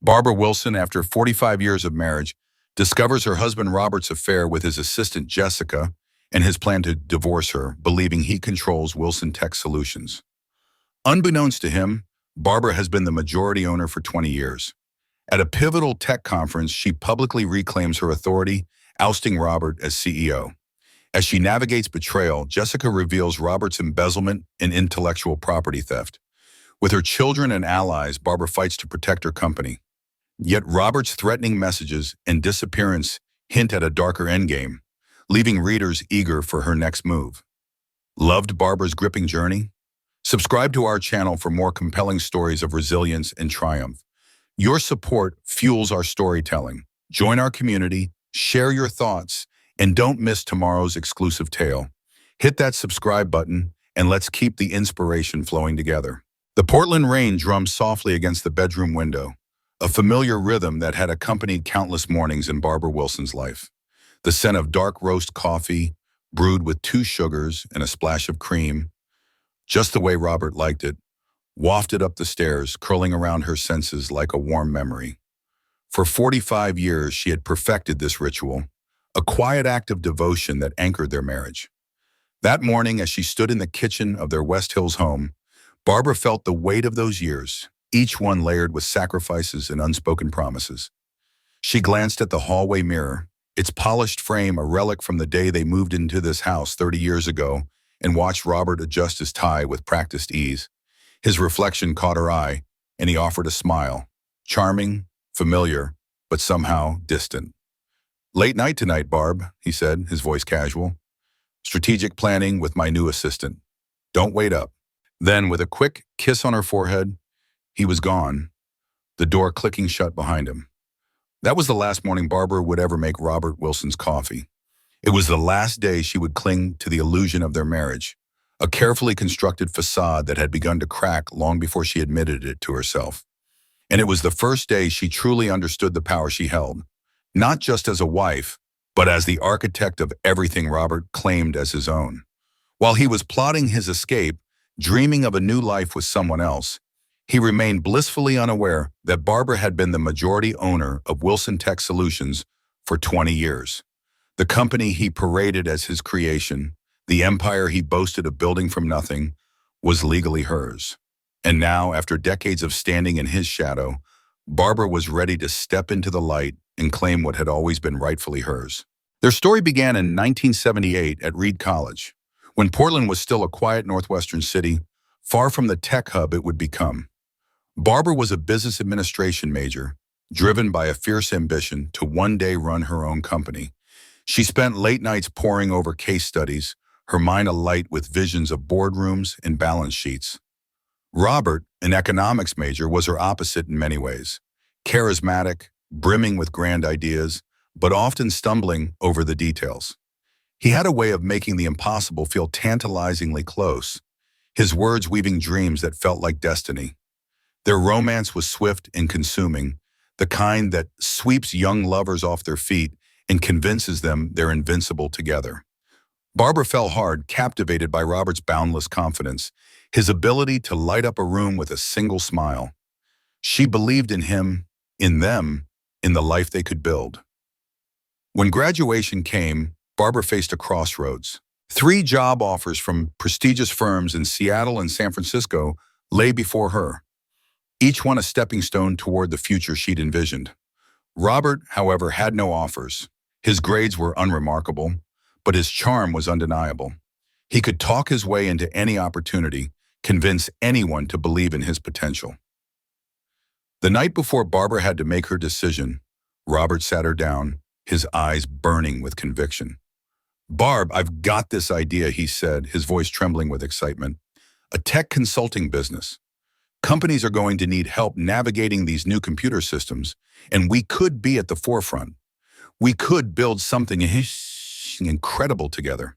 Barbara Wilson, after 45 years of marriage, discovers her husband Robert's affair with his assistant Jessica and his plan to divorce her, believing he controls Wilson Tech Solutions. Unbeknownst to him, Barbara has been the majority owner for 20 years. At a pivotal tech conference, she publicly reclaims her authority, ousting Robert as CEO. As she navigates betrayal, Jessica reveals Robert's embezzlement and intellectual property theft. With her children and allies, Barbara fights to protect her company. Yet Robert's threatening messages and disappearance hint at a darker endgame, leaving readers eager for her next move. Loved Barbara's gripping journey? Subscribe to our channel for more compelling stories of resilience and triumph. Your support fuels our storytelling. Join our community, share your thoughts, and don't miss tomorrow's exclusive tale. Hit that subscribe button, and let's keep the inspiration flowing together. The Portland rain drums softly against the bedroom window, a familiar rhythm that had accompanied countless mornings in Barbara Wilson's life. The scent of dark roast coffee, brewed with 2 sugars and a splash of cream, just the way Robert liked it, wafted up the stairs, curling around her senses like a warm memory. For 45 years, she had perfected this ritual, a quiet act of devotion that anchored their marriage. That morning, as she stood in the kitchen of their West Hills home, Barbara felt the weight of those years, each one layered with sacrifices and unspoken promises. She glanced at the hallway mirror, its polished frame a relic from the day they moved into this house 30 years ago, and watched Robert adjust his tie with practiced ease. His reflection caught her eye, and he offered a smile. Charming, familiar, but somehow distant. "Late night tonight, Barb," he said, his voice casual. "Strategic planning with my new assistant. Don't wait up." Then, with a quick kiss on her forehead, he was gone, the door clicking shut behind him. That was the last morning Barbara would ever make Robert Wilson's coffee. It was the last day she would cling to the illusion of their marriage, a carefully constructed facade that had begun to crack long before she admitted it to herself. And it was the first day she truly understood the power she held, not just as a wife, but as the architect of everything Robert claimed as his own. While he was plotting his escape, dreaming of a new life with someone else, he remained blissfully unaware that Barbara had been the majority owner of Wilson Tech Solutions for 20 years. The company he paraded as his creation, the empire he boasted of building from nothing, was legally hers. And now, after decades of standing in his shadow, Barbara was ready to step into the light and claim what had always been rightfully hers. Their story began in 1978 at Reed College, when Portland was still a quiet northwestern city, far from the tech hub it would become. Barbara was a business administration major, driven by a fierce ambition to one day run her own company. She spent late nights poring over case studies, her mind alight with visions of boardrooms and balance sheets. Robert, an economics major, was her opposite in many ways. Charismatic, brimming with grand ideas, but often stumbling over the details. He had a way of making the impossible feel tantalizingly close, his words weaving dreams that felt like destiny. Their romance was swift and consuming, the kind that sweeps young lovers off their feet and convinces them they're invincible together. Barbara fell hard, captivated by Robert's boundless confidence, his ability to light up a room with a single smile. She believed in him, in them, in the life they could build. When graduation came, Barbara faced a crossroads. 3 job offers from prestigious firms in Seattle and San Francisco lay before her, each one a stepping stone toward the future she'd envisioned. Robert, however, had no offers. His grades were unremarkable, but his charm was undeniable. He could talk his way into any opportunity, convince anyone to believe in his potential. The night before Barbara had to make her decision, Robert sat her down, his eyes burning with conviction. "Barb, I've got this idea," he said, his voice trembling with excitement. "A tech consulting business. Companies are going to need help navigating these new computer systems, and we could be at the forefront. We could build something incredible together."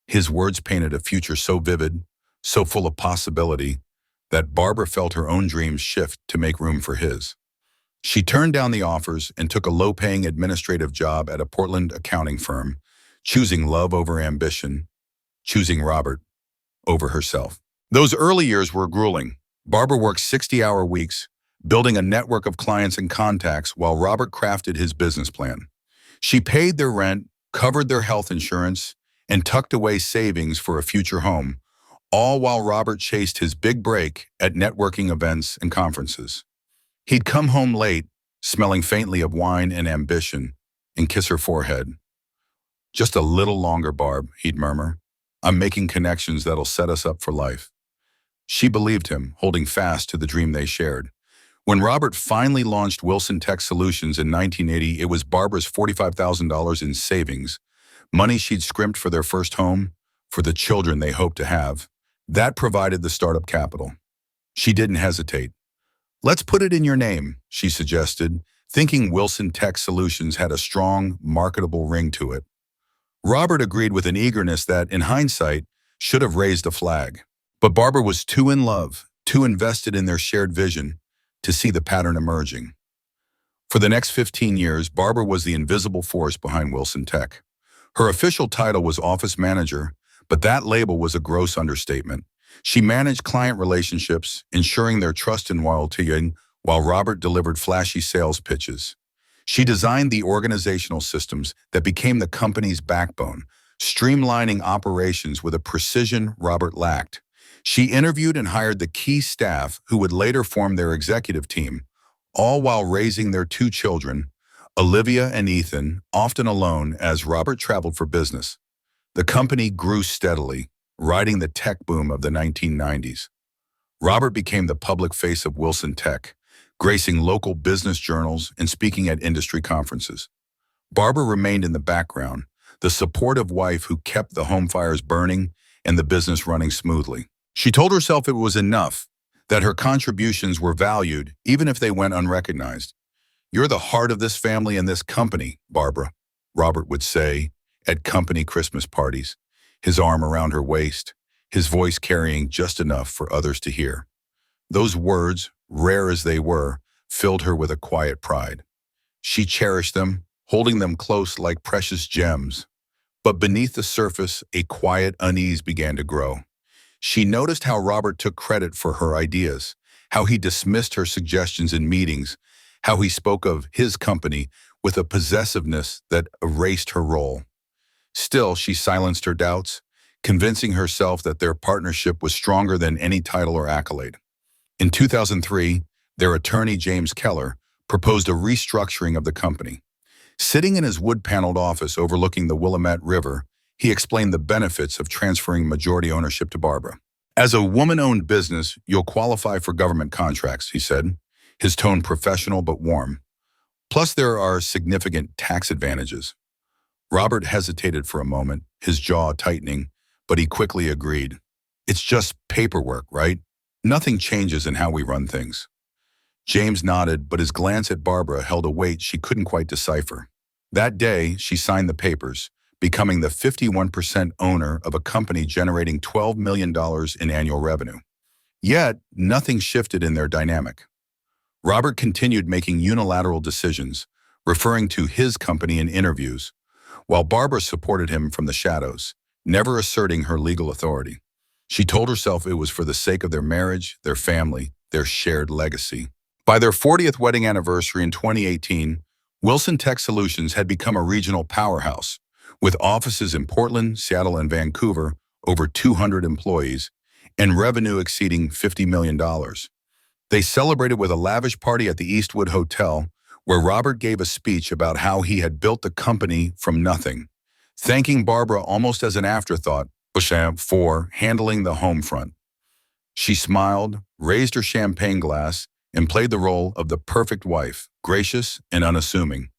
His words painted a future so vivid, so full of possibility, that Barbara felt her own dreams shift to make room for his. She turned down the offers and took a low-paying administrative job at a Portland accounting firm, choosing love over ambition, choosing Robert over herself. Those early years were grueling. Barbara worked 60-hour weeks, building a network of clients and contacts while Robert crafted his business plan. She paid their rent, covered their health insurance, and tucked away savings for a future home, all while Robert chased his big break at networking events and conferences. He'd come home late, smelling faintly of wine and ambition, and kiss her forehead. "Just a little longer, Barb," he'd murmur. "I'm making connections that'll set us up for life." She believed him, holding fast to the dream they shared. When Robert finally launched Wilson Tech Solutions in 1980, it was Barbara's $45,000 in savings, money she'd scrimped for their first home, for the children they hoped to have. That provided the startup capital. She didn't hesitate. "Let's put it in your name," she suggested, thinking Wilson Tech Solutions had a strong, marketable ring to it. Robert agreed with an eagerness that, in hindsight, should have raised a flag. But Barbara was too in love, too invested in their shared vision, to see the pattern emerging. For the next 15 years, Barbara was the invisible force behind Wilson Tech. Her official title was office manager, but that label was a gross understatement. She managed client relationships, ensuring their trust and loyalty, while Robert delivered flashy sales pitches. She designed the organizational systems that became the company's backbone, streamlining operations with a precision Robert lacked. She interviewed and hired the key staff who would later form their executive team, all while raising their two children, Olivia and Ethan, often alone as Robert traveled for business. The company grew steadily, riding the tech boom of the 1990s. Robert became the public face of Wilson Tech, gracing local business journals and speaking at industry conferences. Barbara remained in the background, the supportive wife who kept the home fires burning and the business running smoothly. She told herself it was enough, that her contributions were valued even if they went unrecognized. "You're the heart of this family and this company, Barbara," Robert would say at company Christmas parties, his arm around her waist, his voice carrying just enough for others to hear. Those words, rare as they were, filled her with a quiet pride. She cherished them, holding them close like precious gems. But beneath the surface, a quiet unease began to grow. She noticed how Robert took credit for her ideas, how he dismissed her suggestions in meetings, how he spoke of his company with a possessiveness that erased her role. Still, she silenced her doubts, convincing herself that their partnership was stronger than any title or accolade. In 2003, their attorney, James Keller, proposed a restructuring of the company. Sitting in his wood-paneled office overlooking the Willamette River, he explained the benefits of transferring majority ownership to Barbara. "As a woman-owned business, you'll qualify for government contracts," he said, his tone professional but warm. "Plus, there are significant tax advantages." Robert hesitated for a moment, his jaw tightening, but he quickly agreed. "It's just paperwork, right? Nothing changes in how we run things." James nodded, but his glance at Barbara held a weight she couldn't quite decipher. That day, she signed the papers, becoming the 51% owner of a company generating $12 million in annual revenue. Yet, nothing shifted in their dynamic. Robert continued making unilateral decisions, referring to his company in interviews, while Barbara supported him from the shadows, never asserting her legal authority. She told herself it was for the sake of their marriage, their family, their shared legacy. By their 40th wedding anniversary in 2018, Wilson Tech Solutions had become a regional powerhouse, with offices in Portland, Seattle, and Vancouver, over 200 employees, and revenue exceeding $50 million. They celebrated with a lavish party at the Eastwood Hotel, where Robert gave a speech about how he had built the company from nothing, thanking Barbara almost as an afterthought for handling the home front. She smiled, raised her champagne glass, and played the role of the perfect wife, gracious and unassuming.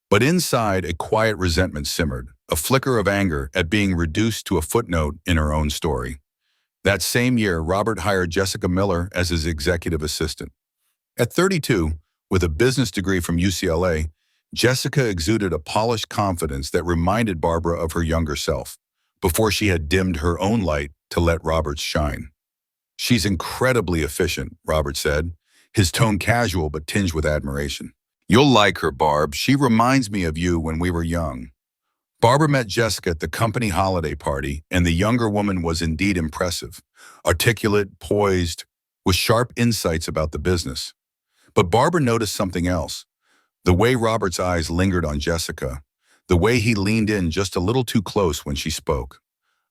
But inside, a quiet resentment simmered, a flicker of anger at being reduced to a footnote in her own story. That same year, Robert hired Jessica Miller as his executive assistant. At 32, with a business degree from UCLA, Jessica exuded a polished confidence that reminded Barbara of her younger self, before she had dimmed her own light to let Robert's shine. "She's incredibly efficient," Robert said, his tone casual but tinged with admiration. "You'll like her, Barb. She reminds me of you when we were young." Barbara met Jessica at the company holiday party, and the younger woman was indeed impressive, articulate, poised, with sharp insights about the business. But Barbara noticed something else. The way Robert's eyes lingered on Jessica, the way he leaned in just a little too close when she spoke.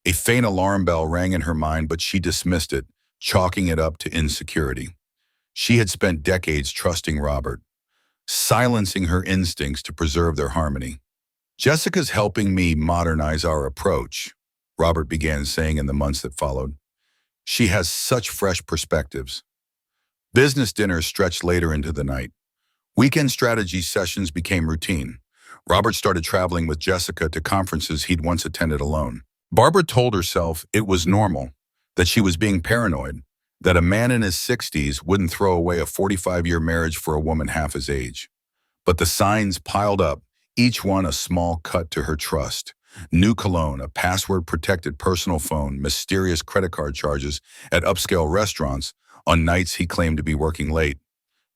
A faint alarm bell rang in her mind, but she dismissed it, chalking it up to insecurity. She had spent decades trusting Robert, silencing her instincts to preserve their harmony. Jessica's helping me modernize our approach, Robert began saying in the months that followed. She has such fresh perspectives. Business dinners stretched later into the night. Weekend strategy sessions became routine. Robert started traveling with Jessica to conferences he'd once attended alone. Barbara told herself it was normal, that she was being paranoid, that a man in his 60s wouldn't throw away a 45-year marriage for a woman half his age. But the signs piled up, each one a small cut to her trust. New cologne, a password-protected personal phone, mysterious credit card charges at upscale restaurants on nights he claimed to be working late.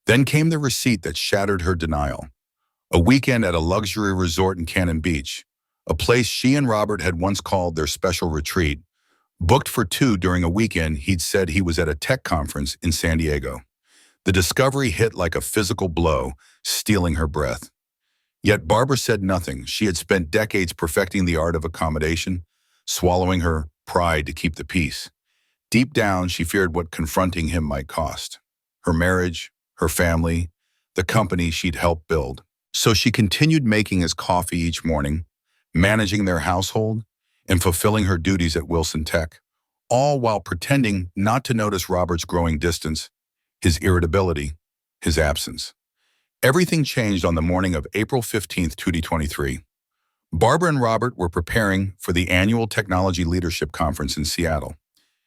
Then came the receipt that shattered her denial. A weekend at a luxury resort in Cannon Beach, a place she and Robert had once called their special retreat, booked for two during a weekend he'd said he was at a tech conference in San Diego. The discovery hit like a physical blow, stealing her breath. Yet Barbara said nothing. She had spent decades perfecting the art of accommodation, swallowing her pride to keep the peace. Deep down, she feared what confronting him might cost. Her marriage, her family, the company she'd helped build. So she continued making his coffee each morning, managing their household, and fulfilling her duties at Wilson Tech, all while pretending not to notice Robert's growing distance, his irritability, his absence. Everything changed on the morning of April 15th, 2023. Barbara and Robert were preparing for the annual Technology Leadership Conference in Seattle.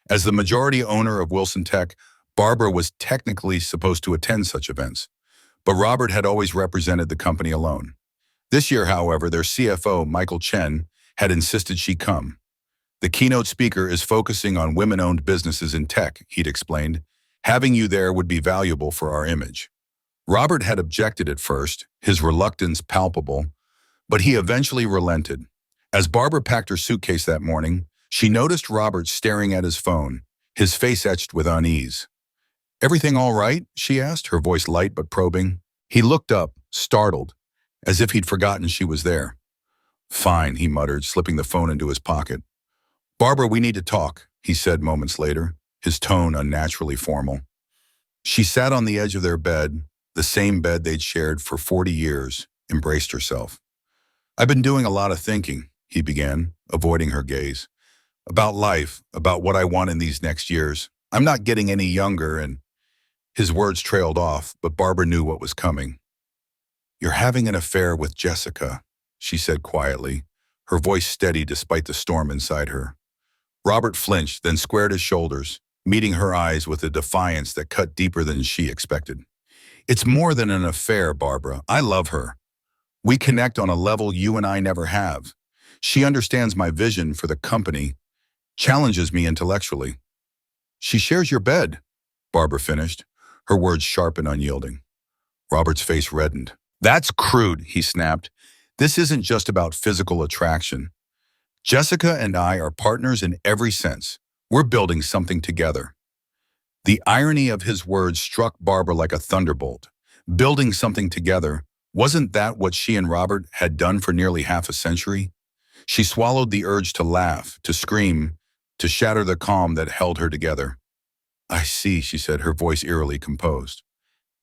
As the majority owner of Wilson Tech, Barbara was technically supposed to attend such events, but Robert had always represented the company alone. This year, however, their CFO, Michael Chen, had insisted she come. The keynote speaker is focusing on women-owned businesses in tech, he'd explained. Having you there would be valuable for our image. Robert had objected at first, his reluctance palpable, but he eventually relented. As Barbara packed her suitcase that morning, she noticed Robert staring at his phone, his face etched with unease. "Everything all right?" she asked, her voice light but probing. He looked up, startled, as if he'd forgotten she was there. "Fine," he muttered, slipping the phone into his pocket. "Barbara, we need to talk," he said moments later, his tone unnaturally formal. She sat on the edge of their bed, the same bed they'd shared for 40 years, embraced herself. "I've been doing a lot of thinking," he began, avoiding her gaze. "About life, about what I want in these next years. I'm not getting any younger," and his words trailed off, but Barbara knew what was coming. "You're having an affair with Jessica," she said quietly, her voice steady despite the storm inside her. Robert flinched, then squared his shoulders, meeting her eyes with a defiance that cut deeper than she expected. "It's more than an affair, Barbara. I love her. We connect on a level you and I never have. She understands my vision for the company, challenges me intellectually." "She shares your bed," Barbara finished, her words sharp and unyielding. Robert's face reddened. "That's crude," he snapped. "This isn't just about physical attraction. Jessica and I are partners in every sense. We're building something together." The irony of his words struck Barbara like a thunderbolt. Building something together, wasn't that what she and Robert had done for nearly half a century? She swallowed the urge to laugh, to scream, to shatter the calm that held her together. "I see," she said, her voice eerily composed.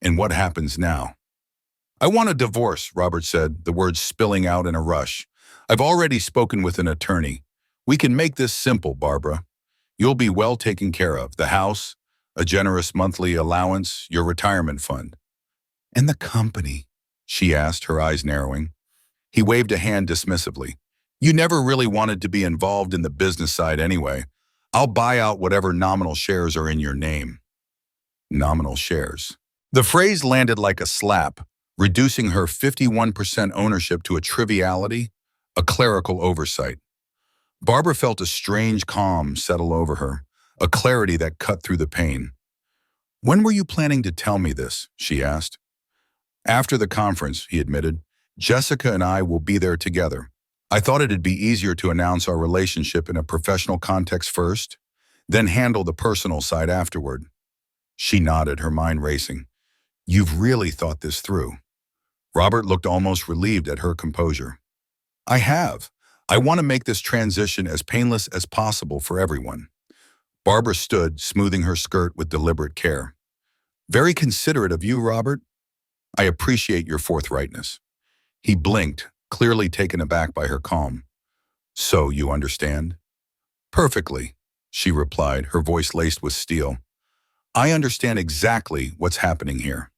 "And what happens now?" "I want a divorce," Robert said, the words spilling out in a rush. "I've already spoken with an attorney. We can make this simple, Barbara. You'll be well taken care of. The house, a generous monthly allowance, your retirement fund." "And the company?" she asked, her eyes narrowing. He waved a hand dismissively. "You never really wanted to be involved in the business side anyway. I'll buy out whatever nominal shares are in your name." Nominal shares. The phrase landed like a slap, reducing her 51% ownership to a triviality, a clerical oversight. Barbara felt a strange calm settle over her, a clarity that cut through the pain. "When were you planning to tell me this?" she asked. "After the conference," he admitted. "Jessica and I will be there together. I thought it'd be easier to announce our relationship in a professional context first, then handle the personal side afterward." She nodded, her mind racing. You've really thought this through. Robert looked almost relieved at her composure. I have. I want to make this transition as painless as possible for everyone. Barbara stood, smoothing her skirt with deliberate care. Very considerate of you, Robert. I appreciate your forthrightness. He blinked, clearly taken aback by her calm. So you understand? Perfectly, she replied, her voice laced with steel. I understand exactly what's happening here.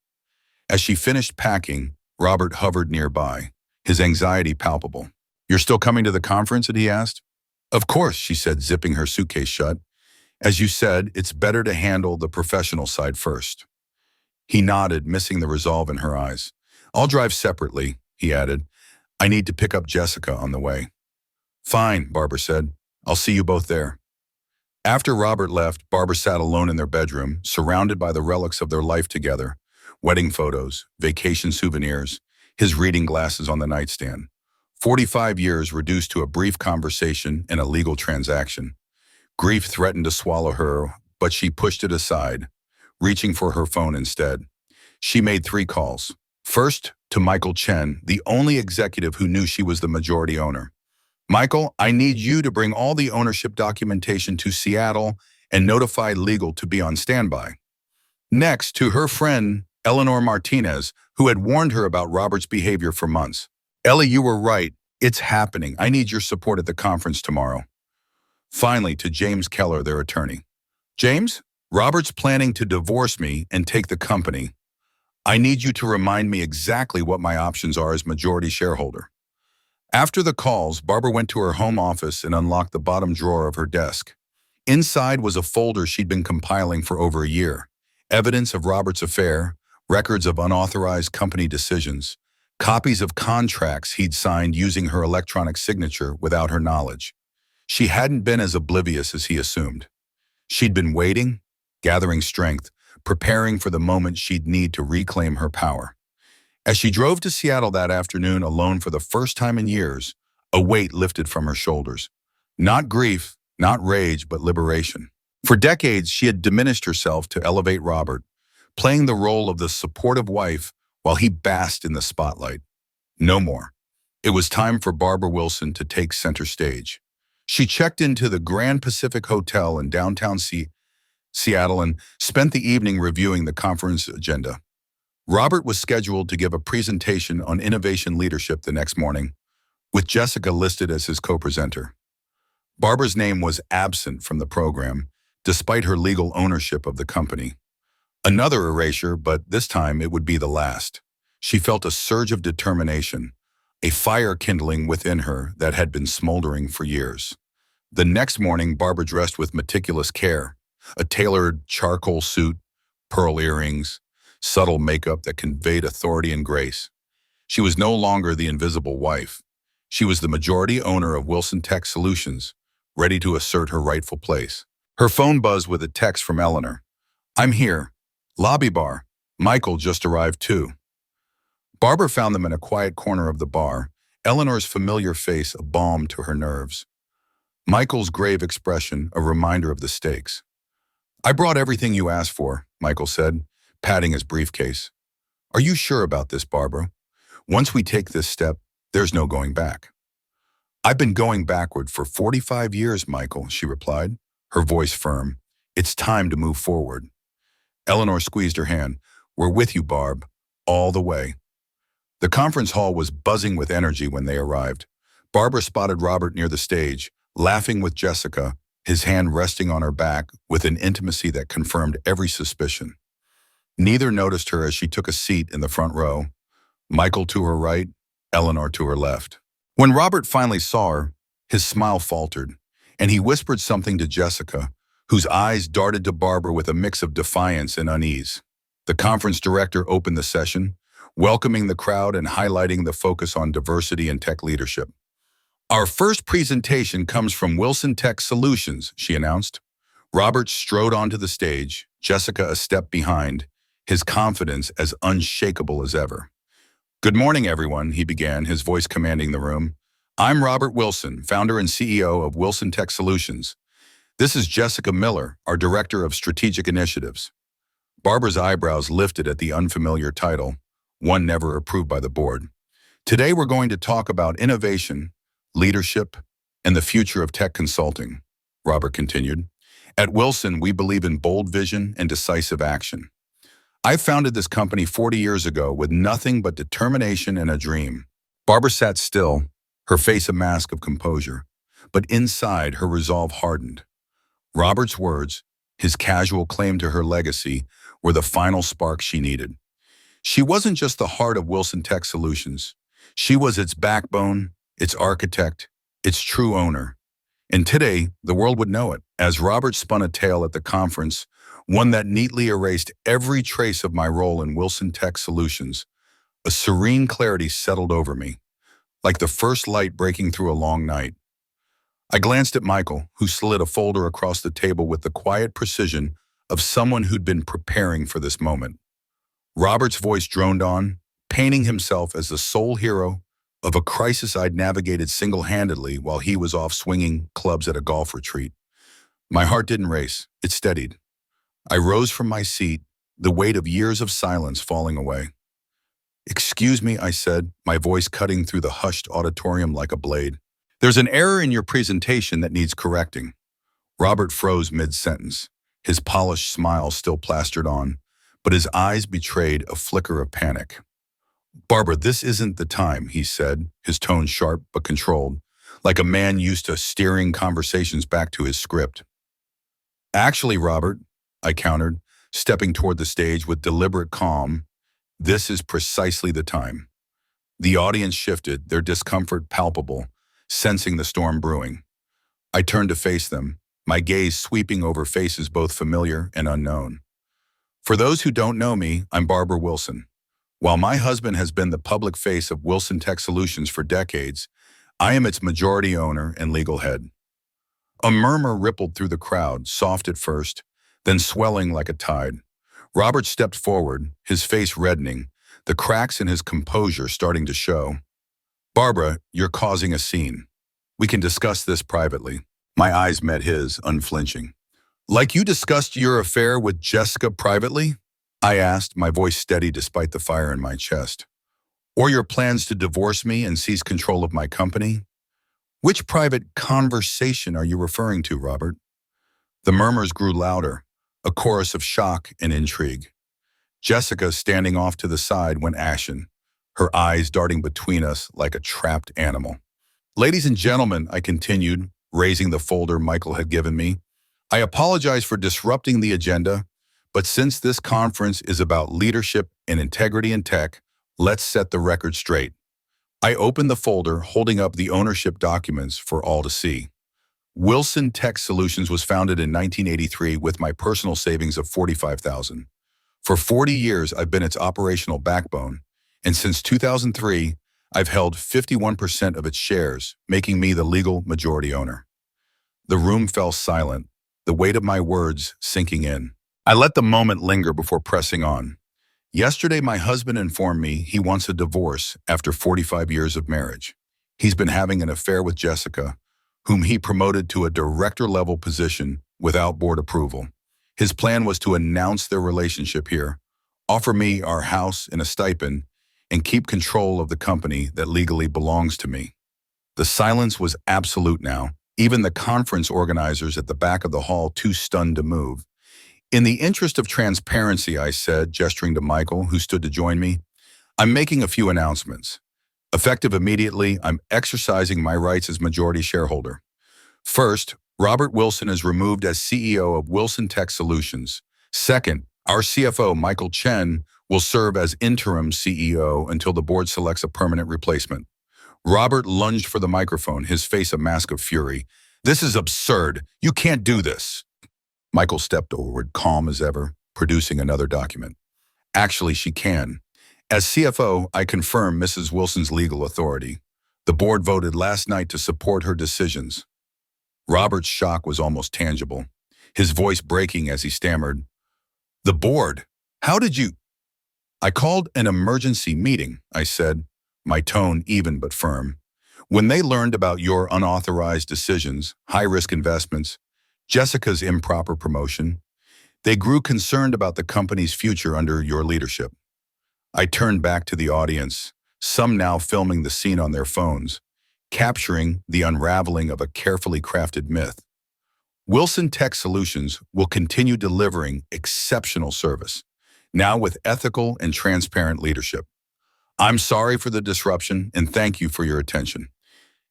As she finished packing, Robert hovered nearby, his anxiety palpable. You're still coming to the conference? He asked. Of course, she said, zipping her suitcase shut. As you said, it's better to handle the professional side first. He nodded, missing the resolve in her eyes. I'll drive separately, he added. I need to pick up Jessica on the way. Fine, Barbara said. I'll see you both there. After Robert left, Barbara sat alone in their bedroom, surrounded by the relics of their life together. Wedding photos, vacation souvenirs, his reading glasses on the nightstand. 45 years reduced to a brief conversation and a legal transaction. Grief threatened to swallow her, but she pushed it aside, reaching for her phone instead. She made 3 calls. First, to Michael Chen, the only executive who knew she was the majority owner. Michael, I need you to bring all the ownership documentation to Seattle and notify legal to be on standby. Next, to her friend, Eleanor Martinez, who had warned her about Robert's behavior for months. Ellie, you were right. It's happening. I need your support at the conference tomorrow. Finally, to James Keller, their attorney. James, Robert's planning to divorce me and take the company. I need you to remind me exactly what my options are as majority shareholder. After the calls, Barbara went to her home office and unlocked the bottom drawer of her desk. Inside was a folder she'd been compiling for over a year. Evidence of Robert's affair, records of unauthorized company decisions, copies of contracts he'd signed using her electronic signature without her knowledge. She hadn't been as oblivious as he assumed. She'd been waiting, gathering strength, preparing for the moment she'd need to reclaim her power. As she drove to Seattle that afternoon alone for the first time in years, a weight lifted from her shoulders. Not grief, not rage, but liberation. For decades, she had diminished herself to elevate Robert, playing the role of the supportive wife while he basked in the spotlight. No more. It was time for Barbara Wilson to take center stage. She checked into the Grand Pacific Hotel in downtown Seattle and spent the evening reviewing the conference agenda. Robert was scheduled to give a presentation on innovation leadership the next morning, with Jessica listed as his co-presenter. Barbara's name was absent from the program, despite her legal ownership of the company. Another erasure, but this time it would be the last. She felt a surge of determination, a fire kindling within her that had been smoldering for years. The next morning, Barbara dressed with meticulous care, a tailored charcoal suit, pearl earrings, subtle makeup that conveyed authority and grace. She was no longer the invisible wife. She was the majority owner of Wilson Tech Solutions, ready to assert her rightful place. Her phone buzzed with a text from Eleanor. I'm here. Lobby bar. Michael just arrived too. Barbara found them in a quiet corner of the bar, Eleanor's familiar face a balm to her nerves. Michael's grave expression a reminder of the stakes. I brought everything you asked for, Michael said, patting his briefcase. Are you sure about this, Barbara? Once we take this step, there's no going back. I've been going backward for 45 years, Michael, she replied, her voice firm. It's time to move forward. Eleanor squeezed her hand. We're with you, Barb, all the way. The conference hall was buzzing with energy when they arrived. Barbara spotted Robert near the stage, laughing with Jessica, his hand resting on her back with an intimacy that confirmed every suspicion. Neither noticed her as she took a seat in the front row, Michael to her right, Eleanor to her left. When Robert finally saw her, his smile faltered, and he whispered something to Jessica, whose eyes darted to Barbara with a mix of defiance and unease. The conference director opened the session, welcoming the crowd and highlighting the focus on diversity and tech leadership. Our first presentation comes from Wilson Tech Solutions, she announced. Robert strode onto the stage, Jessica a step behind, his confidence as unshakable as ever. Good morning, everyone, he began, his voice commanding the room. I'm Robert Wilson, founder and CEO of Wilson Tech Solutions. This is Jessica Miller, our Director of Strategic Initiatives. Barbara's eyebrows lifted at the unfamiliar title, one never approved by the board. Today we're going to talk about innovation, leadership, and the future of tech consulting, Robert continued. At Wilson, we believe in bold vision and decisive action. I founded this company 40 years ago with nothing but determination and a dream. Barbara sat still, her face a mask of composure, but inside her resolve hardened. Robert's words, his casual claim to her legacy, were the final spark she needed. She wasn't just the heart of Wilson Tech Solutions. She was its backbone, its architect, its true owner. And today, the world would know it, as Robert spun a tale at the conference, one that neatly erased every trace of my role in Wilson Tech Solutions. A serene clarity settled over me, like the first light breaking through a long night. I glanced at Michael, who slid a folder across the table with the quiet precision of someone who'd been preparing for this moment. Robert's voice droned on, painting himself as the sole hero of a crisis I'd navigated single-handedly while he was off swinging clubs at a golf retreat. My heart didn't race, it steadied. I rose from my seat, the weight of years of silence falling away. "Excuse me," I said, my voice cutting through the hushed auditorium like a blade. "There's an error in your presentation that needs correcting." Robert froze mid-sentence, his polished smile still plastered on, but his eyes betrayed a flicker of panic. "Barbara, this isn't the time," he said, his tone sharp but controlled, like a man used to steering conversations back to his script. "Actually, Robert," I countered, stepping toward the stage with deliberate calm, "this is precisely the time." The audience shifted, their discomfort palpable, sensing the storm brewing. I turned to face them, my gaze sweeping over faces both familiar and unknown. For those who don't know me, I'm Barbara Wilson. While my husband has been the public face of Wilson Tech Solutions for decades, I am its majority owner and legal head. A murmur rippled through the crowd, soft at first, then swelling like a tide. Robert stepped forward, his face reddening, the cracks in his composure starting to show. "Barbara, you're causing a scene. We can discuss this privately." My eyes met his, unflinching. "Like you discussed your affair with Jessica privately?" I asked, my voice steady despite the fire in my chest. "Or your plans to divorce me and seize control of my company? Which private conversation are you referring to, Robert?" The murmurs grew louder, a chorus of shock and intrigue. Jessica, standing off to the side, went ashen, her eyes darting between us like a trapped animal. "Ladies and gentlemen," I continued, raising the folder Michael had given me, "I apologize for disrupting the agenda, but since this conference is about leadership and integrity in tech, let's set the record straight." I opened the folder, holding up the ownership documents for all to see. Wilson Tech Solutions was founded in 1983 with my personal savings of $45,000. For 40 years, I've been its operational backbone, and since 2003, I've held 51% of its shares, making me the legal majority owner. The room fell silent, the weight of my words sinking in. I let the moment linger before pressing on. "Yesterday, my husband informed me he wants a divorce after 45 years of marriage. He's been having an affair with Jessica, whom he promoted to a director-level position without board approval. His plan was to announce their relationship here, offer me our house and a stipend, and keep control of the company that legally belongs to me." The silence was absolute now, even the conference organizers at the back of the hall too stunned to move. "In the interest of transparency," I said, gesturing to Michael, who stood to join me, "I'm making a few announcements. Effective immediately, I'm exercising my rights as majority shareholder. First, Robert Wilson is removed as CEO of Wilson Tech Solutions. Second, our CFO, Michael Chen, will serve as interim CEO until the board selects a permanent replacement." Robert lunged for the microphone, his face a mask of fury. "This is absurd. You can't do this." Michael stepped forward, calm as ever, producing another document. "Actually, she can. As CFO, I confirm Mrs. Wilson's legal authority. The board voted last night to support her decisions." Robert's shock was almost tangible, his voice breaking as he stammered, "The board? How did you—" "I called an emergency meeting," I said, my tone even but firm. "When they learned about your unauthorized decisions, high-risk investments, Jessica's improper promotion, They grew concerned about the company's future under your leadership. I turned back to the audience, some now filming the scene on their phones, capturing the unraveling of a carefully crafted myth. Wilson Tech Solutions will continue delivering exceptional service, now with ethical and transparent leadership. I'm sorry for the disruption and thank you for your attention.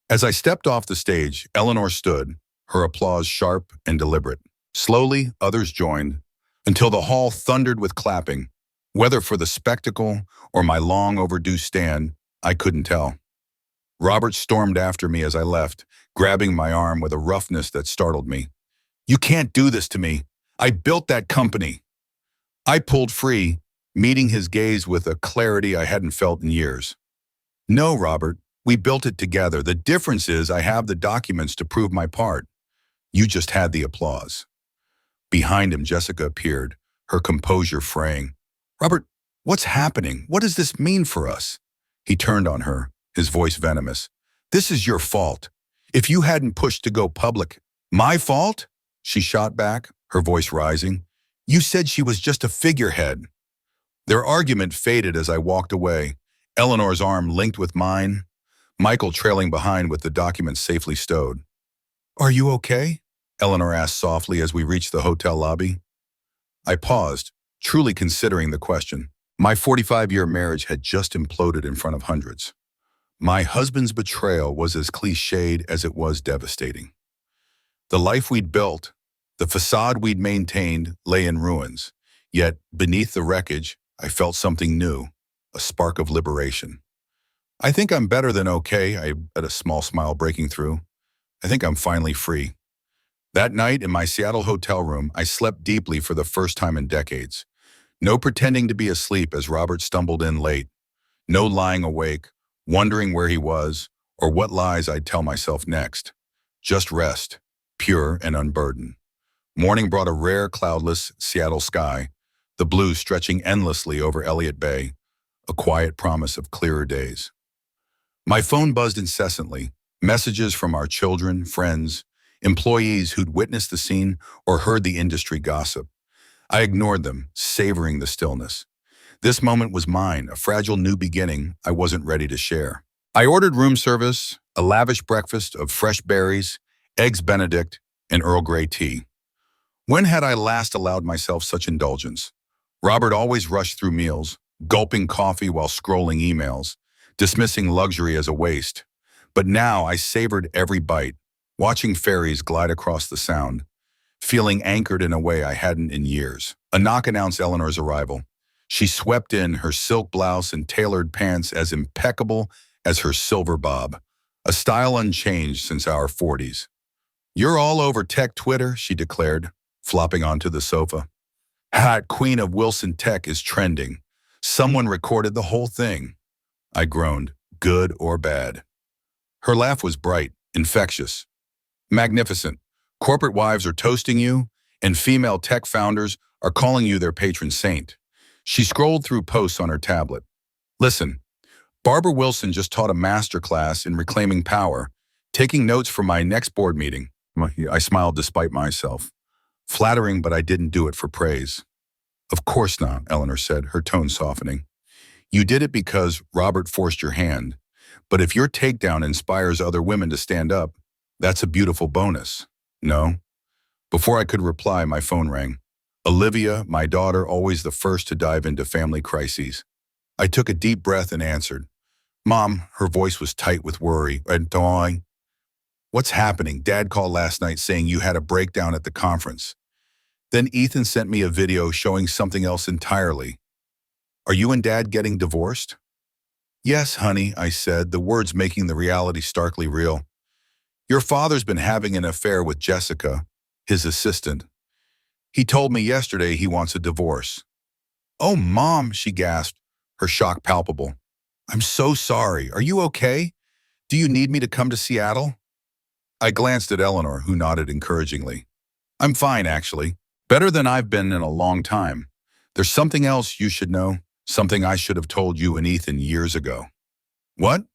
As I stepped off the stage, Eleanor stood, her applause sharp and deliberate. Slowly, others joined, until the hall thundered with clapping. Whether for the spectacle or my long overdue stand, I couldn't tell. Robert stormed after me as I left, grabbing my arm with a roughness that startled me. "You can't do this to me. I built that company." I pulled free, meeting his gaze with a clarity I hadn't felt in years. "No, Robert, we built it together. The difference is I have the documents to prove my part. You just had the applause." Behind him, Jessica appeared, her composure fraying. "Robert, what's happening? What does this mean for us?" He turned on her, his voice venomous. "This is your fault. If you hadn't pushed to go public—" "My fault?" she shot back, her voice rising. "You said she was just a figurehead." Their argument faded as I walked away, Eleanor's arm linked with mine, Michael trailing behind with the documents safely stowed. "Are you okay?" Eleanor asked softly as we reached the hotel lobby. I paused, truly considering the question. My 45-year marriage had just imploded in front of hundreds. My husband's betrayal was as cliched as it was devastating. The life we'd built, the facade we'd maintained, lay in ruins. Yet, beneath the wreckage, I felt something new, a spark of liberation. "I think I'm better than okay," I had a small smile breaking through. "I think I'm finally free." That night, in my Seattle hotel room, I slept deeply for the first time in decades. No pretending to be asleep as Robert stumbled in late. No lying awake, wondering where he was, or what lies I'd tell myself next. Just rest, pure and unburdened. Morning brought a rare cloudless Seattle sky, the blue stretching endlessly over Elliott Bay, a quiet promise of clearer days. My phone buzzed incessantly, messages from our children, friends, employees who'd witnessed the scene or heard the industry gossip. I ignored them, savoring the stillness. This moment was mine, a fragile new beginning I wasn't ready to share. I ordered room service, a lavish breakfast of fresh berries, eggs Benedict, and Earl Grey tea. When had I last allowed myself such indulgence? Robert always rushed through meals, gulping coffee while scrolling emails, dismissing luxury as a waste. But now I savored every bite, watching ferries glide across the Sound, feeling anchored in a way I hadn't in years. A knock announced Eleanor's arrival. She swept in, her silk blouse and tailored pants as impeccable as her silver bob, a style unchanged since our 40s. "You're all over tech Twitter," she declared, flopping onto the sofa. "Hot Queen of Wilson Tech is trending. Someone recorded the whole thing." I groaned, good or bad. Her laugh was bright, infectious. "Magnificent. Corporate wives are toasting you, and female tech founders are calling you their patron saint." She scrolled through posts on her tablet. "Listen, Barbara Wilson just taught a master class in reclaiming power, taking notes for my next board meeting." I smiled despite myself. Flattering, but I didn't do it for praise. "Of course not," Eleanor said, her tone softening. "You did it because Robert forced your hand. But if your takedown inspires other women to stand up, that's a beautiful bonus." "No." Before I could reply, my phone rang. Olivia, my daughter, always the first to dive into family crises. I took a deep breath and answered. "Mom," her voice was tight with worry and thawing. "What's happening? Dad called last night saying you had a breakdown at the conference. Then Ethan sent me a video showing something else entirely. Are you and Dad getting divorced?" "Yes, honey," I said, the words making the reality starkly real. "Your father's been having an affair with Jessica, his assistant. He told me yesterday he wants a divorce." "Oh, Mom," she gasped, her shock palpable. "I'm so sorry. Are you okay? Do you need me to come to Seattle?" I glanced at Eleanor, who nodded encouragingly. "I'm fine, actually. Better than I've been in a long time. There's something else you should know, something I should have told you and Ethan years ago." "What?"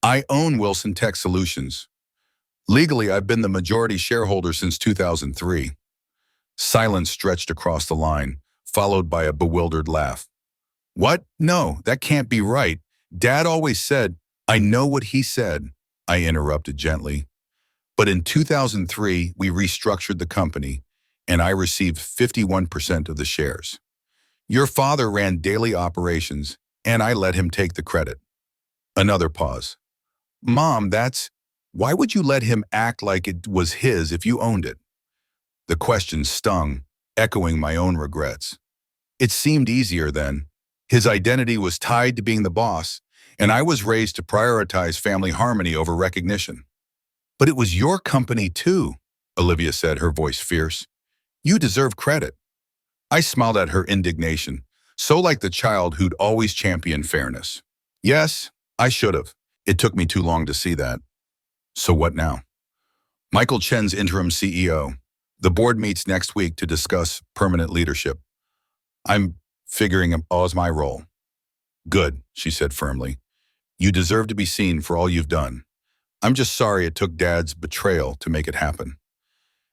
"I own Wilson Tech Solutions. Legally, I've been the majority shareholder since 2003. Silence stretched across the line, followed by a bewildered laugh. What? No, that can't be right. Dad always said, I know what he said, I interrupted gently. But in 2003, we restructured the company, and I received 51% of the shares. Your father ran daily operations, and I let him take the credit. Another pause. Mom, why would you let him act like it was his if you owned it? The question stung, echoing my own regrets. It seemed easier then. His identity was tied to being the boss, and I was raised to prioritize family harmony over recognition. But it was your company too, Olivia said, her voice fierce. You deserve credit. I smiled at her indignation, so like the child who'd always championed fairness. Yes, I should have. It took me too long to see that. So what now? Michael Chen's interim CEO. The board meets next week to discuss permanent leadership. I'm figuring out my role. Good, she said firmly. You deserve to be seen for all you've done. I'm just sorry it took Dad's betrayal to make it happen.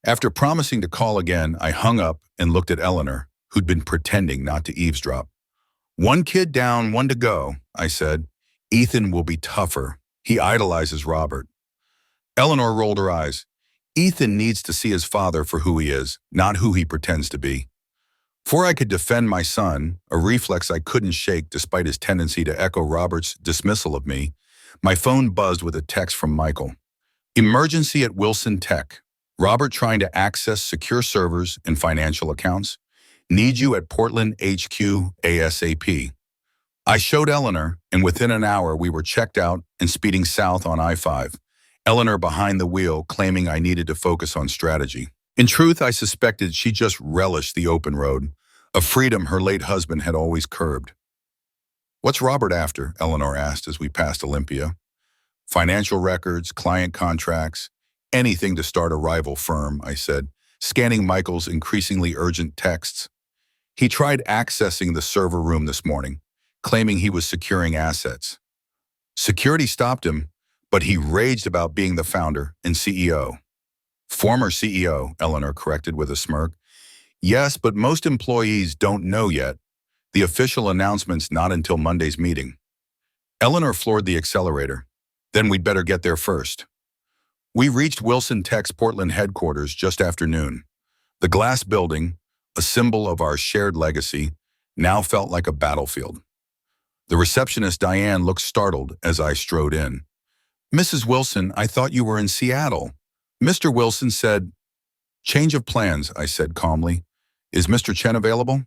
After promising to call again, I hung up and looked at Eleanor, who'd been pretending not to eavesdrop. One kid down, one to go, I said. Ethan will be tougher. He idolizes Robert. Eleanor rolled her eyes. Ethan needs to see his father for who he is, not who he pretends to be. Before I could defend my son, a reflex I couldn't shake despite his tendency to echo Robert's dismissal of me, my phone buzzed with a text from Michael. Emergency at Wilson Tech. Robert trying to access secure servers and financial accounts. Need you at Portland HQ ASAP. I showed Eleanor, and within an hour we were checked out and speeding south on I-5. Eleanor behind the wheel, claiming I needed to focus on strategy. In truth, I suspected she just relished the open road, a freedom her late husband had always curbed. What's Robert after? Eleanor asked as we passed Olympia. Financial records, client contracts, anything to start a rival firm, I said, scanning Michael's increasingly urgent texts. He tried accessing the server room this morning, claiming he was securing assets. Security stopped him, but he raged about being the founder and CEO. Former CEO, Eleanor corrected with a smirk. Yes, but most employees don't know yet. The official announcement's not until Monday's meeting. Eleanor floored the accelerator. Then we'd better get there first. We reached Wilson Tech's Portland headquarters just after noon. The glass building, a symbol of our shared legacy, now felt like a battlefield. The receptionist Diane looked startled as I strode in. Mrs. Wilson, I thought you were in Seattle. Mr. Wilson said, Change of plans, I said calmly. Is Mr. Chen available?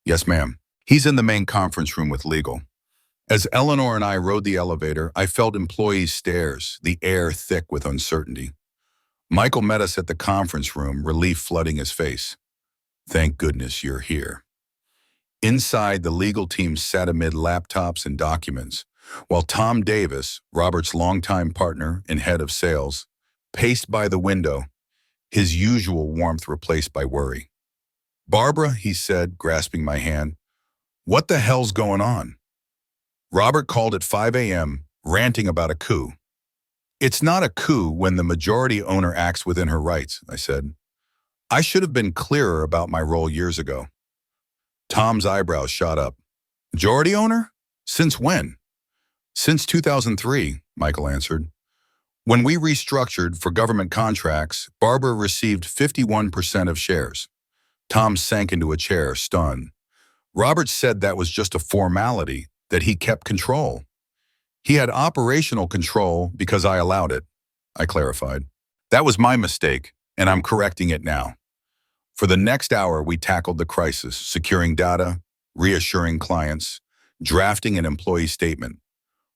Yes, ma'am. He's in the main conference room with legal. As Eleanor and I rode the elevator, I felt employees' stares, the air thick with uncertainty. Michael met us at the conference room, relief flooding his face. Thank goodness you're here. Inside, the legal team sat amid laptops and documents, while Tom Davis, Robert's longtime partner and head of sales, paced by the window, his usual warmth replaced by worry. Barbara, he said, grasping my hand, what the hell's going on? Robert called at 5 a.m., ranting about a coup. It's not a coup when the majority owner acts within her rights, I said. I should have been clearer about my role years ago. Tom's eyebrows shot up. Majority owner? Since when? Since 2003, Michael answered. When we restructured for government contracts, Barbara received 51% of shares. Tom sank into a chair, stunned. Robert said that was just a formality, that he kept control. He had operational control because I allowed it, I clarified. That was my mistake, and I'm correcting it now. For the next hour, we tackled the crisis, securing data, reassuring clients, drafting an employee statement.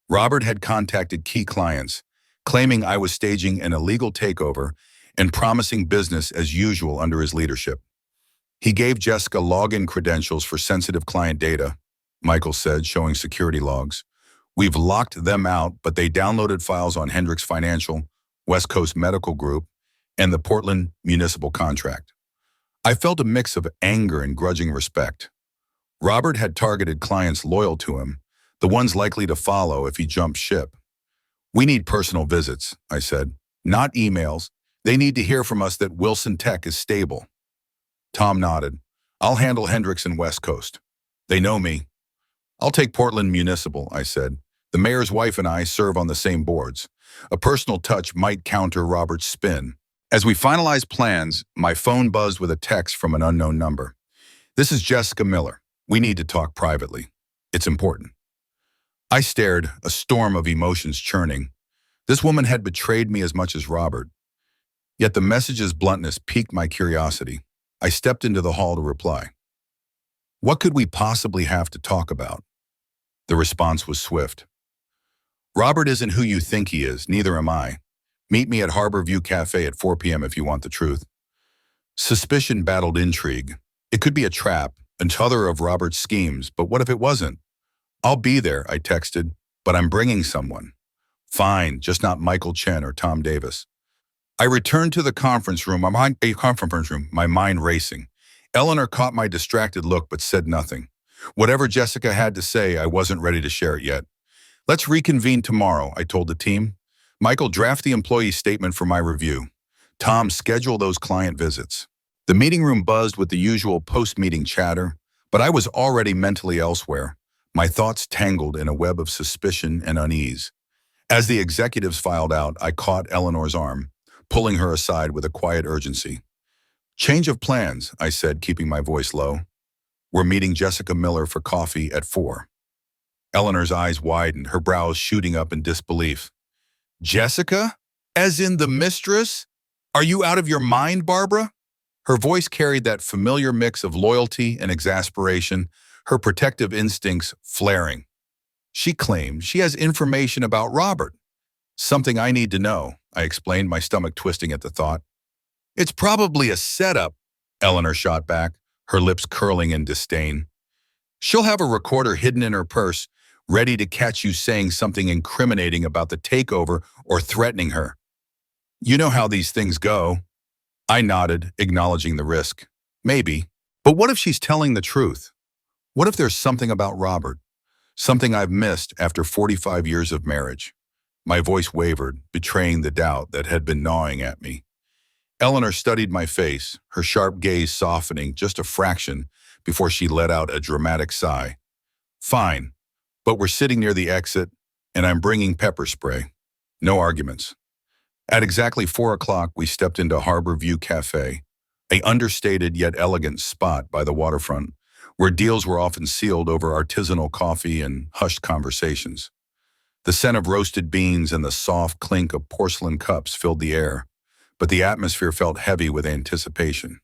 Robert had contacted key clients, claiming I was staging an illegal takeover and promising business as usual under his leadership. He gave Jessica login credentials for sensitive client data, Michael said, showing security logs. We've locked them out, but they downloaded files on Hendricks Financial, West Coast Medical Group, and the Portland Municipal Contract. I felt a mix of anger and grudging respect. Robert had targeted clients loyal to him, the ones likely to follow if he jumped ship. We need personal visits, I said, not emails. They need to hear from us that Wilson Tech is stable. Tom nodded. I'll handle Hendricks and West Coast. They know me. I'll take Portland Municipal, I said. The mayor's wife and I serve on the same boards. A personal touch might counter Robert's spin. As we finalized plans, my phone buzzed with a text from an unknown number. This is Jessica Miller. We need to talk privately. It's important. I stared, a storm of emotions churning. This woman had betrayed me as much as Robert. Yet the message's bluntness piqued my curiosity. I stepped into the hall to reply. What could we possibly have to talk about? The response was swift. Robert isn't who you think he is, neither am I. Meet me at Harbor View Cafe at 4 p.m. if you want the truth. Suspicion battled intrigue. It could be a trap, another of Robert's schemes, but what if it wasn't? I'll be there, I texted, but I'm bringing someone. Fine, just not Michael Chen or Tom Davis. I returned to the conference room, my mind racing. Eleanor caught my distracted look but said nothing. Whatever Jessica had to say, I wasn't ready to share it yet. Let's reconvene tomorrow, I told the team. Michael, draft the employee statement for my review. Tom, schedule those client visits. The meeting room buzzed with the usual post-meeting chatter, but I was already mentally elsewhere, my thoughts tangled in a web of suspicion and unease. As the executives filed out, I caught Eleanor's arm, pulling her aside with a quiet urgency. Change of plans, I said, keeping my voice low. We're meeting Jessica Miller for coffee at 4. Eleanor's eyes widened, her brows shooting up in disbelief. Jessica? As in the mistress? Are you out of your mind, Barbara? Her voice carried that familiar mix of loyalty and exasperation, her protective instincts flaring. She claimed she has information about Robert. Something I need to know, I explained, my stomach twisting at the thought. It's probably a setup, Eleanor shot back, her lips curling in disdain. She'll have a recorder hidden in her purse, ready to catch you saying something incriminating about the takeover or threatening her. You know how these things go. I nodded, acknowledging the risk. Maybe. But what if she's telling the truth? What if there's something about Robert? Something I've missed after 45 years of marriage? My voice wavered, betraying the doubt that had been gnawing at me. Eleanor studied my face, her sharp gaze softening just a fraction before she let out a dramatic sigh. Fine, but we're sitting near the exit, and I'm bringing pepper spray. No arguments. At exactly 4 o'clock, we stepped into Harbor View Cafe, a understated yet elegant spot by the waterfront, where deals were often sealed over artisanal coffee and hushed conversations. The scent of roasted beans and the soft clink of porcelain cups filled the air, but the atmosphere felt heavy with anticipation.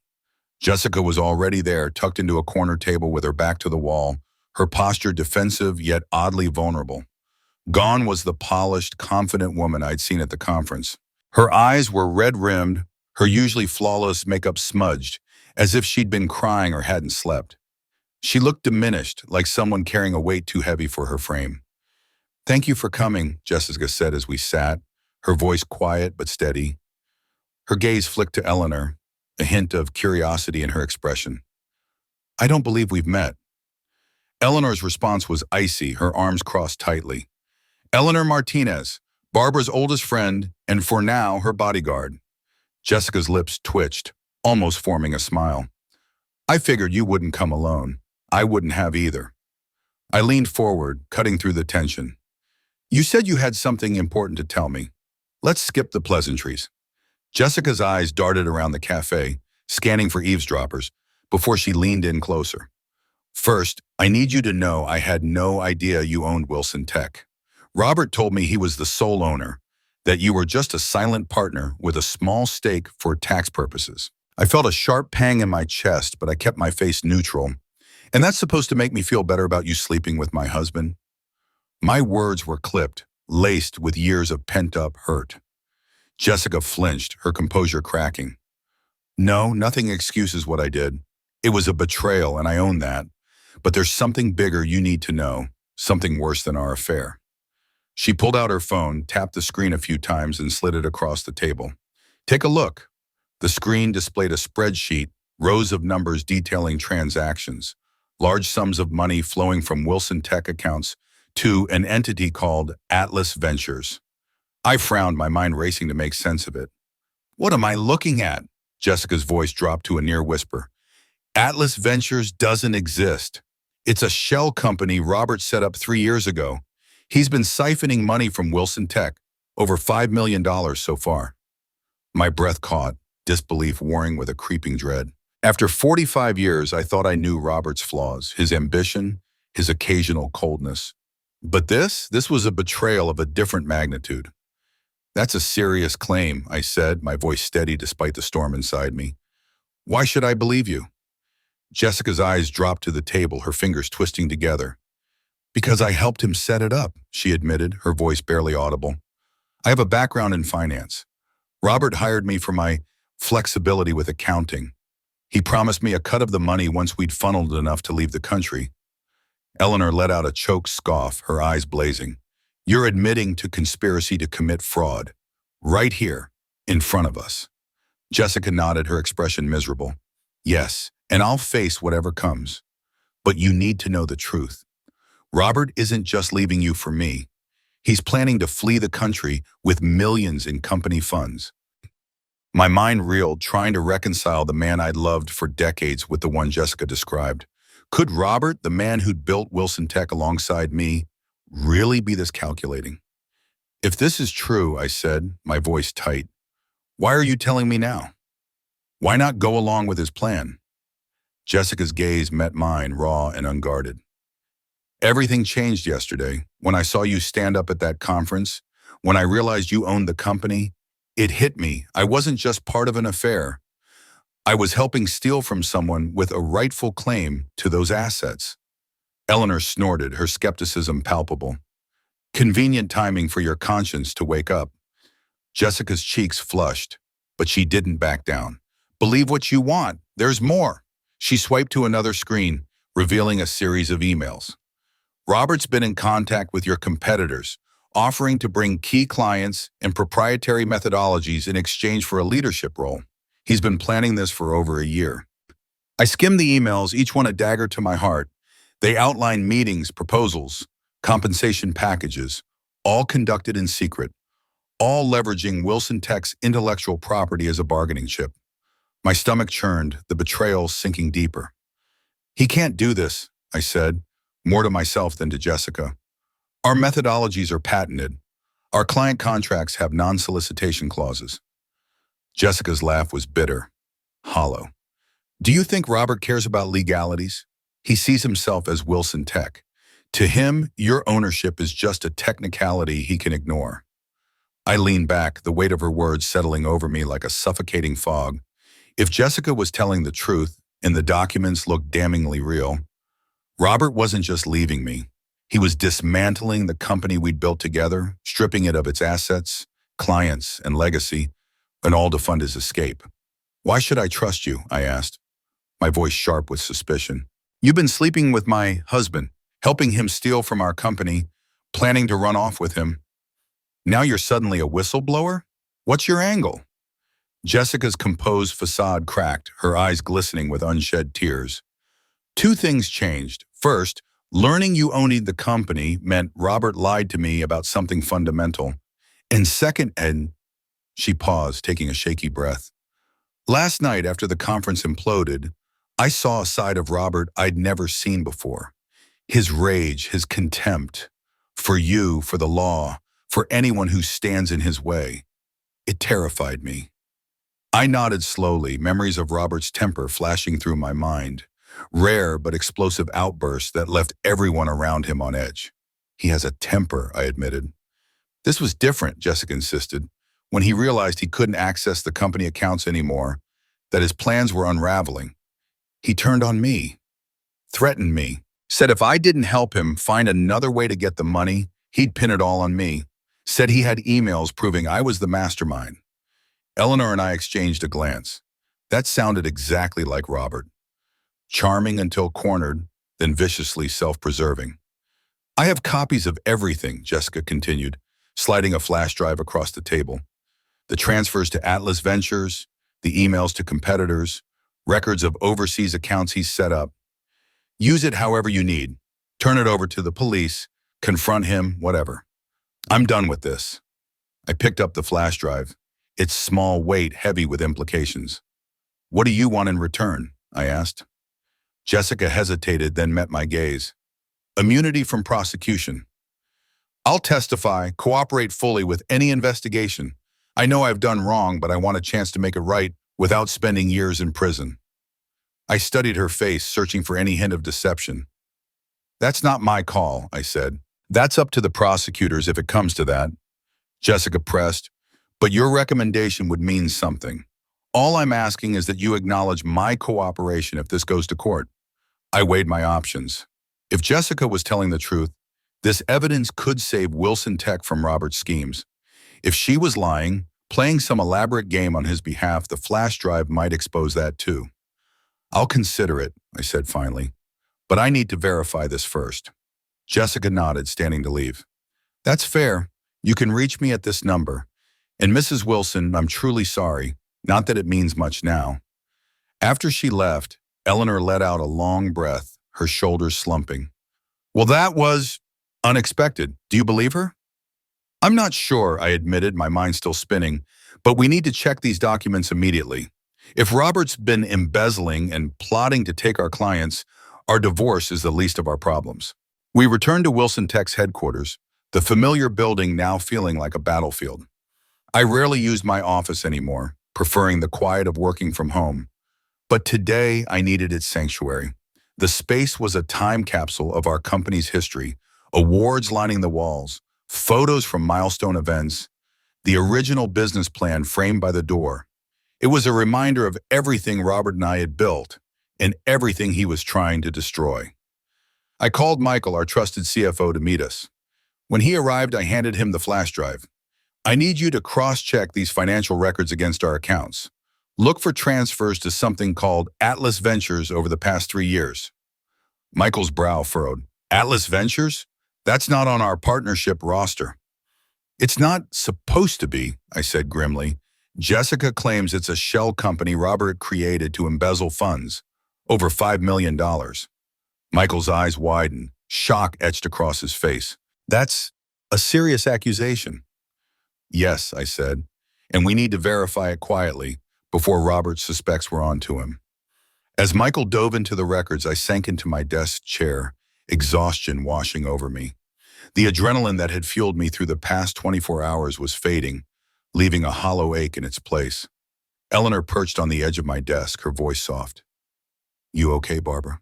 Jessica was already there, tucked into a corner table with her back to the wall, her posture defensive yet oddly vulnerable. Gone was the polished, confident woman I'd seen at the conference. Her eyes were red-rimmed, her usually flawless makeup smudged, as if she'd been crying or hadn't slept. She looked diminished, like someone carrying a weight too heavy for her frame. Thank you for coming, Jessica said as we sat, her voice quiet but steady. Her gaze flicked to Eleanor, a hint of curiosity in her expression. I don't believe we've met. Eleanor's response was icy, her arms crossed tightly. Eleanor Martinez, Barbara's oldest friend, and for now, her bodyguard. Jessica's lips twitched, almost forming a smile. I figured you wouldn't come alone. I wouldn't have either. I leaned forward, cutting through the tension. You said you had something important to tell me. Let's skip the pleasantries. Jessica's eyes darted around the cafe, scanning for eavesdroppers, before she leaned in closer. First, I need you to know I had no idea you owned Wilson Tech. Robert told me he was the sole owner, that you were just a silent partner with a small stake for tax purposes. I felt a sharp pang in my chest, but I kept my face neutral. And that's supposed to make me feel better about you sleeping with my husband? My words were clipped, laced with years of pent-up hurt. Jessica flinched, her composure cracking. No, nothing excuses what I did. It was a betrayal, and I own that. But there's something bigger you need to know, something worse than our affair. She pulled out her phone, tapped the screen a few times, and slid it across the table. Take a look. The screen displayed a spreadsheet, rows of numbers detailing transactions, large sums of money flowing from Wilson Tech accounts to an entity called Atlas Ventures. I frowned, my mind racing to make sense of it. What am I looking at? Jessica's voice dropped to a near whisper. Atlas Ventures doesn't exist. It's a shell company Robert set up 3 years ago. He's been siphoning money from Wilson Tech, over $5 million so far. My breath caught, disbelief warring with a creeping dread. After 45 years, I thought I knew Robert's flaws, his ambition, his occasional coldness. But this was a betrayal of a different magnitude. That's a serious claim, I said, my voice steady despite the storm inside me. Why should I believe you? Jessica's eyes dropped to the table, her fingers twisting together. Because I helped him set it up, she admitted, her voice barely audible. I have a background in finance. Robert hired me for my flexibility with accounting. He promised me a cut of the money once we'd funneled enough to leave the country. Eleanor let out a choked scoff, her eyes blazing. You're admitting to conspiracy to commit fraud. Right here, in front of us. Jessica nodded, her expression miserable. Yes, and I'll face whatever comes. But you need to know the truth. Robert isn't just leaving you for me. He's planning to flee the country with millions in company funds. My mind reeled, trying to reconcile the man I'd loved for decades with the one Jessica described. Could Robert, the man who'd built Wilson Tech alongside me, really be this calculating? If this is true, I said, my voice tight, why are you telling me now? Why not go along with his plan? Jessica's gaze met mine, raw and unguarded. Everything changed yesterday. When I saw you stand up at that conference, when I realized you owned the company, it hit me. I wasn't just part of an affair. I was helping steal from someone with a rightful claim to those assets. Eleanor snorted, her skepticism palpable. Convenient timing for your conscience to wake up. Jessica's cheeks flushed, but she didn't back down. Believe what you want. There's more. She swiped to another screen, revealing a series of emails. Robert's been in contact with your competitors, offering to bring key clients and proprietary methodologies in exchange for a leadership role. He's been planning this for over a year. I skimmed the emails, each one a dagger to my heart. They outlined meetings, proposals, compensation packages, all conducted in secret, all leveraging Wilson Tech's intellectual property as a bargaining chip. My stomach churned, the betrayal sinking deeper. He can't do this, I said, more to myself than to Jessica. Our methodologies are patented. Our client contracts have non-solicitation clauses. Jessica's laugh was bitter, hollow. Do you think Robert cares about legalities? He sees himself as Wilson Tech. To him, your ownership is just a technicality he can ignore. I leaned back, the weight of her words settling over me like a suffocating fog. If Jessica was telling the truth, and the documents looked damningly real, Robert wasn't just leaving me. He was dismantling the company we'd built together, stripping it of its assets, clients, and legacy, and all to fund his escape. Why should I trust you? I asked, my voice sharp with suspicion. You've been sleeping with my husband, helping him steal from our company, planning to run off with him. Now you're suddenly a whistleblower? What's your angle? Jessica's composed facade cracked, her eyes glistening with unshed tears. Two things changed. First, learning you owned the company meant Robert lied to me about something fundamental. And second, she paused, taking a shaky breath. Last night, after the conference imploded, I saw a side of Robert I'd never seen before. His rage, his contempt. For you, for the law, for anyone who stands in his way. It terrified me. I nodded slowly, memories of Robert's temper flashing through my mind. Rare but explosive outbursts that left everyone around him on edge. He has a temper, I admitted. This was different, Jessica insisted, when he realized he couldn't access the company accounts anymore, that his plans were unraveling. He turned on me, threatened me, said if I didn't help him find another way to get the money, he'd pin it all on me, said he had emails proving I was the mastermind. Eleanor and I exchanged a glance. That sounded exactly like Robert. Charming until cornered, then viciously self-preserving. I have copies of everything, Jessica continued, sliding a flash drive across the table. The transfers to Atlas Ventures, the emails to competitors, records of overseas accounts he's set up. Use it however you need. Turn it over to the police, confront him, whatever. I'm done with this. I picked up the flash drive, its small weight heavy with implications. What do you want in return? I asked. Jessica hesitated, then met my gaze. Immunity from prosecution. I'll testify, cooperate fully with any investigation. I know I've done wrong, but I want a chance to make it right without spending years in prison. I studied her face, searching for any hint of deception. That's not my call, I said. That's up to the prosecutors if it comes to that. Jessica pressed, but your recommendation would mean something. All I'm asking is that you acknowledge my cooperation if this goes to court. I weighed my options. If Jessica was telling the truth, this evidence could save Wilson Tech from Robert's schemes. If she was lying, playing some elaborate game on his behalf, the flash drive might expose that too. I'll consider it, I said finally, but I need to verify this first. Jessica nodded, standing to leave. That's fair. You can reach me at this number. And Mrs. Wilson, I'm truly sorry. Not that it means much now. After she left, Eleanor let out a long breath, her shoulders slumping. Well, that was unexpected. Do you believe her? I'm not sure, I admitted, my mind still spinning, but we need to check these documents immediately. If Robert's been embezzling and plotting to take our clients, our divorce is the least of our problems. We returned to Wilson Tech's headquarters, the familiar building now feeling like a battlefield. I rarely used my office anymore, preferring the quiet of working from home. But today, I needed its sanctuary. The space was a time capsule of our company's history, awards lining the walls, photos from milestone events, the original business plan framed by the door. It was a reminder of everything Robert and I had built and everything he was trying to destroy. I called Michael, our trusted CFO, to meet us. When he arrived, I handed him the flash drive. I need you to cross-check these financial records against our accounts. Look for transfers to something called Atlas Ventures over the past 3 years. Michael's brow furrowed. Atlas Ventures? That's not on our partnership roster. It's not supposed to be, I said grimly. Jessica claims it's a shell company Robert created to embezzle funds, over $5 million. Michael's eyes widened, shock etched across his face. That's a serious accusation. Yes, I said, and we need to verify it quietly before Robert's suspects were on to him. As Michael dove into the records, I sank into my desk chair, exhaustion washing over me. The adrenaline that had fueled me through the past 24 hours was fading, leaving a hollow ache in its place. Eleanor perched on the edge of my desk, her voice soft. You okay, Barbara?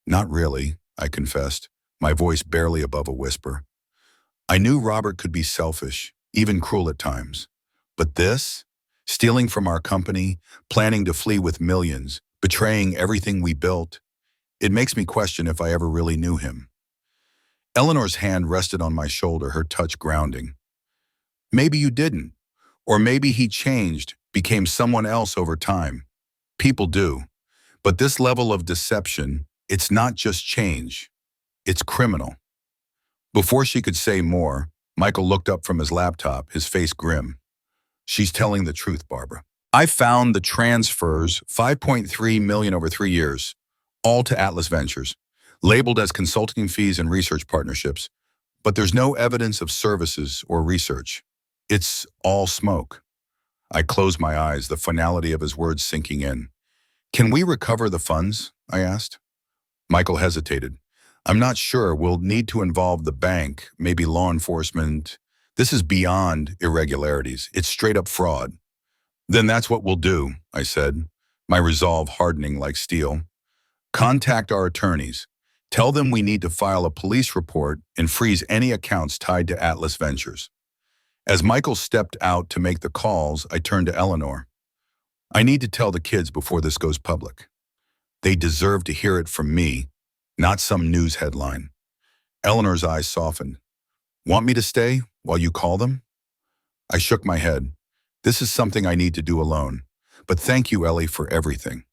Not really, I confessed, my voice barely above a whisper. I knew Robert could be selfish, even cruel at times. But this, stealing from our company, planning to flee with millions, betraying everything we built, it makes me question if I ever really knew him. Eleanor's hand rested on my shoulder, her touch grounding. Maybe you didn't, or maybe he changed, became someone else over time. People do. But this level of deception, it's not just change, it's criminal. Before she could say more, Michael looked up from his laptop, his face grim. She's telling the truth, Barbara. I found the transfers, $5.3 million over 3 years, all to Atlas Ventures, labeled as consulting fees and research partnerships, but there's no evidence of services or research. It's all smoke. I closed my eyes, the finality of his words sinking in. Can we recover the funds? I asked. Michael hesitated. I'm not sure. We'll need to involve the bank, maybe law enforcement. This is beyond irregularities. It's straight up fraud. Then that's what we'll do, I said, my resolve hardening like steel. Contact our attorneys. Tell them we need to file a police report and freeze any accounts tied to Atlas Ventures. As Michael stepped out to make the calls, I turned to Eleanor. I need to tell the kids before this goes public. They deserve to hear it from me, not some news headline. Eleanor's eyes softened. Want me to stay while you call them? I shook my head. This is something I need to do alone. But thank you, Ellie, for everything.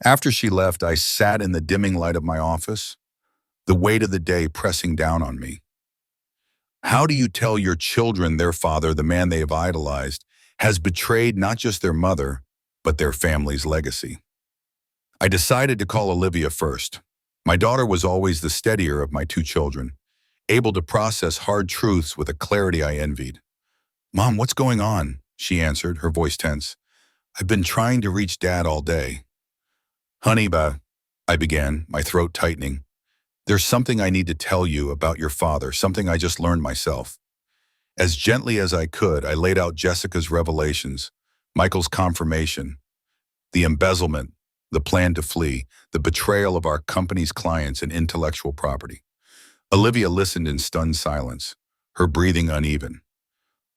After she left, I sat in the dimming light of my office, the weight of the day pressing down on me. How do you tell your children their father, the man they have idolized, has betrayed not just their mother, but their family's legacy? I decided to call Olivia first. My daughter was always the steadier of my 2 children, able to process hard truths with a clarity I envied. Mom, what's going on? She answered, her voice tense. I've been trying to reach Dad all day. Honey, I began, my throat tightening. There's something I need to tell you about your father, something I just learned myself. As gently as I could, I laid out Jessica's revelations, Michael's confirmation, the embezzlement, the plan to flee, the betrayal of our company's clients and intellectual property. Olivia listened in stunned silence, her breathing uneven.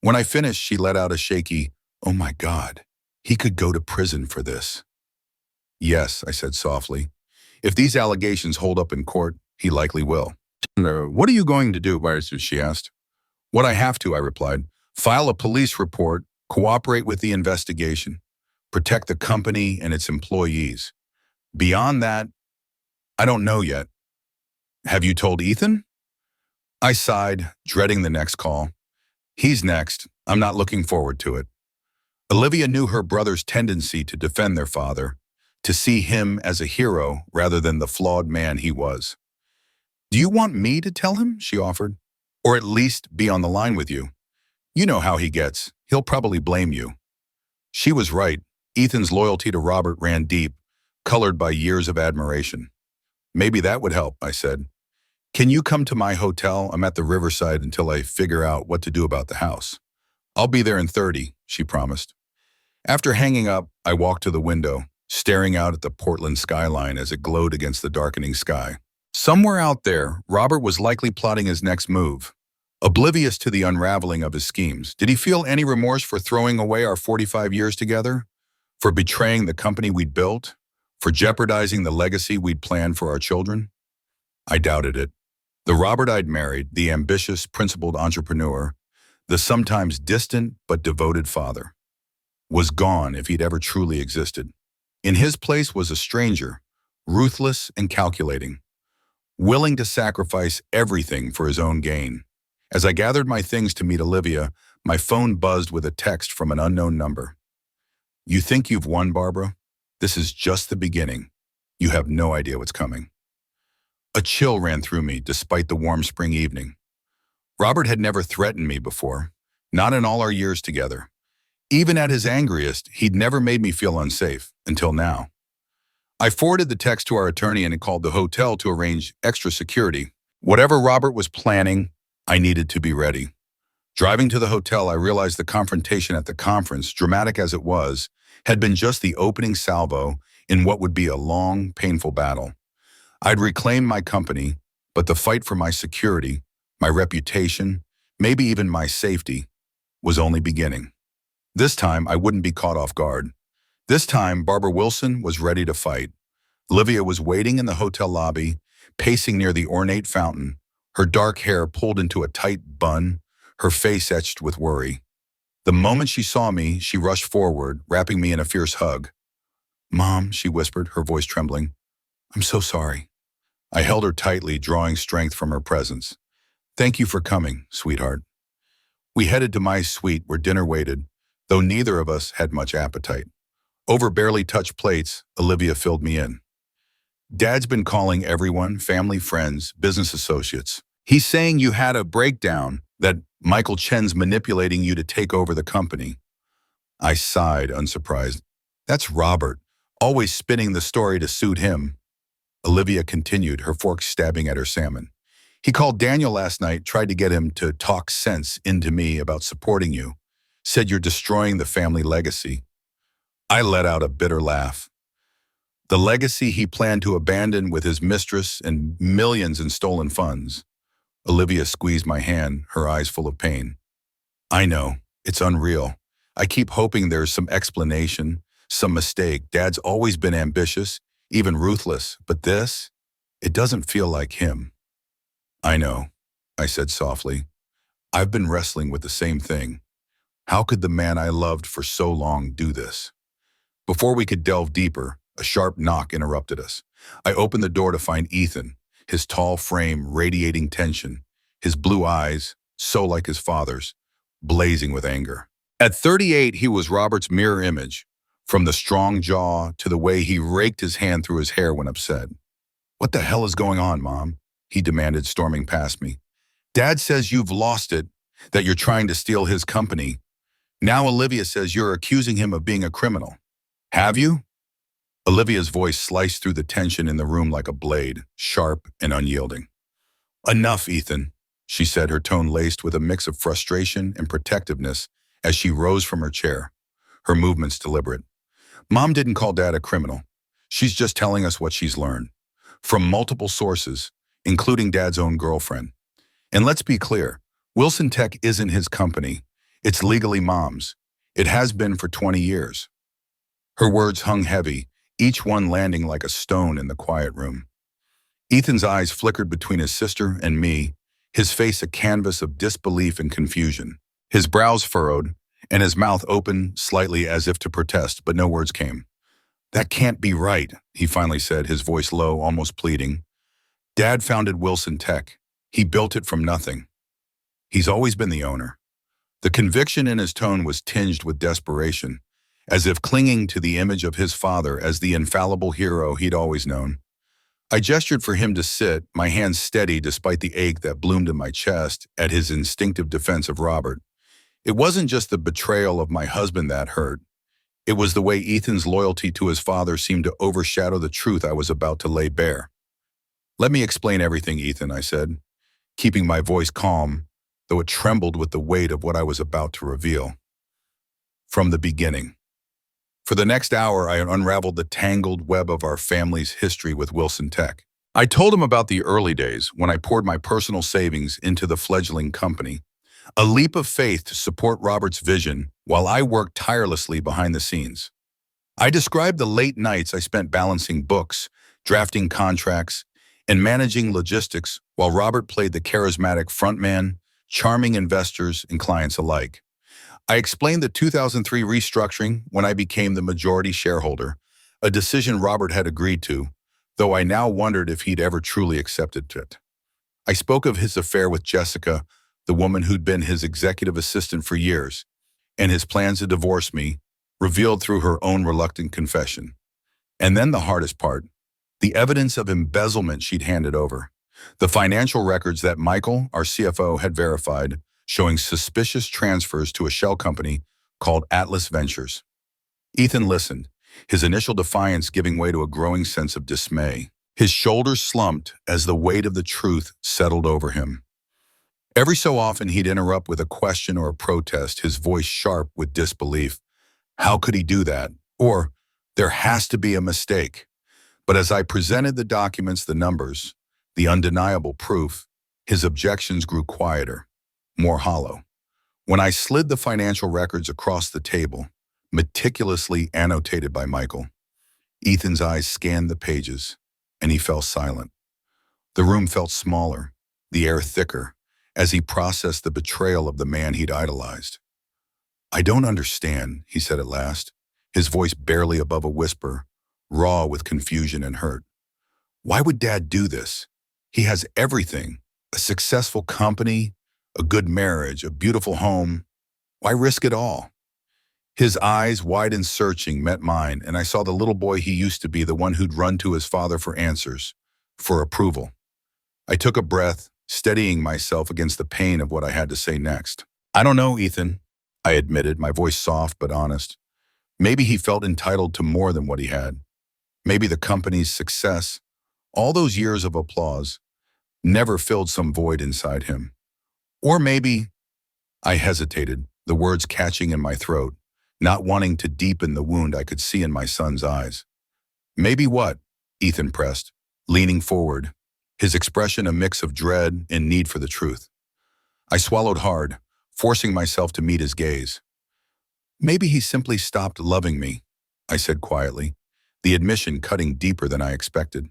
When I finished, she let out a shaky, "Oh my God, he could go to prison for this." "Yes," I said softly. "If these allegations hold up in court, he likely will." "No, what are you going to do, Vice?" she asked. "What I have to," I replied. "File a police report, cooperate with the investigation, protect the company and its employees. Beyond that, I don't know yet." "Have you told Ethan?" I sighed, dreading the next call. "He's next. I'm not looking forward to it." Olivia knew her brother's tendency to defend their father, to see him as a hero rather than the flawed man he was. "Do you want me to tell him?" she offered. "Or at least be on the line with you? You know how he gets. He'll probably blame you." She was right. Ethan's loyalty to Robert ran deep, colored by years of admiration. "Maybe that would help," I said. "Can you come to my hotel? I'm at the riverside until I figure out what to do about the house." "I'll be there in 30, she promised. After hanging up, I walked to the window, staring out at the Portland skyline as it glowed against the darkening sky. Somewhere out there, Robert was likely plotting his next move. Oblivious to the unraveling of his schemes, did he feel any remorse for throwing away our 45 years together? For betraying the company we'd built? For jeopardizing the legacy we'd planned for our children? I doubted it. The Robert I'd married, the ambitious, principled entrepreneur, the sometimes distant but devoted father, was gone if he'd ever truly existed. In his place was a stranger, ruthless and calculating, willing to sacrifice everything for his own gain. As I gathered my things to meet Olivia, my phone buzzed with a text from an unknown number. "You think you've won, Barbara? This is just the beginning. You have no idea what's coming." A chill ran through me despite the warm spring evening. Robert had never threatened me before, not in all our years together. Even at his angriest, he'd never made me feel unsafe, until now. I forwarded the text to our attorney and called the hotel to arrange extra security. Whatever Robert was planning, I needed to be ready. Driving to the hotel, I realized the confrontation at the conference, dramatic as it was, had been just the opening salvo in what would be a long, painful battle. I'd reclaimed my company, but the fight for my security, my reputation, maybe even my safety, was only beginning. This time, I wouldn't be caught off guard. This time, Barbara Wilson was ready to fight. Olivia was waiting in the hotel lobby, pacing near the ornate fountain, her dark hair pulled into a tight bun, her face etched with worry. The moment she saw me, she rushed forward, wrapping me in a fierce hug. "Mom," she whispered, her voice trembling. "I'm so sorry." I held her tightly, drawing strength from her presence. "Thank you for coming, sweetheart." We headed to my suite where dinner waited, though neither of us had much appetite. Over barely touched plates, Olivia filled me in. "Dad's been calling everyone, family, friends, business associates. He's saying you had a breakdown, that Michael Chen's manipulating you to take over the company." I sighed, unsurprised. "That's Robert, always spinning the story to suit him." Olivia continued, her fork stabbing at her salmon. "He called Daniel last night, tried to get him to talk sense into me about supporting you. Said you're destroying the family legacy." I let out a bitter laugh. The legacy he planned to abandon with his mistress and millions in stolen funds. Olivia squeezed my hand, her eyes full of pain. "I know, it's unreal. I keep hoping there's some explanation, some mistake. Dad's always been ambitious, even ruthless, but this, it doesn't feel like him." "I know," I said softly. "I've been wrestling with the same thing. How could the man I loved for so long do this?" Before we could delve deeper, a sharp knock interrupted us. I opened the door to find Ethan, his tall frame radiating tension, his blue eyes, so like his father's, blazing with anger. At 38, he was Robert's mirror image, from the strong jaw to the way he raked his hand through his hair when upset. "What the hell is going on, Mom?" he demanded, storming past me. "Dad says you've lost it, that you're trying to steal his company. Now Olivia says you're accusing him of being a criminal. Have you?" Olivia's voice sliced through the tension in the room like a blade, sharp and unyielding. "Enough, Ethan," she said, her tone laced with a mix of frustration and protectiveness as she rose from her chair, her movements deliberate. "Mom didn't call Dad a criminal. She's just telling us what she's learned. From multiple sources, including Dad's own girlfriend. And let's be clear, Wilson Tech isn't his company. It's legally Mom's. It has been for 20 years. Her words hung heavy, each one landing like a stone in the quiet room. Ethan's eyes flickered between his sister and me, his face a canvas of disbelief and confusion. His brows furrowed, and his mouth open slightly as if to protest, but no words came. "That can't be right," he finally said, his voice low, almost pleading. "Dad founded Wilson Tech. He built it from nothing. He's always been the owner." The conviction in his tone was tinged with desperation, as if clinging to the image of his father as the infallible hero he'd always known. I gestured for him to sit, my hands steady despite the ache that bloomed in my chest at his instinctive defense of Robert. It wasn't just the betrayal of my husband that hurt. It was the way Ethan's loyalty to his father seemed to overshadow the truth I was about to lay bare. "Let me explain everything, Ethan," I said, keeping my voice calm, though it trembled with the weight of what I was about to reveal. From the beginning. For the next hour, I unraveled the tangled web of our family's history with Wilson Tech. I told him about the early days when I poured my personal savings into the fledgling company, a leap of faith to support Robert's vision while I worked tirelessly behind the scenes. I described the late nights I spent balancing books, drafting contracts, and managing logistics while Robert played the charismatic frontman, charming investors and clients alike. I explained the 2003 restructuring when I became the majority shareholder, a decision Robert had agreed to, though I now wondered if he'd ever truly accepted it. I spoke of his affair with Jessica, the woman who'd been his executive assistant for years, and his plans to divorce me, revealed through her own reluctant confession. And then the hardest part, the evidence of embezzlement she'd handed over. The financial records that Michael, our CFO, had verified, showing suspicious transfers to a shell company called Atlas Ventures. Ethan listened, his initial defiance giving way to a growing sense of dismay. His shoulders slumped as the weight of the truth settled over him. Every so often he'd interrupt with a question or a protest, his voice sharp with disbelief. "How could he do that?" Or, "There has to be a mistake." But as I presented the documents, the numbers, the undeniable proof, his objections grew quieter, more hollow. When I slid the financial records across the table, meticulously annotated by Michael, Ethan's eyes scanned the pages, and he fell silent. The room felt smaller, the air thicker, as he processed the betrayal of the man he'd idolized. "I don't understand," he said at last, his voice barely above a whisper, raw with confusion and hurt. "Why would Dad do this? He has everything, a successful company, a good marriage, a beautiful home. Why risk it all?" His eyes, wide and searching, met mine, and I saw the little boy he used to be, the one who'd run to his father for answers, for approval. I took a breath, steadying myself against the pain of what I had to say next. "I don't know, Ethan," I admitted, my voice soft but honest. Maybe he felt entitled to more than what he had. Maybe the company's success, all those years of applause, never filled some void inside him. Or maybe, I hesitated, the words catching in my throat, not wanting to deepen the wound I could see in my son's eyes. "Maybe what?" Ethan pressed, leaning forward, his expression a mix of dread and need for the truth. I swallowed hard, forcing myself to meet his gaze. "Maybe he simply stopped loving me," I said quietly, the admission cutting deeper than I expected.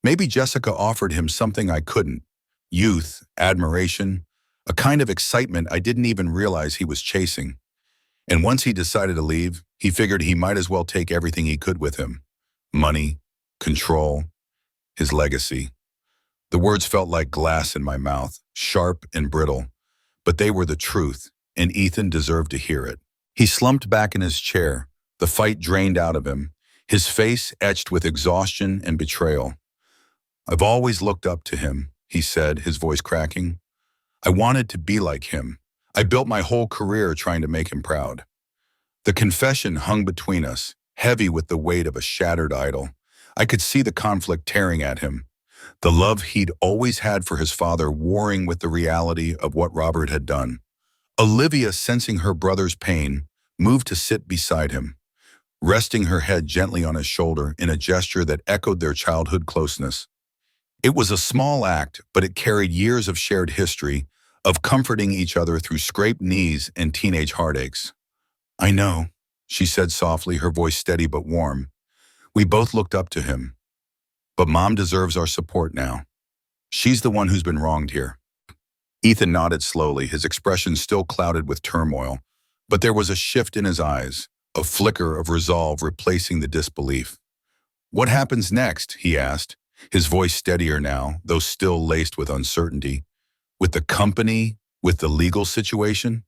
"Maybe Jessica offered him something I couldn't, youth, admiration, a kind of excitement I didn't even realize he was chasing. And once he decided to leave, he figured he might as well take everything he could with him. Money, control, his legacy." The words felt like glass in my mouth, sharp and brittle, but they were the truth, and Ethan deserved to hear it. He slumped back in his chair, the fight drained out of him, his face etched with exhaustion and betrayal. "I've always looked up to him," he said, his voice cracking. "I wanted to be like him. I built my whole career trying to make him proud." The confession hung between us, heavy with the weight of a shattered idol. I could see the conflict tearing at him, the love he'd always had for his father warring with the reality of what Robert had done. Olivia, sensing her brother's pain, moved to sit beside him, resting her head gently on his shoulder in a gesture that echoed their childhood closeness. It was a small act, but it carried years of shared history, of comforting each other through scraped knees and teenage heartaches. "I know," she said softly, her voice steady but warm. We both looked up to him. "But Mom deserves our support now. She's the one who's been wronged here." Ethan nodded slowly, his expression still clouded with turmoil, but there was a shift in his eyes, a flicker of resolve replacing the disbelief. "What happens next?" he asked, his voice steadier now, though still laced with uncertainty. "With the company, with the legal situation?"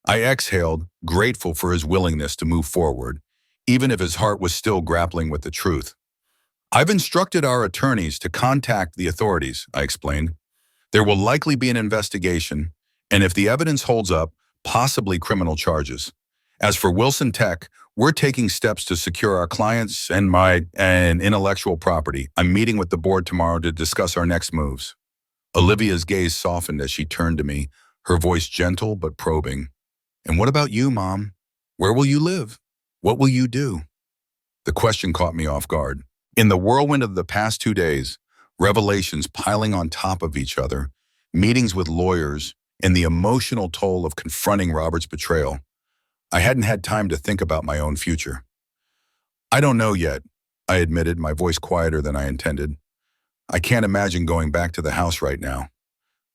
I exhaled, grateful for his willingness to move forward, even if his heart was still grappling with the truth. "I've instructed our attorneys to contact the authorities," I explained. "There will likely be an investigation, and if the evidence holds up, possibly criminal charges. As for Wilson Tech, we're taking steps to secure our clients and intellectual property. I'm meeting with the board tomorrow to discuss our next moves." Olivia's gaze softened as she turned to me, her voice gentle but probing. "And what about you, Mom? Where will you live? What will you do?" The question caught me off guard. In the whirlwind of the past 2 days, revelations piling on top of each other, meetings with lawyers, and the emotional toll of confronting Robert's betrayal, I hadn't had time to think about my own future. "I don't know yet," I admitted, my voice quieter than I intended. "I can't imagine going back to the house right now.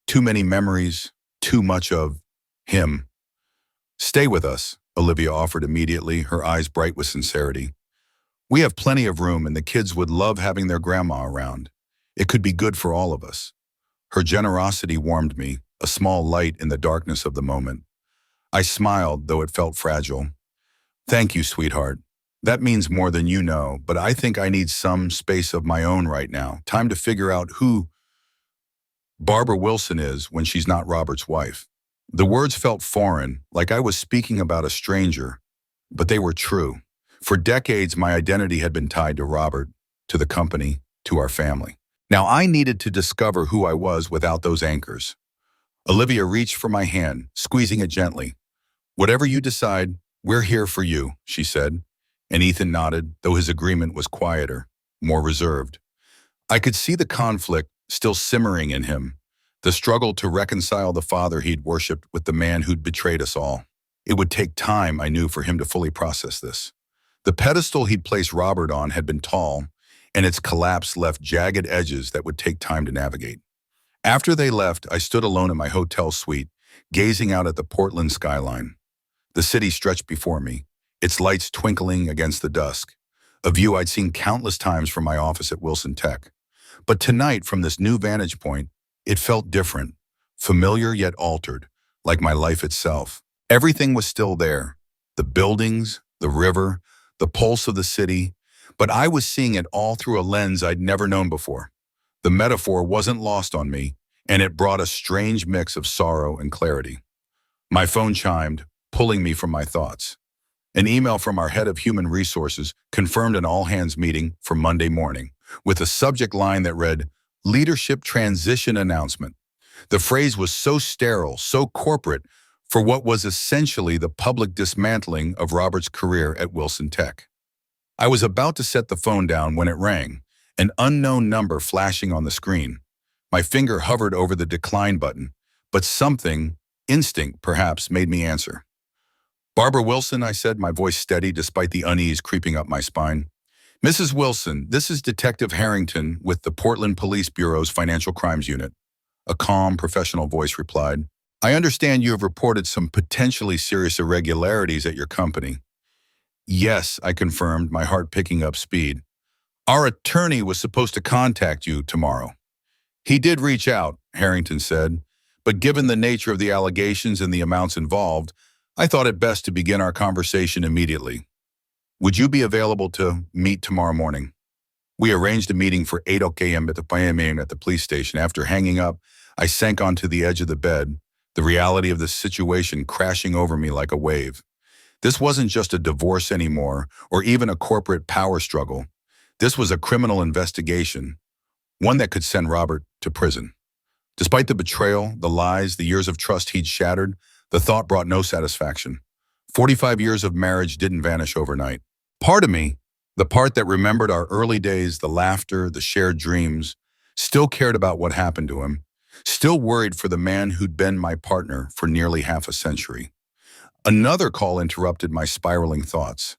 Too many memories, too much of him." "Stay with us," Olivia offered immediately, her eyes bright with sincerity. "We have plenty of room and the kids would love having their grandma around. It could be good for all of us." Her generosity warmed me, a small light in the darkness of the moment. I smiled, though it felt fragile. "Thank you, sweetheart. That means more than you know, but I think I need some space of my own right now. Time to figure out who Barbara Wilson is when she's not Robert's wife." The words felt foreign, like I was speaking about a stranger, but they were true. For decades, my identity had been tied to Robert, to the company, to our family. Now I needed to discover who I was without those anchors. Olivia reached for my hand, squeezing it gently. "Whatever you decide, we're here for you," she said, and Ethan nodded, though his agreement was quieter, more reserved. I could see the conflict still simmering in him, the struggle to reconcile the father he'd worshipped with the man who'd betrayed us all. It would take time, I knew, for him to fully process this. The pedestal he'd placed Robert on had been tall, and its collapse left jagged edges that would take time to navigate. After they left, I stood alone in my hotel suite, gazing out at the Portland skyline. The city stretched before me, its lights twinkling against the dusk, a view I'd seen countless times from my office at Wilson Tech. But tonight, from this new vantage point, it felt different, familiar yet altered, like my life itself. Everything was still there, the buildings, the river, the pulse of the city, but I was seeing it all through a lens I'd never known before. The metaphor wasn't lost on me, and it brought a strange mix of sorrow and clarity. My phone chimed, pulling me from my thoughts. An email from our head of human resources confirmed an all-hands meeting for Monday morning, with a subject line that read, "Leadership Transition Announcement." The phrase was so sterile, so corporate, for what was essentially the public dismantling of Robert's career at Wilson Tech. I was about to set the phone down when it rang, an unknown number flashing on the screen. My finger hovered over the decline button, but something, instinct perhaps, made me answer. "Barbara Wilson," I said, my voice steady despite the unease creeping up my spine. "Mrs. Wilson, this is Detective Harrington with the Portland Police Bureau's Financial Crimes Unit." A calm, professional voice replied. "I understand you have reported some potentially serious irregularities at your company." "Yes," I confirmed, my heart picking up speed. "Our attorney was supposed to contact you tomorrow." "He did reach out," Harrington said, "but given the nature of the allegations and the amounts involved, I thought it best to begin our conversation immediately. Would you be available to meet tomorrow morning?" We arranged a meeting for 8 a.m. at the police station. After hanging up, I sank onto the edge of the bed, the reality of the situation crashing over me like a wave. This wasn't just a divorce anymore, or even a corporate power struggle. This was a criminal investigation, one that could send Robert to prison. Despite the betrayal, the lies, the years of trust he'd shattered, the thought brought no satisfaction. 45 years of marriage didn't vanish overnight. Part of me, the part that remembered our early days, the laughter, the shared dreams, still cared about what happened to him, still worried for the man who'd been my partner for nearly half a century. Another call interrupted my spiraling thoughts.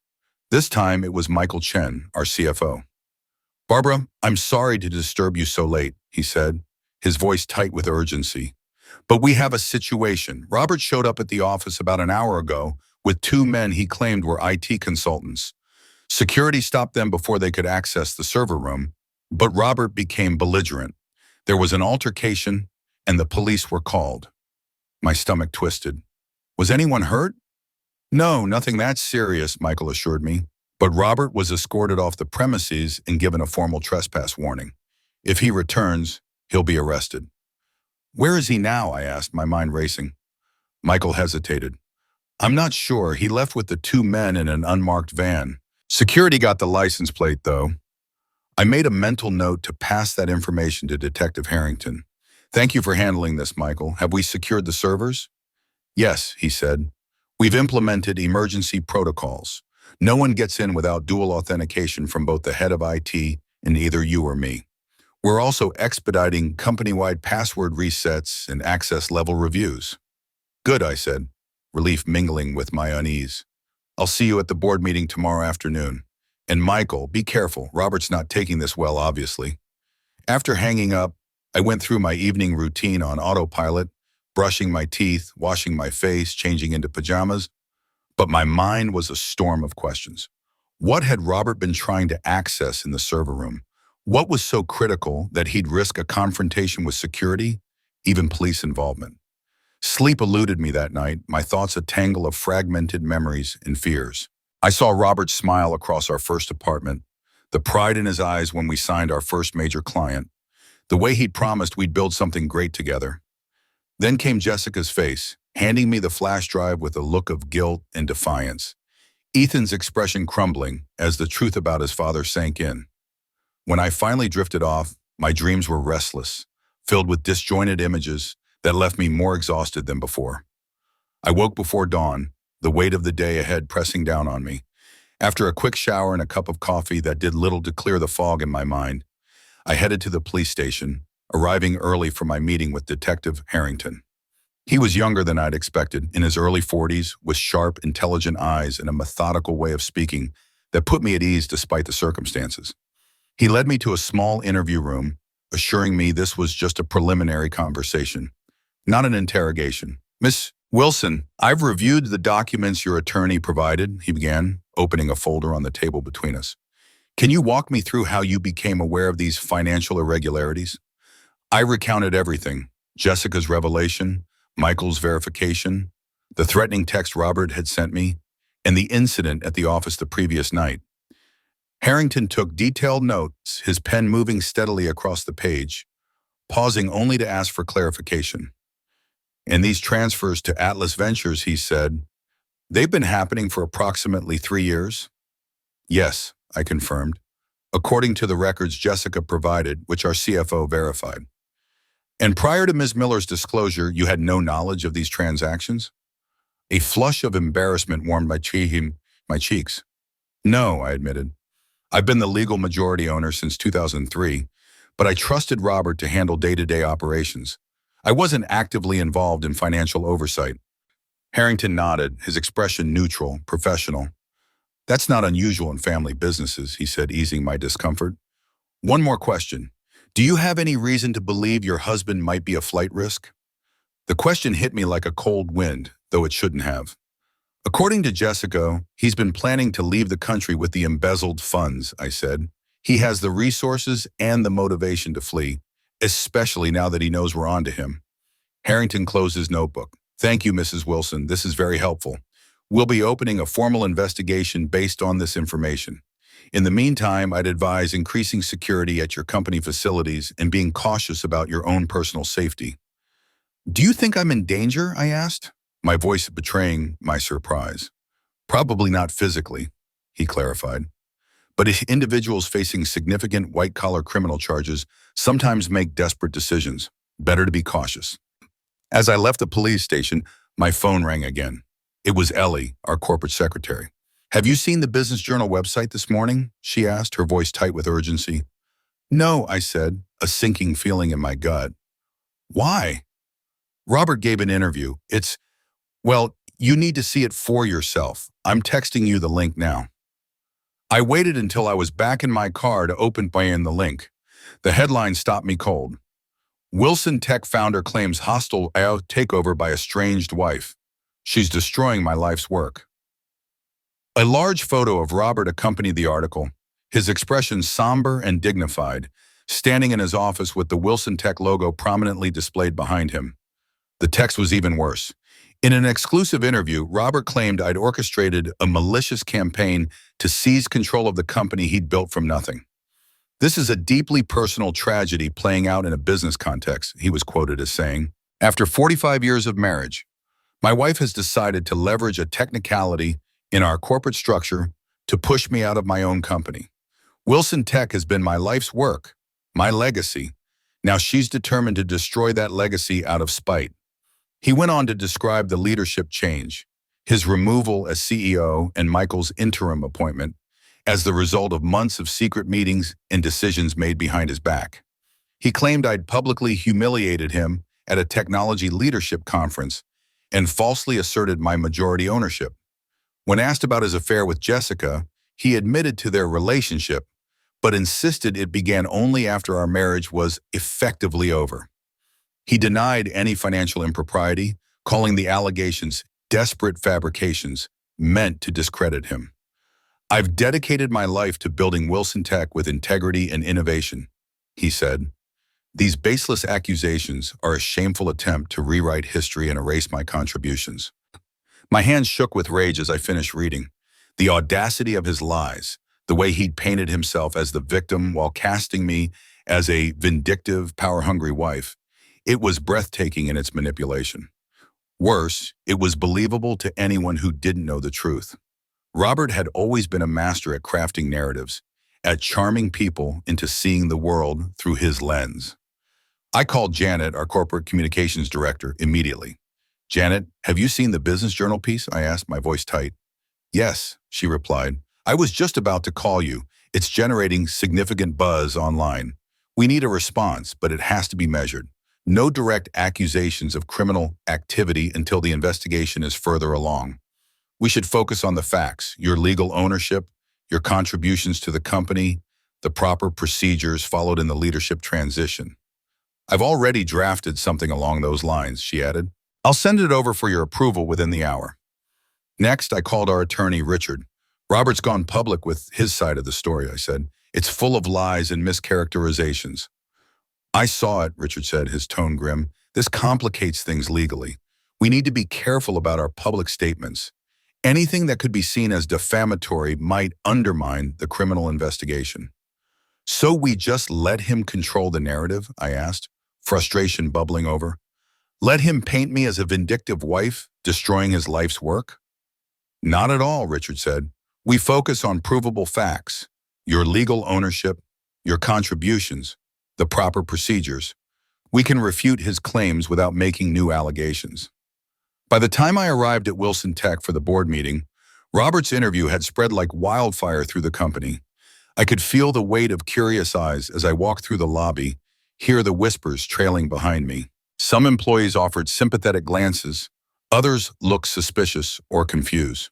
This time it was Michael Chen, our CFO. "Barbara, I'm sorry to disturb you so late," he said, his voice tight with urgency. "But we have a situation. Robert showed up at the office about an hour ago with two men he claimed were IT consultants. Security stopped them before they could access the server room, but Robert became belligerent. There was an altercation, and the police were called." My stomach twisted. "Was anyone hurt?" "No, nothing that serious," Michael assured me. "But Robert was escorted off the premises and given a formal trespass warning. If he returns, he'll be arrested." "Where is he now?" I asked, my mind racing. Michael hesitated. "I'm not sure. He left with the two men in an unmarked van. Security got the license plate, though." I made a mental note to pass that information to Detective Harrington. "Thank you for handling this, Michael. Have we secured the servers?" "Yes," he said. "We've implemented emergency protocols. No one gets in without dual authentication from both the head of IT and either you or me. We're also expediting company-wide password resets and access level reviews." "Good," I said, relief mingling with my unease. "I'll see you at the board meeting tomorrow afternoon. And Michael, be careful. Robert's not taking this well, obviously." After hanging up, I went through my evening routine on autopilot, brushing my teeth, washing my face, changing into pajamas. But my mind was a storm of questions. What had Robert been trying to access in the server room? What was so critical that he'd risk a confrontation with security, even police involvement? Sleep eluded me that night, my thoughts a tangle of fragmented memories and fears. I saw Robert smile across our first apartment, the pride in his eyes when we signed our first major client, the way he'd promised we'd build something great together. Then came Jessica's face, handing me the flash drive with a look of guilt and defiance. Ethan's expression crumbling as the truth about his father sank in. When I finally drifted off, my dreams were restless, filled with disjointed images that left me more exhausted than before. I woke before dawn, the weight of the day ahead pressing down on me. After a quick shower and a cup of coffee that did little to clear the fog in my mind, I headed to the police station, arriving early for my meeting with Detective Harrington. He was younger than I'd expected, in his early 40s, with sharp, intelligent eyes and a methodical way of speaking that put me at ease despite the circumstances. He led me to a small interview room, assuring me this was just a preliminary conversation, not an interrogation. "Miss Wilson, I've reviewed the documents your attorney provided," he began, opening a folder on the table between us. "Can you walk me through how you became aware of these financial irregularities?" I recounted everything: Jessica's revelation, Michael's verification, the threatening text Robert had sent me, and the incident at the office the previous night. Harrington took detailed notes, his pen moving steadily across the page, pausing only to ask for clarification. "And these transfers to Atlas Ventures," he said, "they've been happening for approximately 3 years?" "Yes," I confirmed, "according to the records Jessica provided, which our CFO verified." "And prior to Ms. Miller's disclosure, you had no knowledge of these transactions?" A flush of embarrassment warmed my cheeks. "No," I admitted. "I've been the legal majority owner since 2003, but I trusted Robert to handle day-to-day operations. I wasn't actively involved in financial oversight." Harrington nodded, his expression neutral, professional. "That's not unusual in family businesses," he said, easing my discomfort. "One more question. Do you have any reason to believe your husband might be a flight risk?" The question hit me like a cold wind, though it shouldn't have. "According to Jessica, he's been planning to leave the country with the embezzled funds," I said. "He has the resources and the motivation to flee, especially now that he knows we're on to him." Harrington closed his notebook. "Thank you, Mrs. Wilson. This is very helpful. We'll be opening a formal investigation based on this information. In the meantime, I'd advise increasing security at your company facilities and being cautious about your own personal safety." "Do you think I'm in danger?" I asked, my voice betraying my surprise. Probably not physically, he clarified. But individuals facing significant white-collar criminal charges sometimes make desperate decisions. Better to be cautious. As I left the police station, my phone rang again. It was Ellie, our corporate secretary. "Have you seen the Business Journal website this morning?" she asked, her voice tight with urgency. "No," I said, a sinking feeling in my gut. "Why?" "Robert gave an interview. Well, you need to see it for yourself. I'm texting you the link now." I waited until I was back in my car to open the link. The headline stopped me cold. Wilson Tech founder claims hostile takeover by estranged wife. She's destroying my life's work. A large photo of Robert accompanied the article, his expression somber and dignified, standing in his office with the Wilson Tech logo prominently displayed behind him. The text was even worse. In an exclusive interview, Robert claimed I'd orchestrated a malicious campaign to seize control of the company he'd built from nothing. "This is a deeply personal tragedy playing out in a business context," he was quoted as saying. "After 45 years of marriage, my wife has decided to leverage a technicality in our corporate structure to push me out of my own company. Wilson Tech has been my life's work, my legacy. Now she's determined to destroy that legacy out of spite." He went on to describe the leadership change, his removal as CEO and Michael's interim appointment, as the result of months of secret meetings and decisions made behind his back. He claimed I'd publicly humiliated him at a technology leadership conference and falsely asserted my majority ownership. When asked about his affair with Jessica, he admitted to their relationship, but insisted it began only after our marriage was effectively over. He denied any financial impropriety, calling the allegations desperate fabrications meant to discredit him. "I've dedicated my life to building Wilson Tech with integrity and innovation," he said. "These baseless accusations are a shameful attempt to rewrite history and erase my contributions." My hands shook with rage as I finished reading. The audacity of his lies, the way he'd painted himself as the victim while casting me as a vindictive, power-hungry wife. It was breathtaking in its manipulation. Worse, it was believable to anyone who didn't know the truth. Robert had always been a master at crafting narratives, at charming people into seeing the world through his lens. I called Janet, our corporate communications director, immediately. "Janet, have you seen the Business Journal piece?" I asked, my voice tight. "Yes," she replied. "I was just about to call you. It's generating significant buzz online. We need a response, but it has to be measured. No direct accusations of criminal activity until the investigation is further along. We should focus on the facts, your legal ownership, your contributions to the company, the proper procedures followed in the leadership transition." "I've already drafted something along those lines," she added. "I'll send it over for your approval within the hour." Next, I called our attorney, Richard. "Robert's gone public with his side of the story," I said. "It's full of lies and mischaracterizations." "I saw it," Richard said, his tone grim. "This complicates things legally. We need to be careful about our public statements. Anything that could be seen as defamatory might undermine the criminal investigation." "So we just let him control the narrative?" I asked, frustration bubbling over. "Let him paint me as a vindictive wife, destroying his life's work?" "Not at all," Richard said. "We focus on provable facts, your legal ownership, your contributions, the proper procedures. We can refute his claims without making new allegations." By the time I arrived at Wilson Tech for the board meeting, Robert's interview had spread like wildfire through the company. I could feel the weight of curious eyes as I walked through the lobby, hear the whispers trailing behind me. Some employees offered sympathetic glances, others looked suspicious or confused.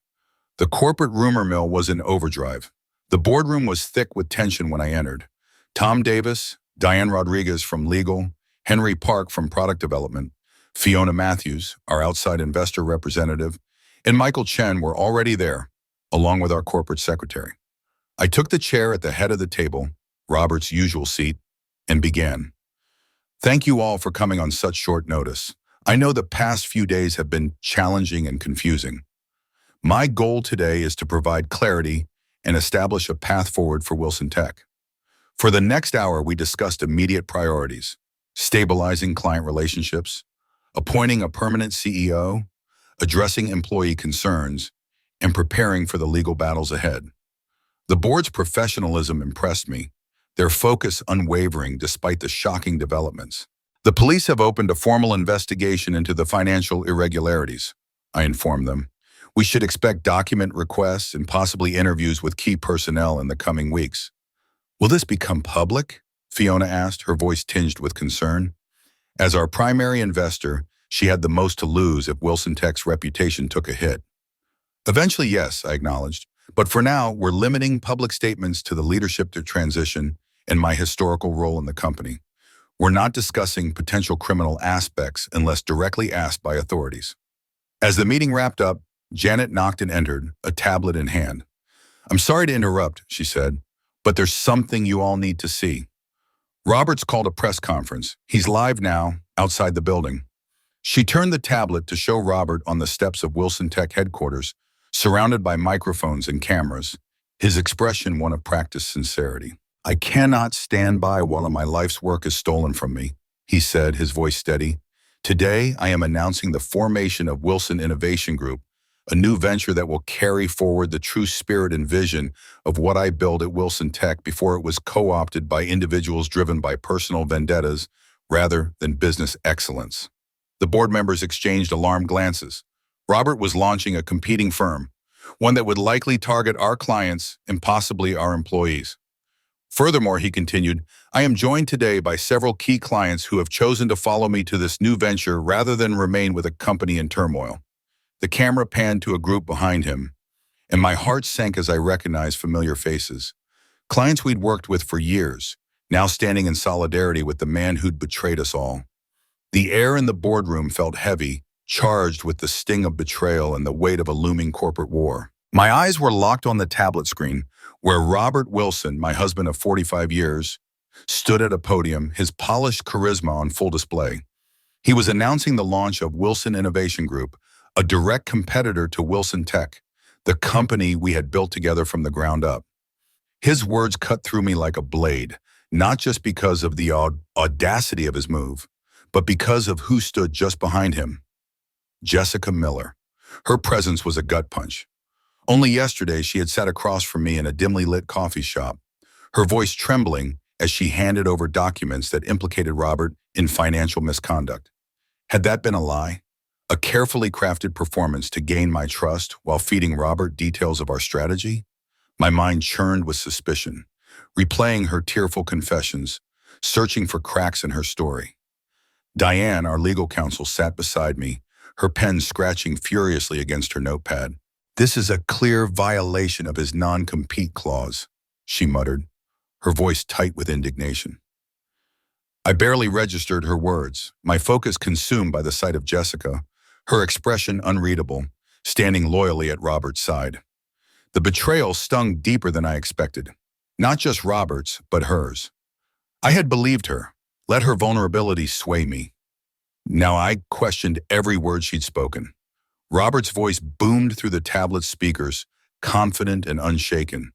The corporate rumor mill was in overdrive. The boardroom was thick with tension when I entered. Tom Davis, Diane Rodriguez from legal, Henry Park from product development, Fiona Matthews, our outside investor representative, and Michael Chen were already there, along with our corporate secretary. I took the chair at the head of the table, Robert's usual seat, and began. "Thank you all for coming on such short notice. I know the past few days have been challenging and confusing. My goal today is to provide clarity and establish a path forward for Wilson Tech. For the next hour, we discussed immediate priorities, stabilizing client relationships, appointing a permanent CEO, addressing employee concerns, and preparing for the legal battles ahead. The board's professionalism impressed me, their focus unwavering despite the shocking developments. The police have opened a formal investigation into the financial irregularities, I informed them. We should expect document requests and possibly interviews with key personnel in the coming weeks. Will this become public? Fiona asked, her voice tinged with concern. As our primary investor, she had the most to lose if Wilson Tech's reputation took a hit. Eventually, yes, I acknowledged. But for now, we're limiting public statements to the leadership transition and my historical role in the company. We're not discussing potential criminal aspects unless directly asked by authorities. As the meeting wrapped up, Janet knocked and entered, a tablet in hand. I'm sorry to interrupt, she said, but there's something you all need to see. Robert's called a press conference. He's live now, outside the building. She turned the tablet to show Robert on the steps of Wilson Tech headquarters, surrounded by microphones and cameras. His expression one of practiced sincerity. I cannot stand by while my life's work is stolen from me, he said, his voice steady. Today, I am announcing the formation of Wilson Innovation Group, a new venture that will carry forward the true spirit and vision of what I built at Wilson Tech before it was co-opted by individuals driven by personal vendettas rather than business excellence. The board members exchanged alarmed glances. Robert was launching a competing firm, one that would likely target our clients and possibly our employees. Furthermore, he continued, I am joined today by several key clients who have chosen to follow me to this new venture rather than remain with a company in turmoil. The camera panned to a group behind him, and my heart sank as I recognized familiar faces. Clients we'd worked with for years, now standing in solidarity with the man who'd betrayed us all. The air in the boardroom felt heavy, charged with the sting of betrayal and the weight of a looming corporate war. My eyes were locked on the tablet screen, where Robert Wilson, my husband of 45 years, stood at a podium, his polished charisma on full display. He was announcing the launch of Wilson Innovation Group, a direct competitor to Wilson Tech, the company we had built together from the ground up. His words cut through me like a blade, not just because of the audacity of his move, but because of who stood just behind him. Jessica Miller. Her presence was a gut punch. Only yesterday, she had sat across from me in a dimly lit coffee shop, her voice trembling as she handed over documents that implicated Robert in financial misconduct. Had that been a lie? A carefully crafted performance to gain my trust while feeding Robert details of our strategy? My mind churned with suspicion, replaying her tearful confessions, searching for cracks in her story. Diane, our legal counsel, sat beside me, her pen scratching furiously against her notepad. This is a clear violation of his non-compete clause, she muttered, her voice tight with indignation. I barely registered her words, my focus consumed by the sight of Jessica, her expression unreadable, standing loyally at Robert's side. The betrayal stung deeper than I expected, not just Robert's, but hers. I had believed her, let her vulnerability sway me. Now I questioned every word she'd spoken. Robert's voice boomed through the tablet speakers, confident and unshaken.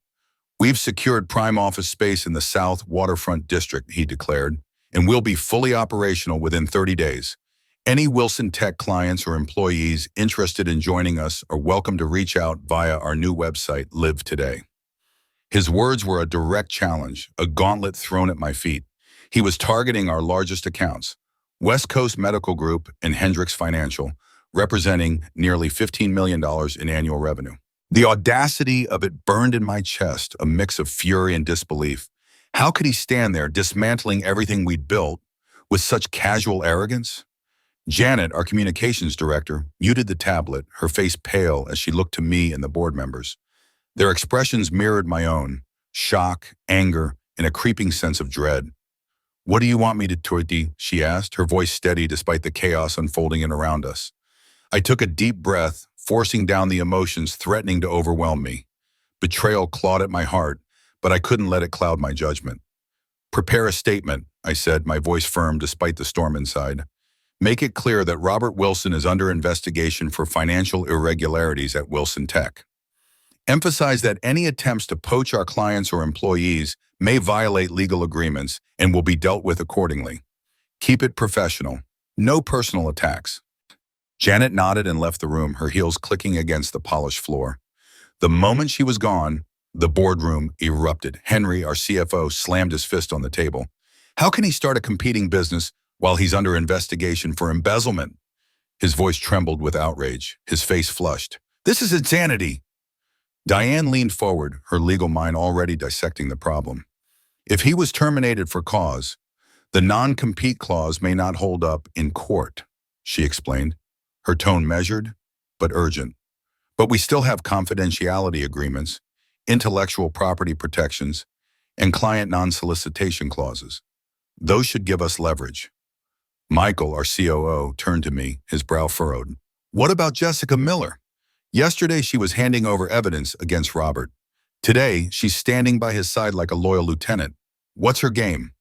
We've secured prime office space in the South Waterfront District, he declared, and we'll be fully operational within 30 days. Any Wilson Tech clients or employees interested in joining us are welcome to reach out via our new website, Live Today. His words were a direct challenge, a gauntlet thrown at my feet. He was targeting our largest accounts, West Coast Medical Group and Hendricks Financial, representing nearly $15 million in annual revenue. The audacity of it burned in my chest, a mix of fury and disbelief. How could he stand there dismantling everything we'd built with such casual arrogance? Janet, our communications director, muted the tablet, her face pale as she looked to me and the board members. Their expressions mirrored my own, shock, anger, and a creeping sense of dread. What do you want me to do? She asked, her voice steady despite the chaos unfolding in around us. I took a deep breath, forcing down the emotions threatening to overwhelm me. Betrayal clawed at my heart, but I couldn't let it cloud my judgment. Prepare a statement, I said, my voice firm despite the storm inside. Make it clear that Robert Wilson is under investigation for financial irregularities at Wilson Tech. Emphasize that any attempts to poach our clients or employees may violate legal agreements and will be dealt with accordingly. Keep it professional. No personal attacks. Janet nodded and left the room, her heels clicking against the polished floor. The moment she was gone, the boardroom erupted. Henry, our CFO, slammed his fist on the table. How can he start a competing business while he's under investigation for embezzlement? His voice trembled with outrage. His face flushed. This is insanity. Diane leaned forward, her legal mind already dissecting the problem. If he was terminated for cause, the non-compete clause may not hold up in court, she explained, her tone measured but urgent. But we still have confidentiality agreements, intellectual property protections, and client non-solicitation clauses. Those should give us leverage. Michael, our COO, turned to me, his brow furrowed. What about Jessica Miller? Yesterday she was handing over evidence against Robert. Today she's standing by his side like a loyal lieutenant. What's her game?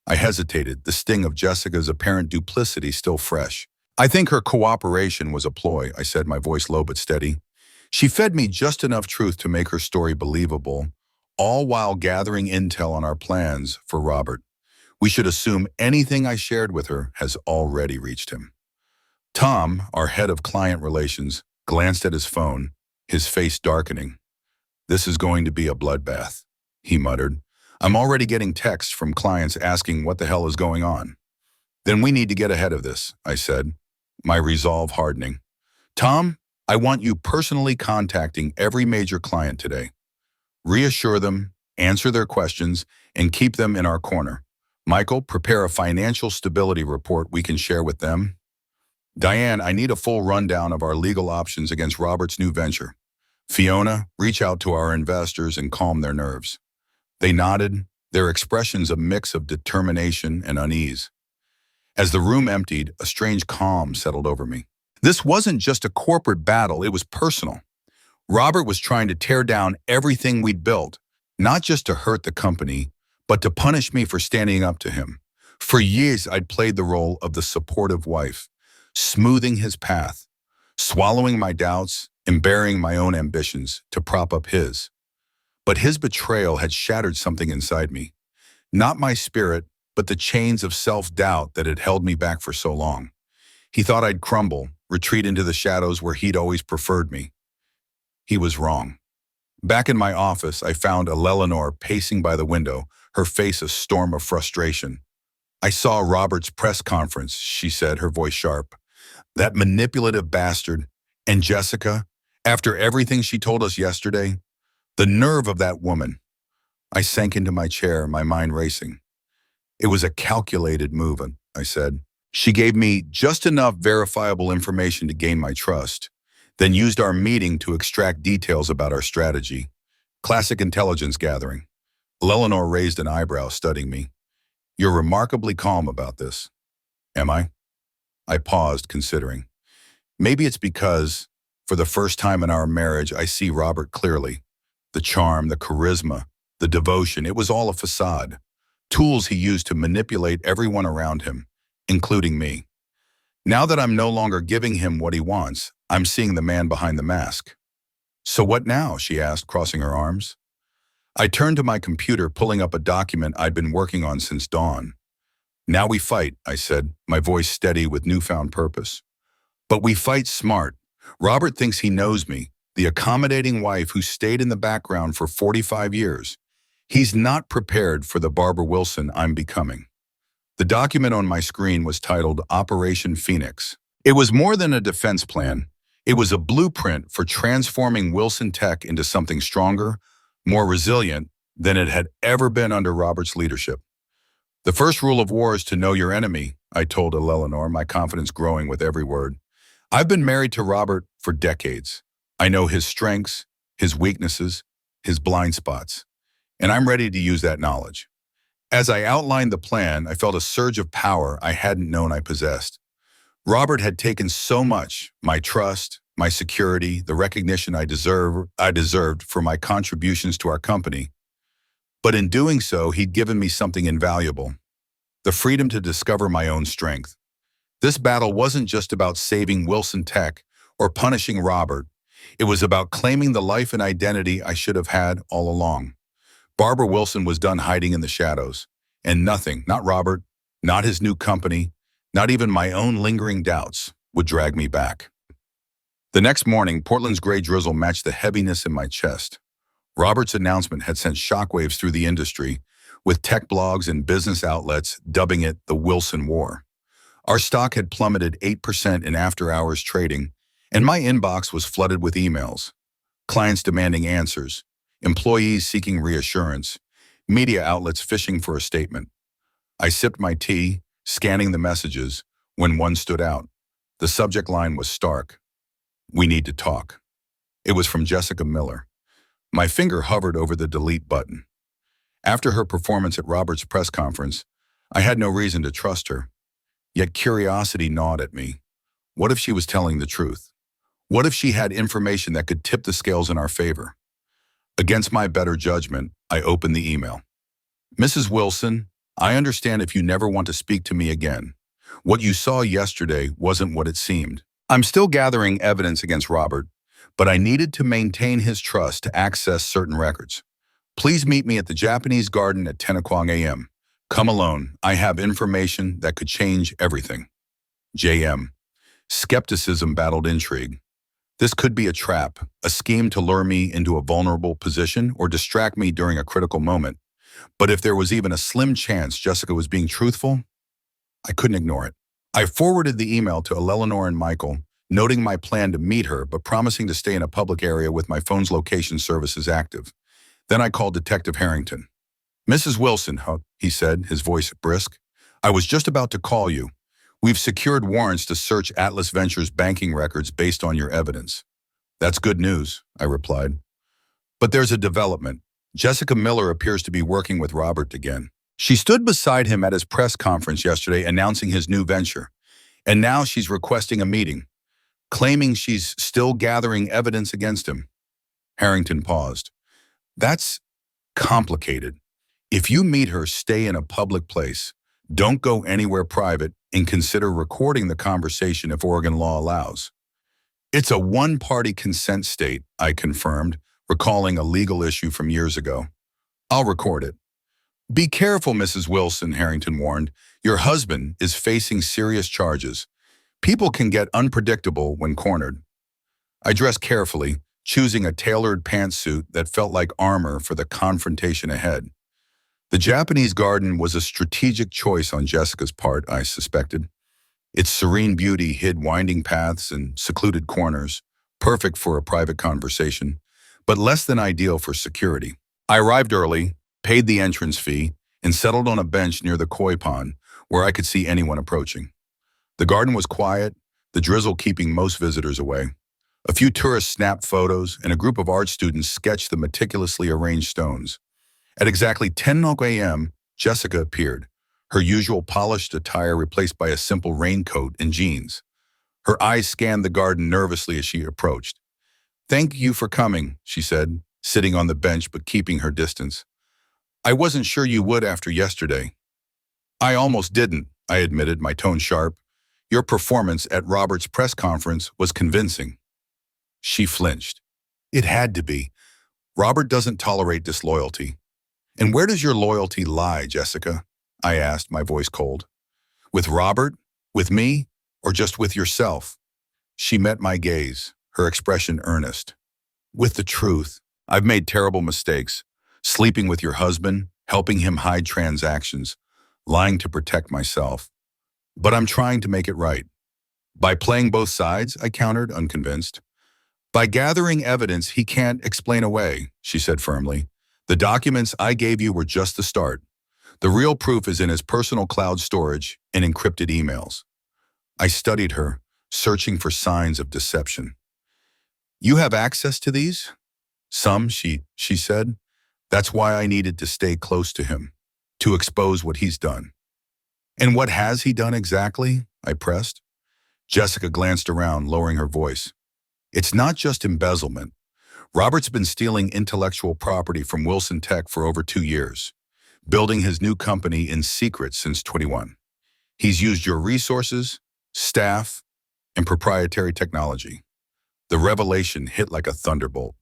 I hesitated, the sting of Jessica's apparent duplicity still fresh. I think her cooperation was a ploy, I said, my voice low but steady. She fed me just enough truth to make her story believable, all while gathering intel on our plans for Robert. We should assume anything I shared with her has already reached him. Tom, our head of client relations, glanced at his phone, his face darkening. This is going to be a bloodbath, he muttered. I'm already getting texts from clients asking what the hell is going on. Then we need to get ahead of this, I said, my resolve hardening. Tom, I want you personally contacting every major client today. Reassure them, answer their questions, and keep them in our corner. Michael, prepare a financial stability report we can share with them. Diane, I need a full rundown of our legal options against Robert's new venture. Fiona, reach out to our investors and calm their nerves. They nodded, their expressions a mix of determination and unease. As the room emptied, a strange calm settled over me. This wasn't just a corporate battle, it was personal. Robert was trying to tear down everything we'd built, not just to hurt the company, but to punish me for standing up to him. For years, I'd played the role of the supportive wife, smoothing his path, swallowing my doubts and burying my own ambitions to prop up his. But his betrayal had shattered something inside me. Not my spirit, but the chains of self-doubt that had held me back for so long. He thought I'd crumble, retreat into the shadows where he'd always preferred me. He was wrong. Back in my office, I found Eleanor pacing by the window, her face a storm of frustration. I saw Robert's press conference, she said, her voice sharp. That manipulative bastard. And Jessica, after everything she told us yesterday, the nerve of that woman. I sank into my chair, my mind racing. It was a calculated move, I said. She gave me just enough verifiable information to gain my trust, then used our meeting to extract details about our strategy. Classic intelligence gathering. Eleanor raised an eyebrow, studying me. You're remarkably calm about this. Am I? I paused, considering. Maybe it's because, for the first time in our marriage, I see Robert clearly. The charm, the charisma, the devotion, it was all a facade. Tools he used to manipulate everyone around him, including me. Now that I'm no longer giving him what he wants, I'm seeing the man behind the mask. So what now? She asked, crossing her arms. I turned to my computer, pulling up a document I'd been working on since dawn. Now we fight, I said, my voice steady with newfound purpose. But we fight smart. Robert thinks he knows me, the accommodating wife who stayed in the background for 45 years. He's not prepared for the Barbara Wilson I'm becoming. The document on my screen was titled Operation Phoenix. It was more than a defense plan. It was a blueprint for transforming Wilson Tech into something stronger, more resilient than it had ever been under Robert's leadership. The first rule of war is to know your enemy, I told Eleanor, my confidence growing with every word. I've been married to Robert for decades. I know his strengths, his weaknesses, his blind spots, and I'm ready to use that knowledge. As I outlined the plan, I felt a surge of power I hadn't known I possessed. Robert had taken so much, my trust, my security, the recognition I deserved for my contributions to our company. But in doing so, he'd given me something invaluable, the freedom to discover my own strength. This battle wasn't just about saving Wilson Tech or punishing Robert. It was about claiming the life and identity I should have had all along. Barbara Wilson was done hiding in the shadows, and nothing, not Robert, not his new company, not even my own lingering doubts, would drag me back. The next morning, Portland's gray drizzle matched the heaviness in my chest. Robert's announcement had sent shockwaves through the industry, with tech blogs and business outlets dubbing it the Wilson War. Our stock had plummeted 8% in after-hours trading, and my inbox was flooded with emails. Clients demanding answers, employees seeking reassurance, media outlets fishing for a statement. I sipped my tea, scanning the messages, when one stood out. The subject line was stark. "We need to talk." It was from Jessica Miller. My finger hovered over the delete button. After her performance at Robert's press conference, I had no reason to trust her. Yet curiosity gnawed at me. What if she was telling the truth? What if she had information that could tip the scales in our favor? Against my better judgment, I opened the email. "Mrs. Wilson, I understand if you never want to speak to me again. What you saw yesterday wasn't what it seemed. I'm still gathering evidence against Robert, but I needed to maintain his trust to access certain records. Please meet me at the Japanese Garden at 10 o'clock a.m. Come alone. I have information that could change everything." JM. Skepticism battled intrigue. This could be a trap, a scheme to lure me into a vulnerable position or distract me during a critical moment. But if there was even a slim chance Jessica was being truthful, I couldn't ignore it. I forwarded the email to Eleanor and Michael, noting my plan to meet her but promising to stay in a public area with my phone's location services active. Then I called Detective Harrington. "Mrs. Wilson," he said, his voice brisk, "I was just about to call you. We've secured warrants to search Atlas Ventures' banking records based on your evidence." "That's good news," I replied. "But there's a development. Jessica Miller appears to be working with Robert again. She stood beside him at his press conference yesterday announcing his new venture, and now she's requesting a meeting, claiming she's still gathering evidence against him." Harrington paused. "That's complicated. If you meet her, stay in a public place. Don't go anywhere private and consider recording the conversation if Oregon law allows." "It's a one-party consent state," I confirmed, recalling a legal issue from years ago. "I'll record it." "Be careful, Mrs. Wilson," Harrington warned. "Your husband is facing serious charges. People can get unpredictable when cornered." I dressed carefully, choosing a tailored pantsuit that felt like armor for the confrontation ahead. The Japanese Garden was a strategic choice on Jessica's part, I suspected. Its serene beauty hid winding paths and secluded corners, perfect for a private conversation, but less than ideal for security. I arrived early, paid the entrance fee, and settled on a bench near the koi pond where I could see anyone approaching. The garden was quiet, the drizzle keeping most visitors away. A few tourists snapped photos, and a group of art students sketched the meticulously arranged stones. At exactly 10 a.m., Jessica appeared, her usual polished attire replaced by a simple raincoat and jeans. Her eyes scanned the garden nervously as she approached. "Thank you for coming," she said, sitting on the bench but keeping her distance. "I wasn't sure you would after yesterday." "I almost didn't," I admitted, my tone sharp. "Your performance at Robert's press conference was convincing." She flinched. "It had to be. Robert doesn't tolerate disloyalty." "And where does your loyalty lie, Jessica?" I asked, my voice cold. "With Robert? With me? Or just with yourself?" She met my gaze, her expression earnest. "With the truth. I've made terrible mistakes. Sleeping with your husband, helping him hide transactions, lying to protect myself. But I'm trying to make it right." "By playing both sides?" I countered, unconvinced. "By gathering evidence he can't explain away," she said firmly. "The documents I gave you were just the start. The real proof is in his personal cloud storage and encrypted emails." I studied her, searching for signs of deception. "You have access to these?" "Some," she said. "That's why I needed to stay close to him, to expose what he's done." "And what has he done exactly?" I pressed. Jessica glanced around, lowering her voice. "It's not just embezzlement. Robert's been stealing intellectual property from Wilson Tech for over 2 years, building his new company in secret since 21. He's used your resources, staff, and proprietary technology." The revelation hit like a thunderbolt.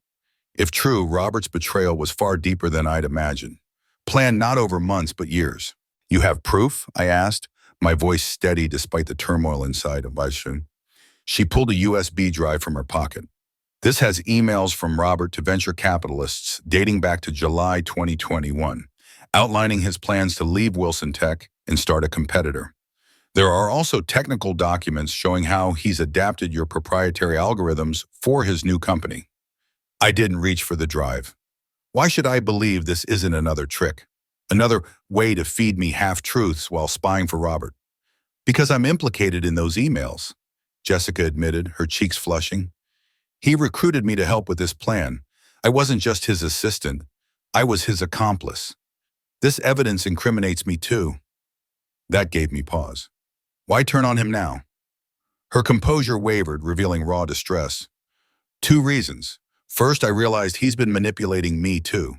If true, Robert's betrayal was far deeper than I'd imagined, planned not over months but years. "You have proof?" I asked, my voice steady despite the turmoil inside of Vaishun. She pulled a USB drive from her pocket. This has emails from Robert to venture capitalists dating back to July 2021, outlining his plans to leave Wilson Tech and start a competitor. There are also technical documents showing how he's adapted your proprietary algorithms for his new company. I didn't reach for the drive. Why should I believe this isn't another trick? Another way to feed me half-truths while spying for Robert? Because I'm implicated in those emails, Jessica admitted, her cheeks flushing. He recruited me to help with this plan. I wasn't just his assistant. I was his accomplice. This evidence incriminates me too. That gave me pause. Why turn on him now? Her composure wavered, revealing raw distress. Two reasons. First, I realized he's been manipulating me too.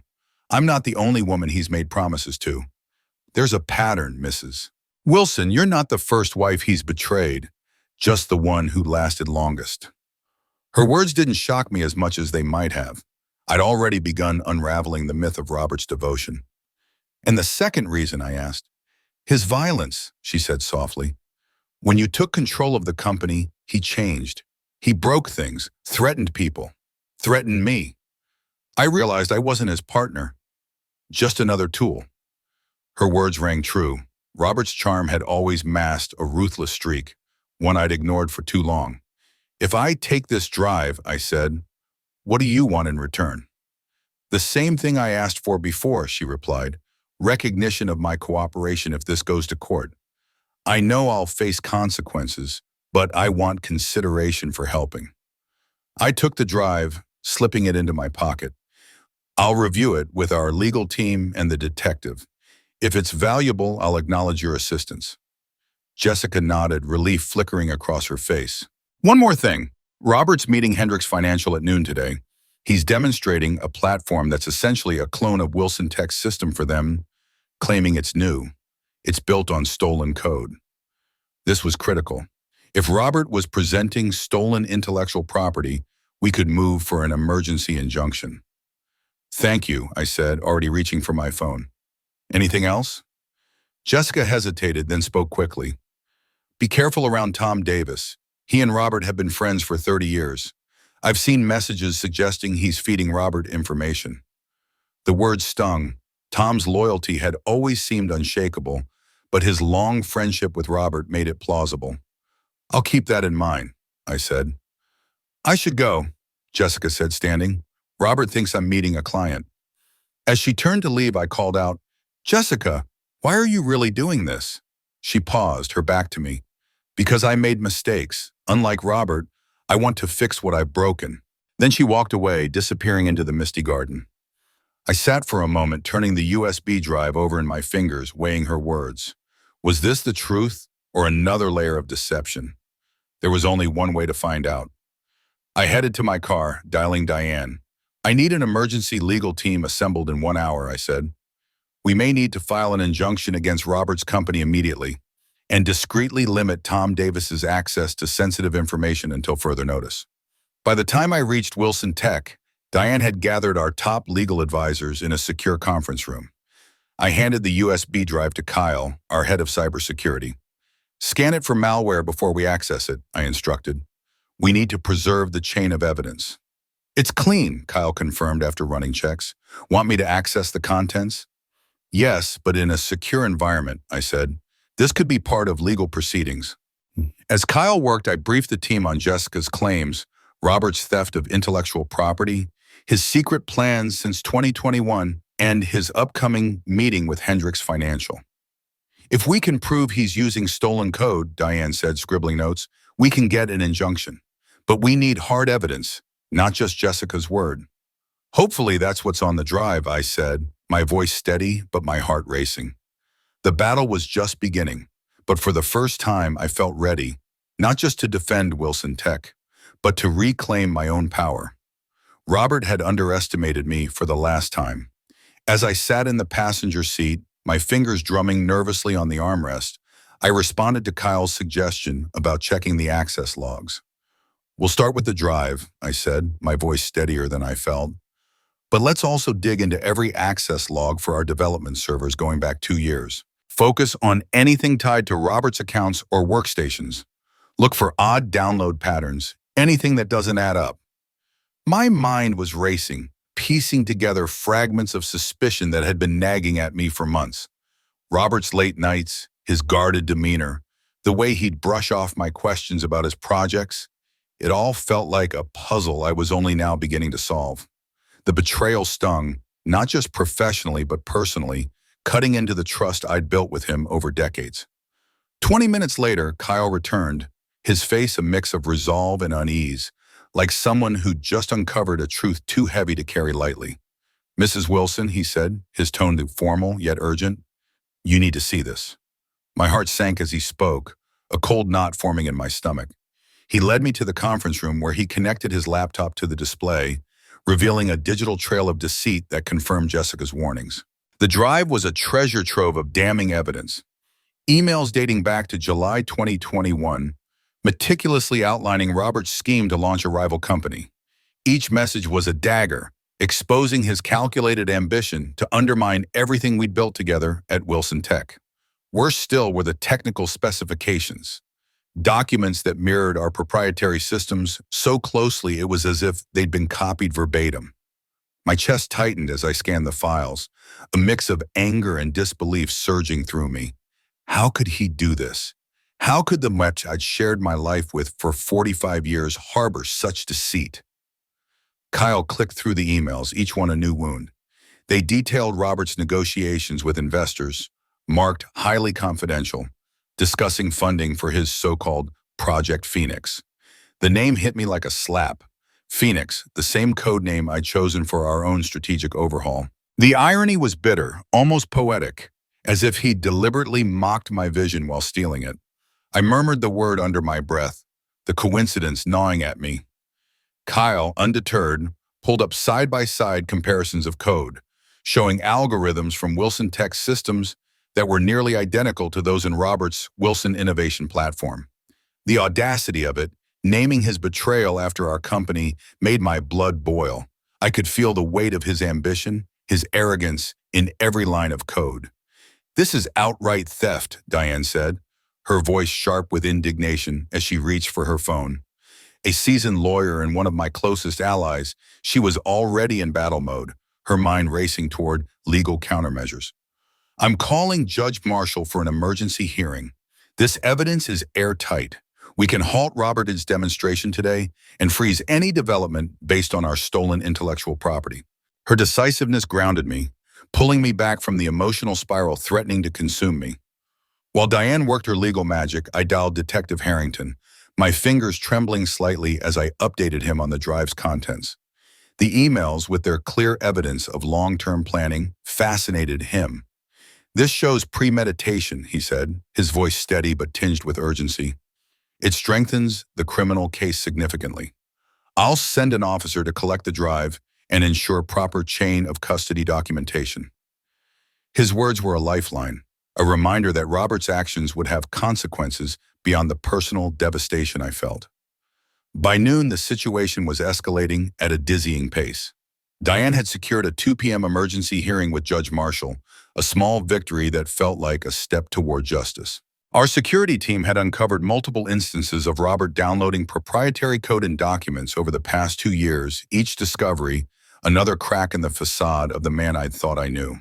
I'm not the only woman he's made promises to. There's a pattern, Mrs. Wilson, you're not the first wife he's betrayed, just the one who lasted longest. Her words didn't shock me as much as they might have. I'd already begun unraveling the myth of Robert's devotion. And the second reason, I asked, his violence, she said softly. When you took control of the company, he changed. He broke things, threatened people, threatened me. I realized I wasn't his partner, just another tool. Her words rang true. Robert's charm had always masked a ruthless streak, one I'd ignored for too long. If I take this drive, I said, what do you want in return? The same thing I asked for before, she replied. Recognition of my cooperation if this goes to court. I know I'll face consequences, but I want consideration for helping. I took the drive, slipping it into my pocket. I'll review it with our legal team and the detective. If it's valuable, I'll acknowledge your assistance. Jessica nodded, relief flickering across her face. One more thing. Robert's meeting Hendricks Financial at noon today. He's demonstrating a platform that's essentially a clone of Wilson Tech's system for them, claiming it's new. It's built on stolen code. This was critical. If Robert was presenting stolen intellectual property, we could move for an emergency injunction. Thank you, I said, already reaching for my phone. Anything else? Jessica hesitated, then spoke quickly. Be careful around Tom Davis. He and Robert have been friends for 30 years. I've seen messages suggesting he's feeding Robert information. The words stung. Tom's loyalty had always seemed unshakable, but his long friendship with Robert made it plausible. I'll keep that in mind, I said. I should go, Jessica said, standing. Robert thinks I'm meeting a client. As she turned to leave, I called out, Jessica, why are you really doing this? She paused, her back to me. Because I made mistakes. Unlike Robert, I want to fix what I've broken. Then she walked away, disappearing into the misty garden. I sat for a moment, turning the USB drive over in my fingers, weighing her words. Was this the truth or another layer of deception? There was only one way to find out. I headed to my car, dialing Diane. I need an emergency legal team assembled in 1 hour, I said. We may need to file an injunction against Robert's company immediately and discreetly limit Tom Davis's access to sensitive information until further notice. By the time I reached Wilson Tech, Diane had gathered our top legal advisors in a secure conference room. I handed the USB drive to Kyle, our head of cybersecurity. Scan it for malware before we access it, I instructed. We need to preserve the chain of evidence. It's clean, Kyle confirmed after running checks. Want me to access the contents? Yes, but in a secure environment, I said. This could be part of legal proceedings. As Kyle worked, I briefed the team on Jessica's claims, Robert's theft of intellectual property, his secret plans since 2021, and his upcoming meeting with Hendricks Financial. If we can prove he's using stolen code, Diane said, scribbling notes, we can get an injunction. But we need hard evidence, not just Jessica's word. Hopefully that's what's on the drive, I said, my voice steady but my heart racing. The battle was just beginning, but for the first time I felt ready, not just to defend Wilson Tech, but to reclaim my own power. Robert had underestimated me for the last time. As I sat in the passenger seat, my fingers drumming nervously on the armrest, I responded to Kyle's suggestion about checking the access logs. We'll start with the drive, I said, my voice steadier than I felt. But let's also dig into every access log for our development servers going back 2 years. Focus on anything tied to Robert's accounts or workstations. Look for odd download patterns, anything that doesn't add up. My mind was racing, piecing together fragments of suspicion that had been nagging at me for months. Robert's late nights, his guarded demeanor, the way he'd brush off my questions about his projects, it all felt like a puzzle I was only now beginning to solve. The betrayal stung, not just professionally but personally, cutting into the trust I'd built with him over decades. 20 minutes later, Kyle returned, his face a mix of resolve and unease, like someone who'd just uncovered a truth too heavy to carry lightly. "Mrs. Wilson," he said, his tone formal yet urgent, "you need to see this." My heart sank as he spoke, a cold knot forming in my stomach. He led me to the conference room where he connected his laptop to the display, revealing a digital trail of deceit that confirmed Jessica's warnings. The drive was a treasure trove of damning evidence. Emails dating back to July 2021, meticulously outlining Robert's scheme to launch a rival company. Each message was a dagger, exposing his calculated ambition to undermine everything we'd built together at Wilson Tech. Worse still were the technical specifications, documents that mirrored our proprietary systems so closely it was as if they'd been copied verbatim. My chest tightened as I scanned the files, a mix of anger and disbelief surging through me. How could he do this? How could the much I'd shared my life with for 45 years harbor such deceit? Kyle clicked through the emails, each one a new wound. They detailed Robert's negotiations with investors, marked highly confidential, discussing funding for his so-called Project Phoenix. The name hit me like a slap. Phoenix, the same code name I'd chosen for our own strategic overhaul. The irony was bitter, almost poetic, as if he'd deliberately mocked my vision while stealing it. I murmured the word under my breath, the coincidence gnawing at me. Kyle, undeterred, pulled up side-by-side comparisons of code, showing algorithms from Wilson Tech systems that were nearly identical to those in Robert's Wilson Innovation Platform. The audacity of it, naming his betrayal after our company, made my blood boil. I could feel the weight of his ambition, his arrogance, in every line of code. "This is outright theft," Diane said, her voice sharp with indignation as she reached for her phone. A seasoned lawyer and one of my closest allies, she was already in battle mode, her mind racing toward legal countermeasures. "I'm calling Judge Marshall for an emergency hearing. This evidence is airtight. We can halt Robert's demonstration today and freeze any development based on our stolen intellectual property." Her decisiveness grounded me, pulling me back from the emotional spiral threatening to consume me. While Diane worked her legal magic, I dialed Detective Harrington, my fingers trembling slightly as I updated him on the drive's contents. The emails, with their clear evidence of long-term planning, fascinated him. "This shows premeditation," he said, his voice steady but tinged with urgency. "It strengthens the criminal case significantly. I'll send an officer to collect the drive and ensure proper chain of custody documentation." His words were a lifeline, a reminder that Robert's actions would have consequences beyond the personal devastation I felt. By noon, the situation was escalating at a dizzying pace. Diane had secured a 2 p.m. emergency hearing with Judge Marshall, a small victory that felt like a step toward justice. Our security team had uncovered multiple instances of Robert downloading proprietary code and documents over the past 2 years, each discovery another crack in the facade of the man I'd thought I knew.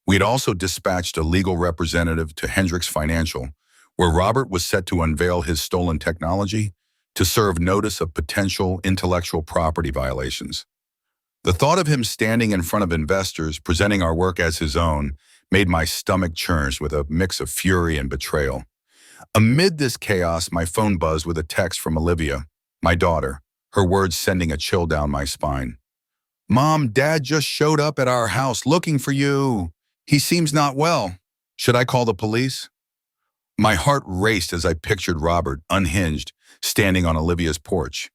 We had also dispatched a legal representative to Hendricks Financial, where Robert was set to unveil his stolen technology to serve notice of potential intellectual property violations. The thought of him standing in front of investors, presenting our work as his own, made my stomach churn with a mix of fury and betrayal. Amid this chaos, my phone buzzed with a text from Olivia, my daughter, her words sending a chill down my spine. "Mom, Dad just showed up at our house looking for you. He seems not well. Should I call the police?" My heart raced as I pictured Robert, unhinged, standing on Olivia's porch.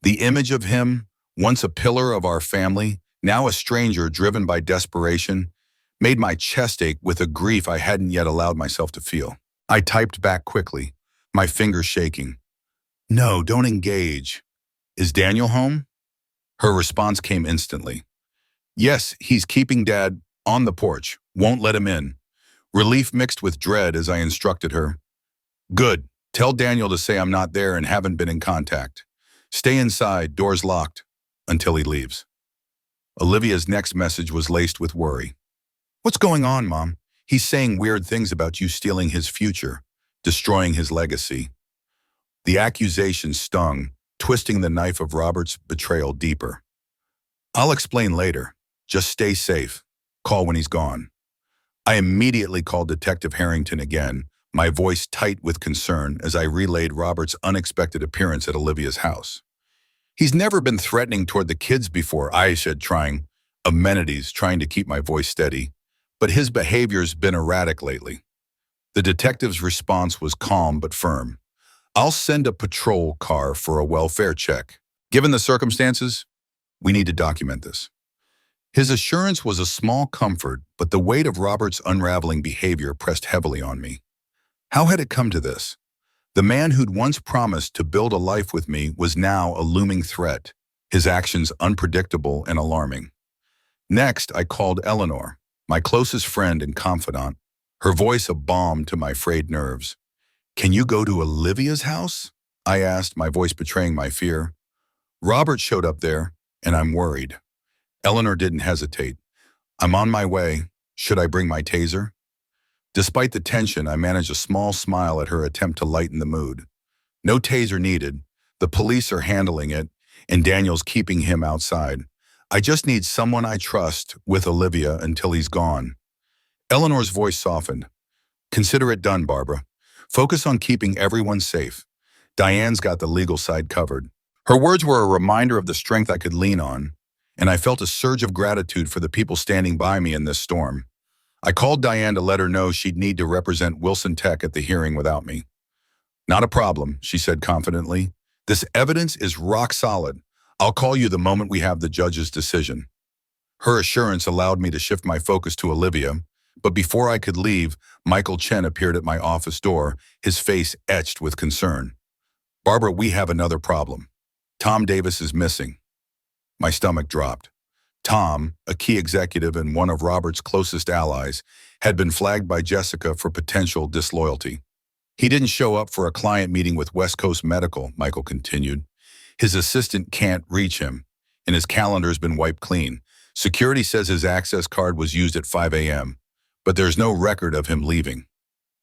The image of him, once a pillar of our family, now a stranger driven by desperation, made my chest ache with a grief I hadn't yet allowed myself to feel. I typed back quickly, my fingers shaking. "No, don't engage. Is Daniel home?" Her response came instantly. "Yes, he's keeping Dad on the porch. Won't let him in." Relief mixed with dread as I instructed her. "Good. Tell Daniel to say I'm not there and haven't been in contact. Stay inside, doors locked, until he leaves. Olivia's next message was laced with worry. What's going on, Mom? He's saying weird things about you stealing his future, destroying his legacy. The accusation stung, twisting the knife of Robert's betrayal deeper. I'll explain later. Just stay safe. Call when he's gone. I immediately called Detective Harrington again, my voice tight with concern as I relayed Robert's unexpected appearance at Olivia's house. He's never been threatening toward the kids before, I said, trying to keep my voice steady, but his behavior's been erratic lately. The detective's response was calm but firm. I'll send a patrol car for a welfare check. Given the circumstances, we need to document this. His assurance was a small comfort, but the weight of Robert's unraveling behavior pressed heavily on me. How had it come to this? The man who'd once promised to build a life with me was now a looming threat, his actions unpredictable and alarming. Next, I called Eleanor, my closest friend and confidant, her voice a balm to my frayed nerves. Can you go to Olivia's house? I asked, my voice betraying my fear. Robert showed up there, and I'm worried. Eleanor didn't hesitate. I'm on my way. Should I bring my taser? Despite the tension, I managed a small smile at her attempt to lighten the mood. No taser needed. The police are handling it, and Daniel's keeping him outside. I just need someone I trust with Olivia until he's gone. Eleanor's voice softened. Consider it done, Barbara. Focus on keeping everyone safe. Diane's got the legal side covered. Her words were a reminder of the strength I could lean on, and I felt a surge of gratitude for the people standing by me in this storm. I called Diane to let her know she'd need to represent Wilson Tech at the hearing without me. Not a problem, she said confidently. This evidence is rock solid. I'll call you the moment we have the judge's decision. Her assurance allowed me to shift my focus to Olivia, but before I could leave, Michael Chen appeared at my office door, his face etched with concern. Barbara, we have another problem. Tom Davis is missing. My stomach dropped. Tom, a key executive and one of Robert's closest allies, had been flagged by Jessica for potential disloyalty. He didn't show up for a client meeting with West Coast Medical, Michael continued. His assistant can't reach him, and his calendar's been wiped clean. Security says his access card was used at 5 a.m., but there's no record of him leaving.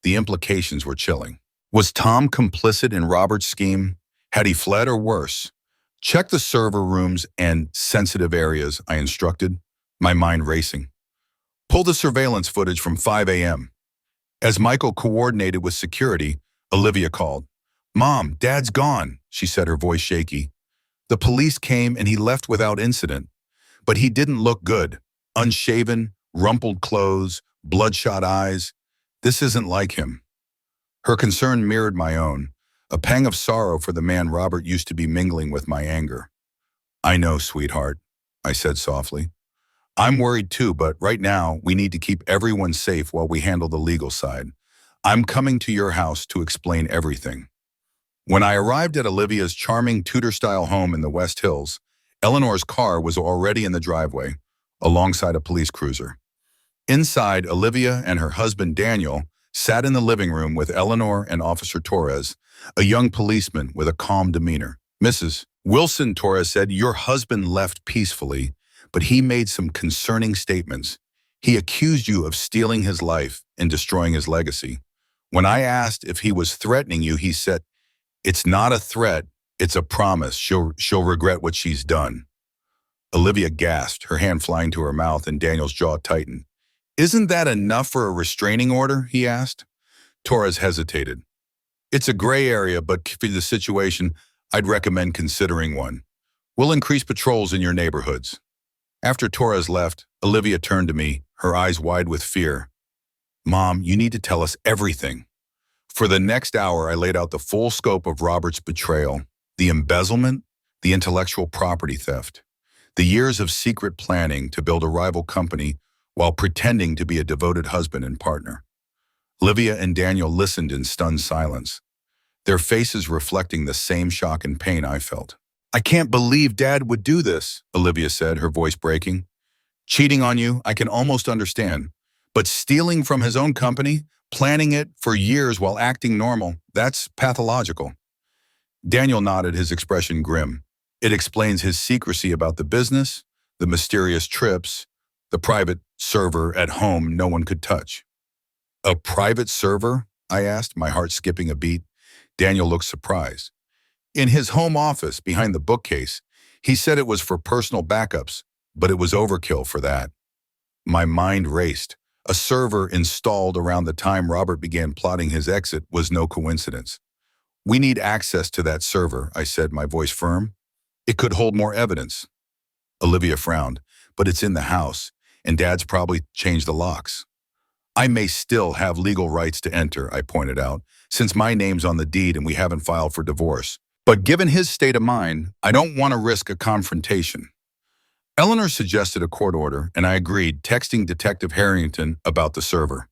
The implications were chilling. Was Tom complicit in Robert's scheme? Had he fled or worse? Check the server rooms and sensitive areas, I instructed, my mind racing. Pull the surveillance footage from 5 a.m. As Michael coordinated with security, Olivia called. Mom, Dad's gone, she said, her voice shaky. The police came and he left without incident. But he didn't look good. Unshaven, rumpled clothes, bloodshot eyes. This isn't like him. Her concern mirrored my own. A pang of sorrow for the man Robert used to be mingling with my anger. I know, sweetheart, I said softly. I'm worried too, but right now we need to keep everyone safe while we handle the legal side. I'm coming to your house to explain everything. When I arrived at Olivia's charming Tudor-style home in the West Hills, Eleanor's car was already in the driveway, alongside a police cruiser. Inside, Olivia and her husband Daniel sat in the living room with Eleanor and Officer Torres, a young policeman with a calm demeanor. Mrs. Wilson, Torres said, your husband left peacefully, but he made some concerning statements. He accused you of stealing his life and destroying his legacy. When I asked if he was threatening you, he said, it's not a threat, it's a promise. She'll regret what she's done. Olivia gasped, her hand flying to her mouth, and Daniel's jaw tightened. Isn't that enough for a restraining order? He asked. Torres hesitated. It's a gray area, but for the situation, I'd recommend considering one. We'll increase patrols in your neighborhoods. After Torres left, Olivia turned to me, her eyes wide with fear. Mom, you need to tell us everything. For the next hour, I laid out the full scope of Robert's betrayal, the embezzlement, the intellectual property theft, the years of secret planning to build a rival company while pretending to be a devoted husband and partner. Olivia and Daniel listened in stunned silence, their faces reflecting the same shock and pain I felt. I can't believe Dad would do this, Olivia said, her voice breaking. Cheating on you, I can almost understand. But stealing from his own company, Planning it for years while acting normal, that's pathological. Daniel nodded, his expression grim. It explains his secrecy about the business, the mysterious trips, the private server at home no one could touch. A private server? I asked, my heart skipping a beat. Daniel looked surprised. In his home office, behind the bookcase, he said it was for personal backups, but it was overkill for that. My mind raced. A server installed around the time Robert began plotting his exit was no coincidence. We need access to that server, I said, my voice firm. It could hold more evidence. Olivia frowned. But it's in the house, and Dad's probably changed the locks. I may still have legal rights to enter, I pointed out, since my name's on the deed and we haven't filed for divorce. But given his state of mind, I don't want to risk a confrontation. Eleanor suggested a court order, and I agreed, texting Detective Harrington about the server.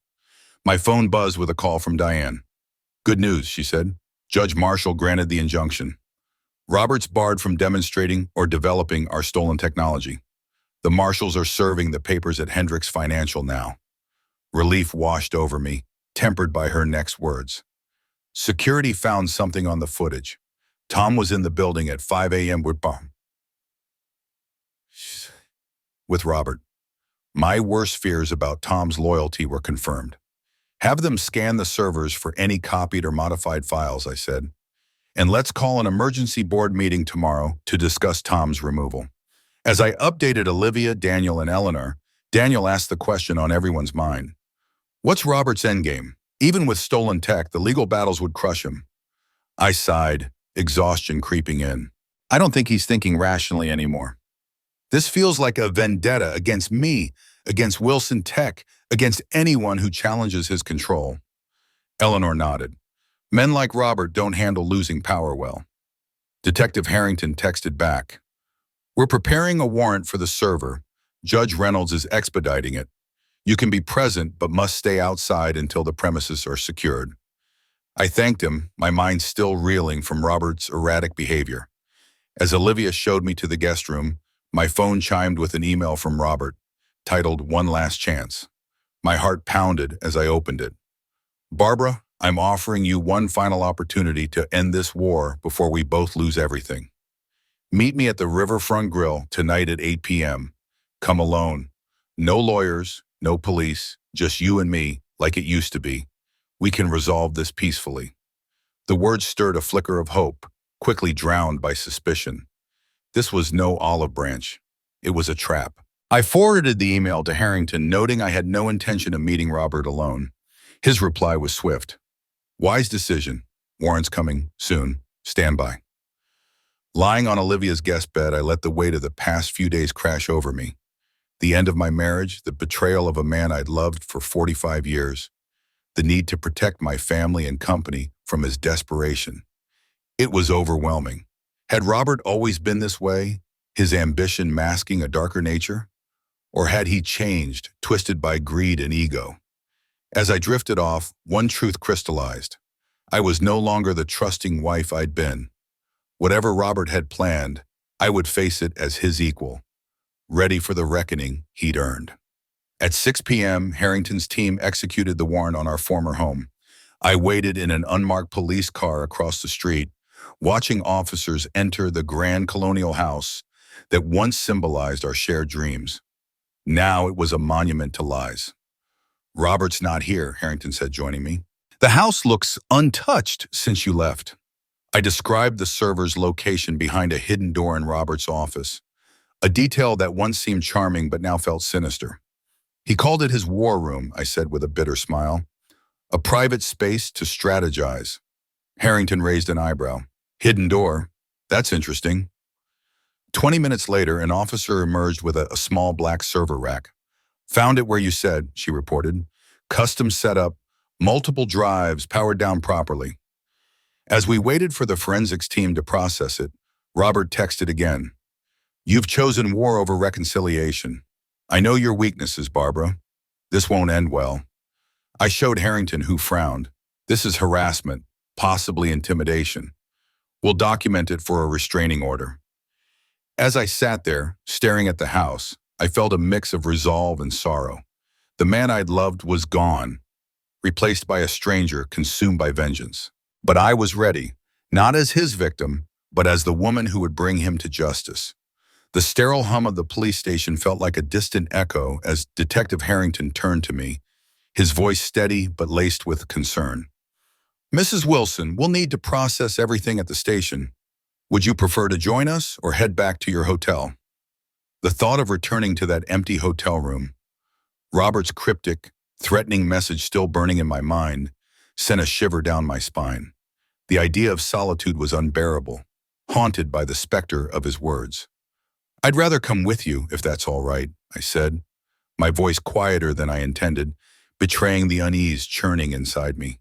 My phone buzzed with a call from Diane. Good news, she said. Judge Marshall granted the injunction. Robert's barred from demonstrating or developing our stolen technology. The marshals are serving the papers at Hendricks Financial now. Relief washed over me, tempered by her next words. Security found something on the footage. Tom was in the building at 5 a.m. with Robert. My worst fears about Tom's loyalty were confirmed. Have them scan the servers for any copied or modified files, I said. And let's call an emergency board meeting tomorrow to discuss Tom's removal. As I updated Olivia, Daniel, and Eleanor, Daniel asked the question on everyone's mind. What's Robert's endgame? Even with stolen tech, the legal battles would crush him. I sighed, exhaustion creeping in. I don't think he's thinking rationally anymore. This feels like a vendetta against me, against Wilson Tech, against anyone who challenges his control. Eleanor nodded. Men like Robert don't handle losing power well. Detective Harrington texted back. We're preparing a warrant for the server. Judge Reynolds is expediting it. You can be present, but must stay outside until the premises are secured. I thanked him, my mind still reeling from Robert's erratic behavior. As Olivia showed me to the guest room, my phone chimed with an email from Robert, titled One Last Chance. My heart pounded as I opened it. Barbara, I'm offering you one final opportunity to end this war before we both lose everything. Meet me at the Riverfront Grill tonight at 8 p.m. Come alone. No lawyers, no police, just you and me, like it used to be. We can resolve this peacefully. The words stirred a flicker of hope, quickly drowned by suspicion. This was no olive branch. It was a trap. I forwarded the email to Harrington, noting I had no intention of meeting Robert alone. His reply was swift. Wise decision. Warrant's coming soon. Stand by. Lying on Olivia's guest bed, I let the weight of the past few days crash over me. The end of my marriage, the betrayal of a man I'd loved for 45 years, the need to protect my family and company from his desperation. It was overwhelming. Had Robert always been this way, his ambition masking a darker nature? Or had he changed, twisted by greed and ego? As I drifted off, one truth crystallized. I was no longer the trusting wife I'd been. Whatever Robert had planned, I would face it as his equal, ready for the reckoning he'd earned. At 6 p.m., Harrington's team executed the warrant on our former home. I waited in an unmarked police car across the street, watching officers enter the grand colonial house that once symbolized our shared dreams. Now it was a monument to lies. Robert's not here, Harrington said, joining me. The house looks untouched since you left. I described the server's location behind a hidden door in Robert's office, a detail that once seemed charming but now felt sinister. He called it his war room, I said with a bitter smile. A private space to strategize. Harrington raised an eyebrow. Hidden door? That's interesting. 20 minutes later, an officer emerged with a small black server rack. Found it where you said, she reported. Custom setup, multiple drives powered down properly. As we waited for the forensics team to process it, Robert texted again. You've chosen war over reconciliation. I know your weaknesses, Barbara. This won't end well. I showed Harrington, who frowned. This is harassment, possibly intimidation. We'll document it for a restraining order. As I sat there, staring at the house, I felt a mix of resolve and sorrow. The man I'd loved was gone. replaced by a stranger consumed by vengeance. But I was ready, not as his victim, but as the woman who would bring him to justice. The sterile hum of the police station felt like a distant echo as Detective Harrington turned to me, his voice steady but laced with concern. "Mrs. Wilson, we'll need to process everything at the station. Would you prefer to join us or head back to your hotel?" The thought of returning to that empty hotel room, Robert's cryptic, threatening message still burning in my mind, sent a shiver down my spine. The idea of solitude was unbearable, haunted by the specter of his words. "I'd rather come with you, if that's all right," I said, my voice quieter than I intended, betraying the unease churning inside me.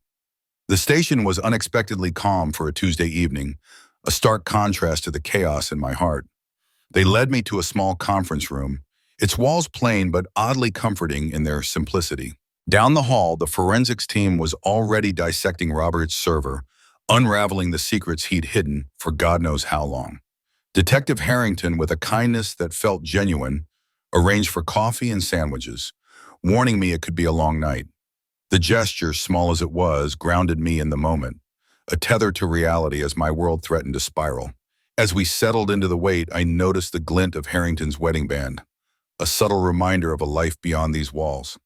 The station was unexpectedly calm for a Tuesday evening, a stark contrast to the chaos in my heart. They led me to a small conference room, its walls plain but oddly comforting in their simplicity. Down the hall, the forensics team was already dissecting Robert's server, unraveling the secrets he'd hidden for God knows how long. Detective Harrington, with a kindness that felt genuine, arranged for coffee and sandwiches, warning me it could be a long night. The gesture, small as it was, grounded me in the moment, a tether to reality as my world threatened to spiral. As we settled into the wait, I noticed the glint of Harrington's wedding band, a subtle reminder of a life beyond these walls.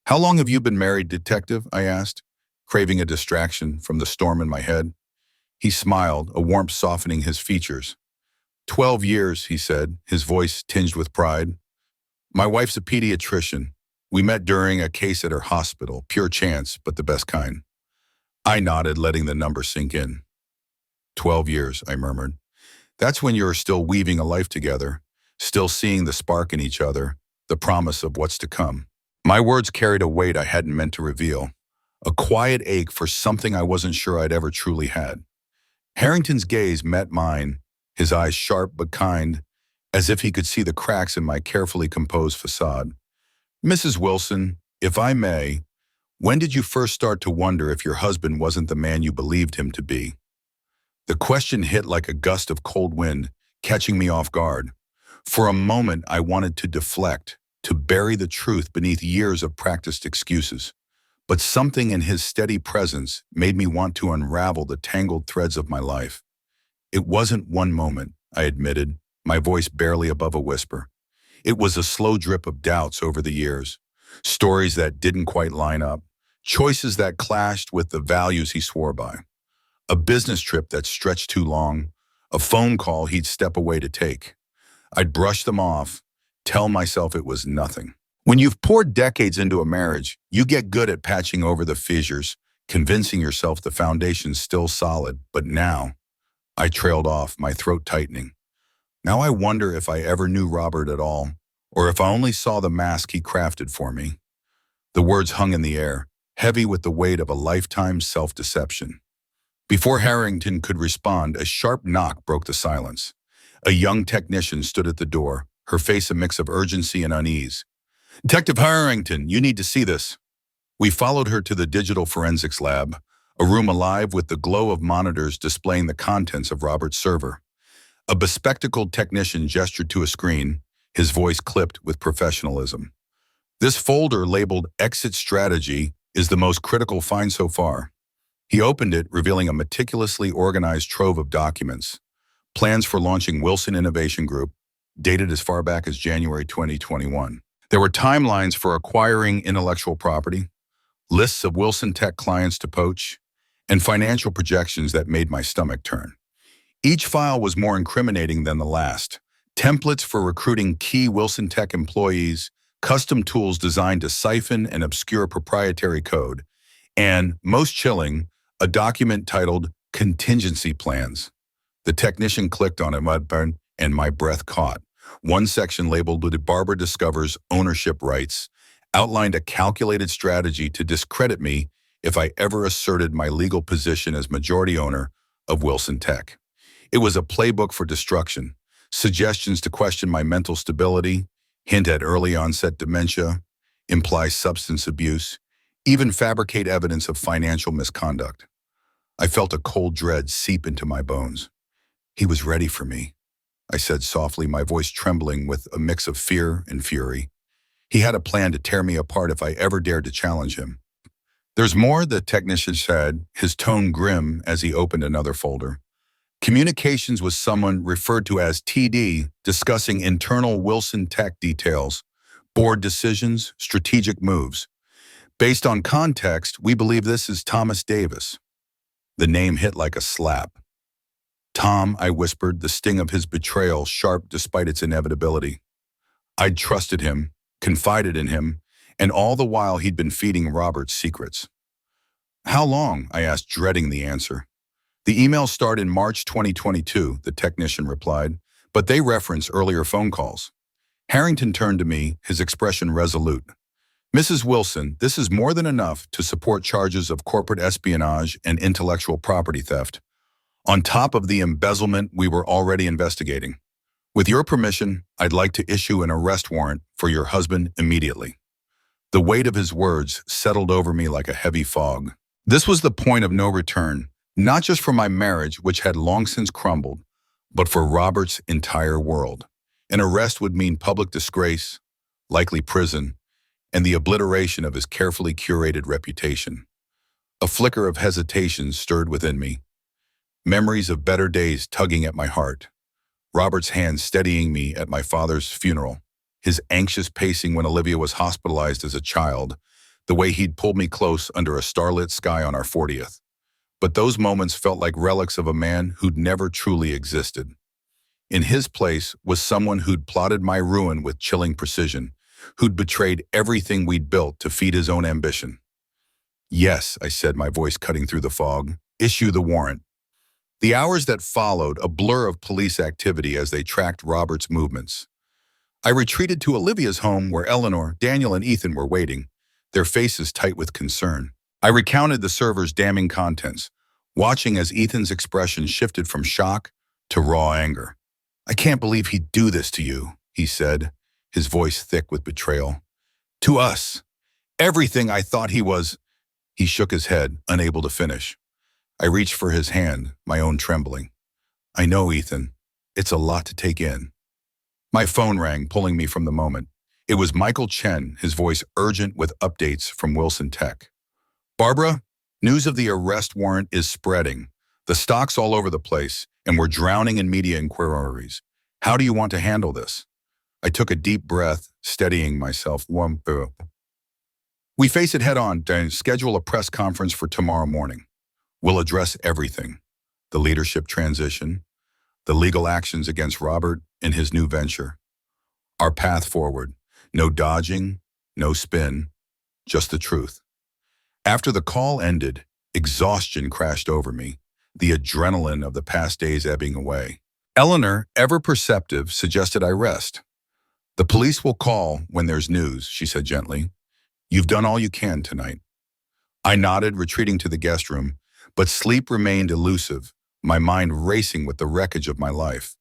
"How long have you been married, Detective?" I asked, craving a distraction from the storm in my head. He smiled, a warmth softening his features. 12 years, he said, his voice tinged with pride. "My wife's a pediatrician. We met during a case at her hospital, pure chance, but the best kind." I nodded, letting the number sink in. 12 years, I murmured. "That's when you're still weaving a life together, still seeing the spark in each other, the promise of what's to come." My words carried a weight I hadn't meant to reveal, a quiet ache for something I wasn't sure I'd ever truly had. Harrington's gaze met mine, his eyes sharp but kind, as if he could see the cracks in my carefully composed facade. "Mrs. Wilson, if I may, when did you first start to wonder if your husband wasn't the man you believed him to be?" The question hit like a gust of cold wind, catching me off guard. For a moment, I wanted to deflect, to bury the truth beneath years of practiced excuses. But something in his steady presence made me want to unravel the tangled threads of my life. It wasn't one moment, I admitted, my voice barely above a whisper. It was a slow drip of doubts over the years, stories that didn't quite line up, choices that clashed with the values he swore by, a business trip that stretched too long, a phone call he'd step away to take. I'd brush them off, tell myself it was nothing. When you've poured decades into a marriage, you get good at patching over the fissures, convincing yourself the foundation's still solid. But now, I trailed off, my throat tightening. Now I wonder if I ever knew Robert at all, or if I only saw the mask he crafted for me. The words hung in the air, heavy with the weight of a lifetime's self-deception. Before Harrington could respond, a sharp knock broke the silence. A young technician stood at the door, her face a mix of urgency and unease. "Detective Harrington, you need to see this." We followed her to the digital forensics lab, a room alive with the glow of monitors displaying the contents of Robert's server. A bespectacled technician gestured to a screen, his voice clipped with professionalism. "This folder labeled Exit Strategy is the most critical find so far." He opened it, revealing a meticulously organized trove of documents. Plans for launching Wilson Innovation Group, dated as far back as January 2021. There were timelines for acquiring intellectual property, lists of Wilson Tech clients to poach, and financial projections that made my stomach turn. Each file was more incriminating than the last. Templates for recruiting key Wilson Tech employees, custom tools designed to siphon and obscure proprietary code, and, most chilling, a document titled Contingency Plans. The technician clicked on it, and my breath caught. One section labeled Barbara Discovers Ownership Rights outlined a calculated strategy to discredit me if I ever asserted my legal position as majority owner of Wilson Tech. It was a playbook for destruction, suggestions to question my mental stability, hint at early onset dementia, imply substance abuse, even fabricate evidence of financial misconduct. I felt a cold dread seep into my bones. He was ready for me, I said softly, my voice trembling with a mix of fear and fury. He had a plan to tear me apart if I ever dared to challenge him. There's more, the technician said, his tone grim as he opened another folder. Communications with someone referred to as TD, discussing internal Wilson Tech details, board decisions, strategic moves. Based on context, we believe this is Thomas Davis. The name hit like a slap. Tom, I whispered, the sting of his betrayal sharp despite its inevitability. I'd trusted him, confided in him, and all the while he'd been feeding Robert's secrets. How long? I asked, dreading the answer. The emails start in March 2022, the technician replied, but they reference earlier phone calls. Harrington turned to me, his expression resolute. Mrs. Wilson, this is more than enough to support charges of corporate espionage and intellectual property theft, on top of the embezzlement we were already investigating. With your permission, I'd like to issue an arrest warrant for your husband immediately. The weight of his words settled over me like a heavy fog. This was the point of no return, not just for my marriage, which had long since crumbled, but for Robert's entire world. An arrest would mean public disgrace, likely prison, and the obliteration of his carefully curated reputation. A flicker of hesitation stirred within me. Memories of better days tugging at my heart. Robert's hand steadying me at my father's funeral. His anxious pacing when Olivia was hospitalized as a child. The way he'd pulled me close under a starlit sky on our 40th. But those moments felt like relics of a man who'd never truly existed. In his place was someone who'd plotted my ruin with chilling precision, who'd betrayed everything we'd built to feed his own ambition. Yes, I said, my voice cutting through the fog. Issue the warrant. The hours that followed, a blur of police activity as they tracked Robert's movements. I retreated to Olivia's home where Eleanor, Daniel, and Ethan were waiting, their faces tight with concern. I recounted the server's damning contents, watching as Ethan's expression shifted from shock to raw anger. I can't believe he'd do this to you, he said, his voice thick with betrayal. To us. Everything I thought he was. He shook his head, unable to finish. I reached for his hand, my own trembling. I know, Ethan. It's a lot to take in. My phone rang, pulling me from the moment. It was Michael Chen, his voice urgent with updates from Wilson Tech. Barbara, news of the arrest warrant is spreading. The stock's all over the place, and we're drowning in media inquiries. How do you want to handle this? I took a deep breath, steadying myself. We face it head on and schedule a press conference for tomorrow morning. We'll address everything. The leadership transition, the legal actions against Robert and his new venture. Our path forward. No dodging, no spin, just the truth. After the call ended, exhaustion crashed over me, the adrenaline of the past days ebbing away. Eleanor, ever perceptive, suggested I rest. The police will call when there's news, she said gently. You've done all you can tonight. I nodded, retreating to the guest room, but sleep remained elusive, my mind racing with the wreckage of my life.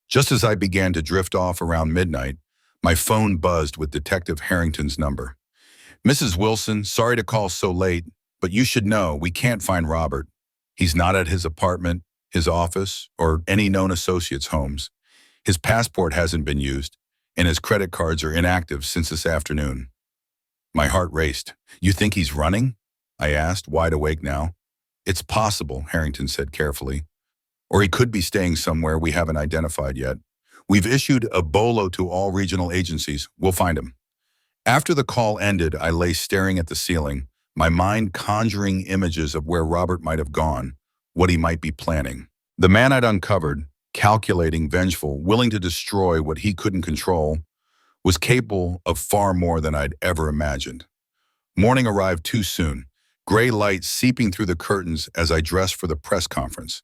Just as I began to drift off around midnight, my phone buzzed with Detective Harrington's number. Mrs. Wilson, sorry to call so late, but you should know we can't find Robert. He's not at his apartment, his office, or any known associates' homes. His passport hasn't been used, and his credit cards are inactive since this afternoon. My heart raced. You think he's running? I asked, wide awake now. It's possible, Harrington said carefully. Or he could be staying somewhere we haven't identified yet. We've issued a bolo to all regional agencies. We'll find him. After the call ended, I lay staring at the ceiling, my mind conjuring images of where Robert might have gone, what he might be planning. The man I'd uncovered, calculating, vengeful, willing to destroy what he couldn't control, was capable of far more than I'd ever imagined. Morning arrived too soon, gray light seeping through the curtains as I dressed for the press conference.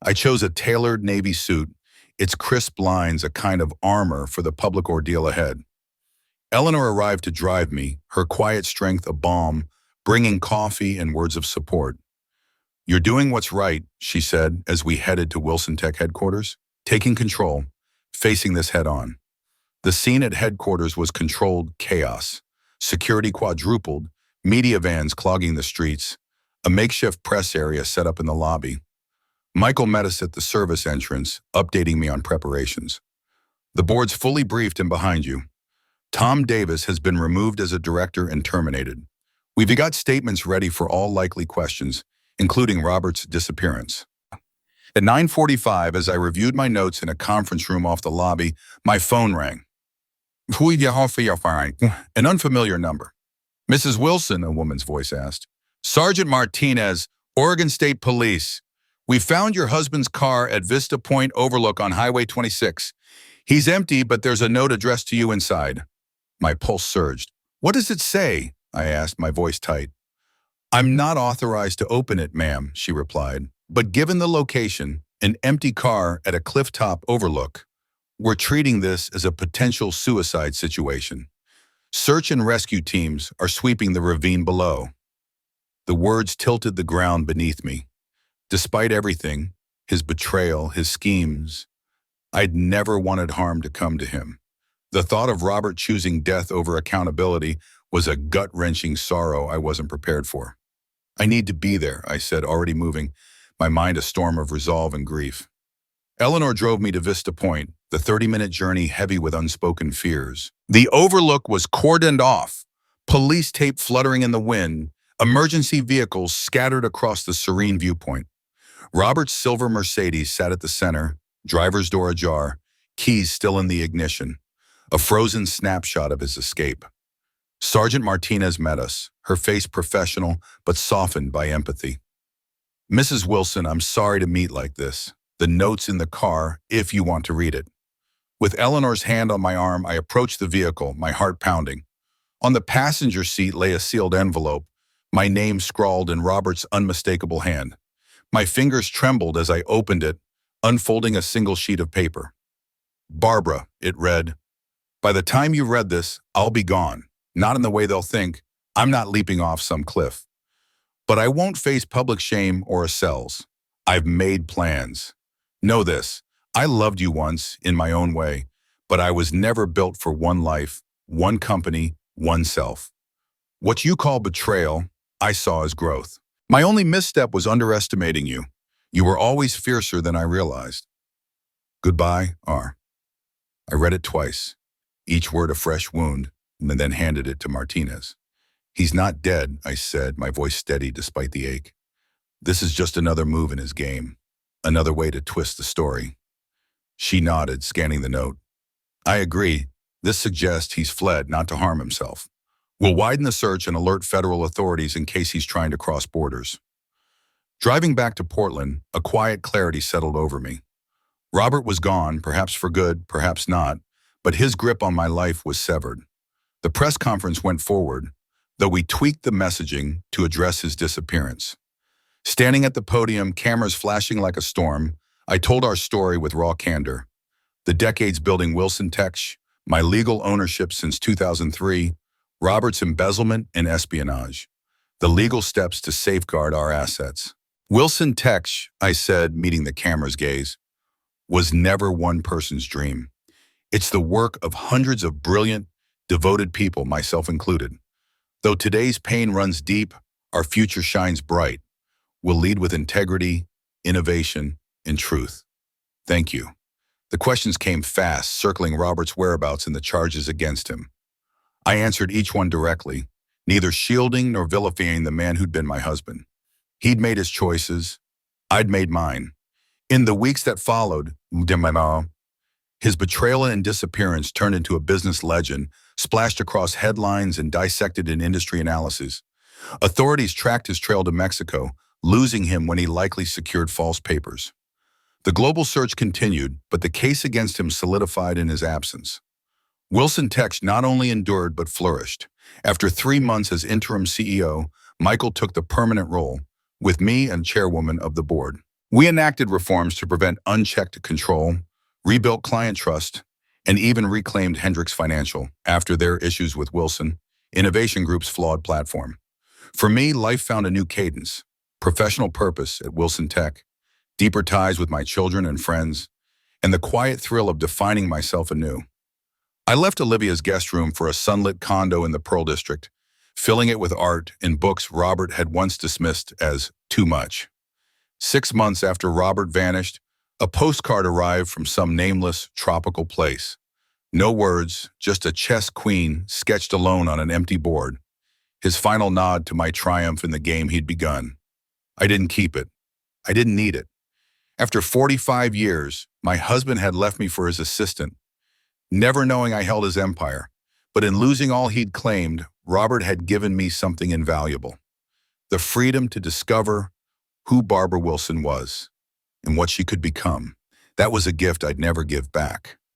I chose a tailored navy suit, its crisp lines a kind of armor for the public ordeal ahead. Eleanor arrived to drive me, her quiet strength a balm, bringing coffee and words of support. You're doing what's right, she said as we headed to Wilson Tech headquarters, taking control, facing this head on. The scene at headquarters was controlled chaos. Security quadrupled, media vans clogging the streets, a makeshift press area set up in the lobby. Michael met us at the service entrance, updating me on preparations. The board's fully briefed and behind you. Tom Davis has been removed as a director and terminated. We've got statements ready for all likely questions, including Robert's disappearance. At 9:45, as I reviewed my notes in a conference room off the lobby, my phone rang. An unfamiliar number. Mrs. Wilson, a woman's voice asked. Sergeant Martinez, Oregon State Police. We found your husband's car at Vista Point Overlook on Highway 26. He's empty, but there's a note addressed to you inside. My pulse surged. What does it say? I asked, my voice tight. I'm not authorized to open it, ma'am, she replied. But given the location, an empty car at a clifftop overlook, we're treating this as a potential suicide situation. Search and rescue teams are sweeping the ravine below. The words tilted the ground beneath me. Despite everything, his betrayal, his schemes, I'd never wanted harm to come to him. The thought of Robert choosing death over accountability was a gut-wrenching sorrow I wasn't prepared for. I need to be there, I said, already moving, my mind a storm of resolve and grief. Eleanor drove me to Vista Point, the 30-minute journey heavy with unspoken fears. The overlook was cordoned off, police tape fluttering in the wind, emergency vehicles scattered across the serene viewpoint. Robert's silver Mercedes sat at the center, driver's door ajar, keys still in the ignition, a frozen snapshot of his escape. Sergeant Martinez met us, her face professional but softened by empathy. Mrs. Wilson, I'm sorry to meet like this. The note's in the car, if you want to read it. With Eleanor's hand on my arm, I approached the vehicle, my heart pounding. On the passenger seat lay a sealed envelope, my name scrawled in Robert's unmistakable hand. My fingers trembled as I opened it, unfolding a single sheet of paper. Barbara, it read, by the time you read this, I'll be gone. Not in the way they'll think. I'm not leaping off some cliff. But I won't face public shame or a cells. I've made plans. Know this, I loved you once, in my own way, but I was never built for one life, one company, one self. What you call betrayal, I saw as growth. My only misstep was underestimating you. You were always fiercer than I realized. Goodbye, R. I read it twice, each word a fresh wound, and then handed it to Martinez. He's not dead, I said, my voice steady despite the ache. This is just another move in his game, another way to twist the story. She nodded, scanning the note. I agree. This suggests he's fled, not to harm himself. We'll widen the search and alert federal authorities in case he's trying to cross borders. Driving back to Portland, a quiet clarity settled over me. Robert was gone, perhaps for good, perhaps not, but his grip on my life was severed. The press conference went forward, though we tweaked the messaging to address his disappearance. Standing at the podium, cameras flashing like a storm, I told our story with raw candor. The decades building Wilson Tech, my legal ownership since 2003, Robert's embezzlement and espionage, the legal steps to safeguard our assets. Wilson Tech, I said, meeting the camera's gaze, was never one person's dream. It's the work of hundreds of brilliant, devoted people, myself included. Though today's pain runs deep, our future shines bright. We'll lead with integrity, innovation, and truth. Thank you. The questions came fast, circling Robert's whereabouts and the charges against him. I answered each one directly, neither shielding nor vilifying the man who'd been my husband. He'd made his choices. I'd made mine. In the weeks that followed, his betrayal and disappearance turned into a business legend, splashed across headlines and dissected in industry analysis. Authorities tracked his trail to Mexico, losing him when he likely secured false papers. The global search continued, but the case against him solidified in his absence. Wilson Tech not only endured but flourished. After 3 months as interim CEO, Michael took the permanent role, with me and chairwoman of the board. We enacted reforms to prevent unchecked control, rebuilt client trust, and even reclaimed Hendricks Financial after their issues with Wilson, Innovation Group's flawed platform. For me, life found a new cadence, professional purpose at Wilson Tech, deeper ties with my children and friends, and the quiet thrill of defining myself anew. I left Olivia's guest room for a sunlit condo in the Pearl District, filling it with art and books Robert had once dismissed as too much. 6 months after Robert vanished, a postcard arrived from some nameless tropical place. No words, just a chess queen sketched alone on an empty board. his final nod to my triumph in the game he'd begun. I didn't keep it. I didn't need it. After 45 years, my husband had left me for his assistant, never knowing I held his empire. But in losing all he'd claimed, Robert had given me something invaluable: the freedom to discover who Barbara Wilson was and what she could become. That was a gift I'd never give back.